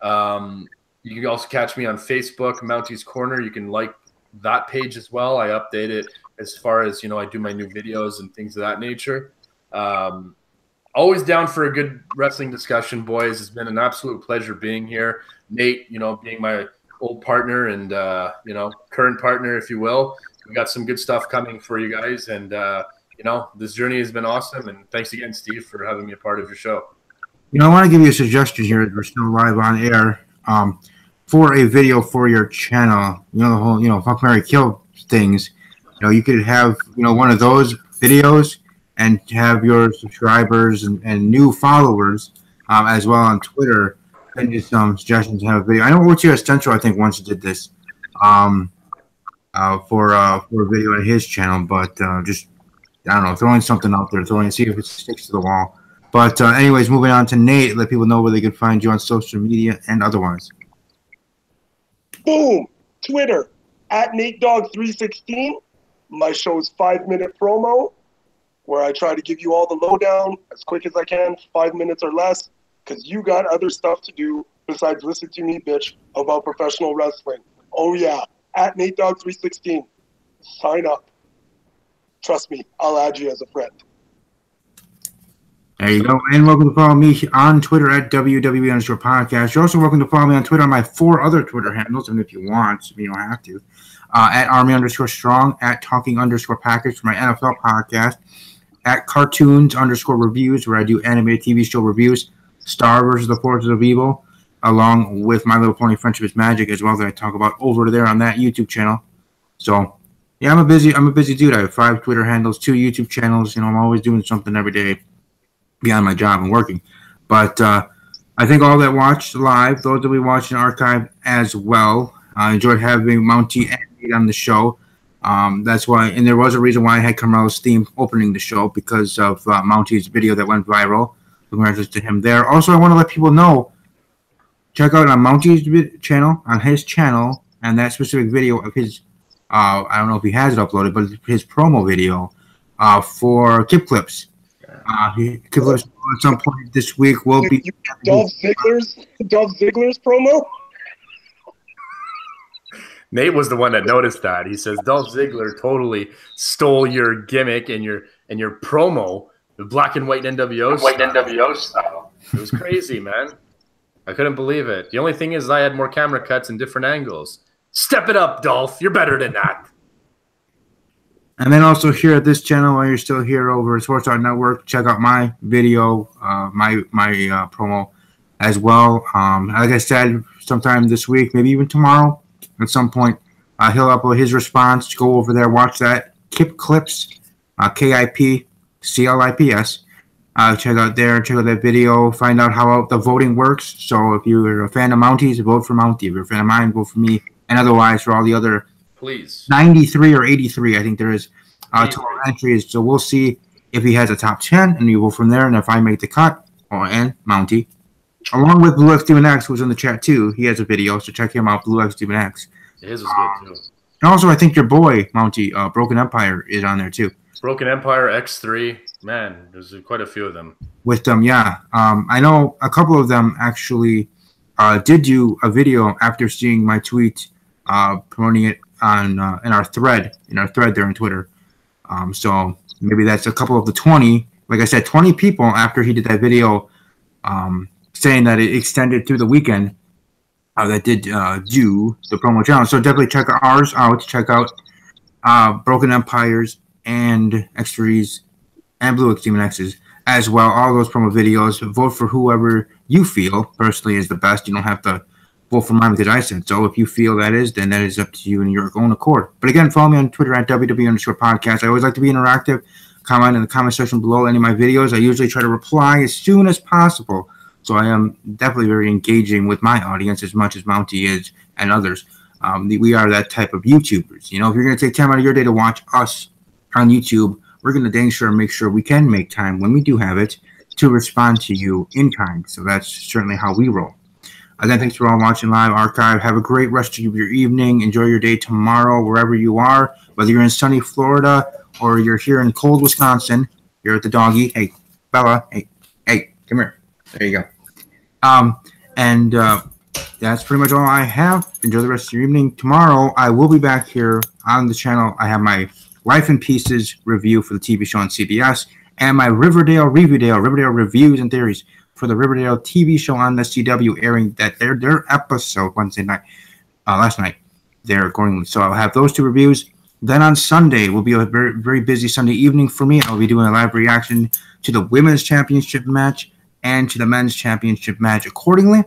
You can also catch me on Facebook, Mountie's Corner. You can like that page as well. I update it as far as, I do my new videos and things of that nature. Always down for a good wrestling discussion, boys. It's been an absolute pleasure being here. Nate, being my old partner and, current partner, if you will. We got some good stuff coming for you guys. And, this journey has been awesome. And thanks again, Steve, for having me a part of your show. I want to give you a suggestion here. We're still live on air. For a video for your channel, the whole, fuck, marry, kill things. You could have, one of those videos and have your subscribers and new followers as well on Twitter send you some suggestions to have a video. I know OTS Central, I think, once did this for a video on his channel, but just, I don't know, throwing something out there, see if it sticks to the wall. But anyways, moving on to Nate, let people know where they can find you on social media and otherwise. Boom! Twitter, at NateDog316. My show's 5-minute promo, where I try to give you all the lowdown as quick as I can, 5 minutes or less, because you got other stuff to do besides listen to me bitch about professional wrestling. Oh yeah, at NateDog316. Sign up. Trust me, I'll add you as a friend. There you go. And welcome to follow me on Twitter at WWE_podcast. You're also welcome to follow me on Twitter on my 4 other Twitter handles, and if you want, you don't have to. At Army_Strong, at Talking_Package for my NFL podcast, at Cartoons_Reviews, where I do animated TV show reviews, Star vs. the Forces of Evil, along with My Little Pony Friendship is Magic as well, that I talk about over there on that YouTube channel. So, yeah, I'm a busy dude. I have 5 Twitter handles, 2 YouTube channels. I'm always doing something every day beyond my job and working. But I think all that watched live, those that we watched in archive as well, I enjoyed having Mountie and Nate on the show. That's why, and there was a reason why I had Carmelo's theme opening the show, because of Mountie's video that went viral. Congratulations to him there. Also, I want to let people know, check out on Mountie's channel, on his channel, and that specific video of his, I don't know if he has it uploaded, but his promo video for Kip Clips. Kip Clips at some point this week will be Dolph Ziggler's promo. Nate was the one that noticed that. He says Dolph Ziggler totally stole your gimmick and your promo, the black and white NWO style. It was crazy, man. I couldn't believe it. The only thing is I had more camera cuts and different angles. Step it up, Dolph. You're better than that. And then also here at this channel, while you're still here over at Sports Art Network, check out my video, my promo as well. Like I said, sometime this week, maybe even tomorrow at some point, he'll upload his response. Go over there, watch that. Kip Clips, KIPCLIPS. Check out that video, find out how the voting works. So if you're a fan of Mountie's, vote for Mountie. If you're a fan of mine, vote for me. And otherwise, for all the other please 93 or 83, I think there is total entries. So we'll see if he has a top 10, and you go from there. And if I make the cut, and Mountie, along with Blue X Demon X, who's in the chat too, he has a video, so check him out, Blue X Demon X. His was good too. And also, I think your boy Mountie, Broken Empire, is on there too. Broken Empire X3, man, there's quite a few of them. With them, yeah. I know a couple of them actually did do a video after seeing my tweet promoting it on in our thread there on Twitter. So maybe that's a couple of the 20. Like I said, 20 people after he did that video saying that it extended through the weekend that did do the promo challenge. So definitely check ours out. Check out Broken Empires and X3's and Blue X Demon X's as well. All those promo videos. Vote for whoever you feel personally is the best. You don't have to vote for mine because I said so. If you feel that is, then that is up to you and your own accord. But again, follow me on Twitter at WW_podcast. I always like to be interactive. Comment in the comment section below any of my videos. I usually try to reply as soon as possible. So I am definitely very engaging with my audience as much as Mountie is and others. We are that type of YouTubers. You know, if you're going to take time out of your day to watch us on YouTube, we're going to dang sure make sure we can make time when we do have it to respond to you in kind. So that's certainly how we roll. Again, thanks for all watching live archive. Have a great rest of your evening. Enjoy your day tomorrow, wherever you are, whether you're in sunny Florida or you're here in cold Wisconsin. You're at the doggy. Hey, Bella. Hey, come here. There you go. That's pretty much all I have. Enjoy the rest of your evening. Tomorrow, I will be back here on the channel. I have my Life in Pieces review for the TV show on CBS and my Riverdale reviews and theories for the Riverdale TV show on the CW, airing that their episode Wednesday night, last night, there accordingly. So I'll have those two reviews. Then on Sunday will be a very, very busy Sunday evening for me. I'll be doing a live reaction to the Women's Championship match and to the Men's Championship match accordingly,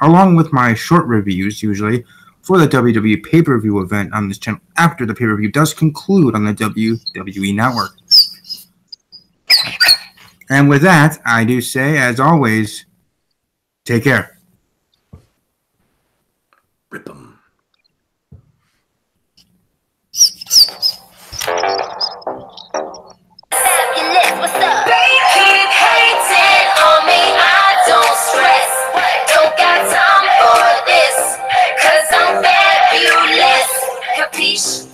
along with my short reviews usually for the WWE pay-per-view event on this channel after the pay-per-view does conclude on the WWE Network. And with that, I do say, as always, take care. Rip 'em. What's up? They keep hating on me, I don't stress. Don't got time for this, 'cause I'm fabulous. Capiche?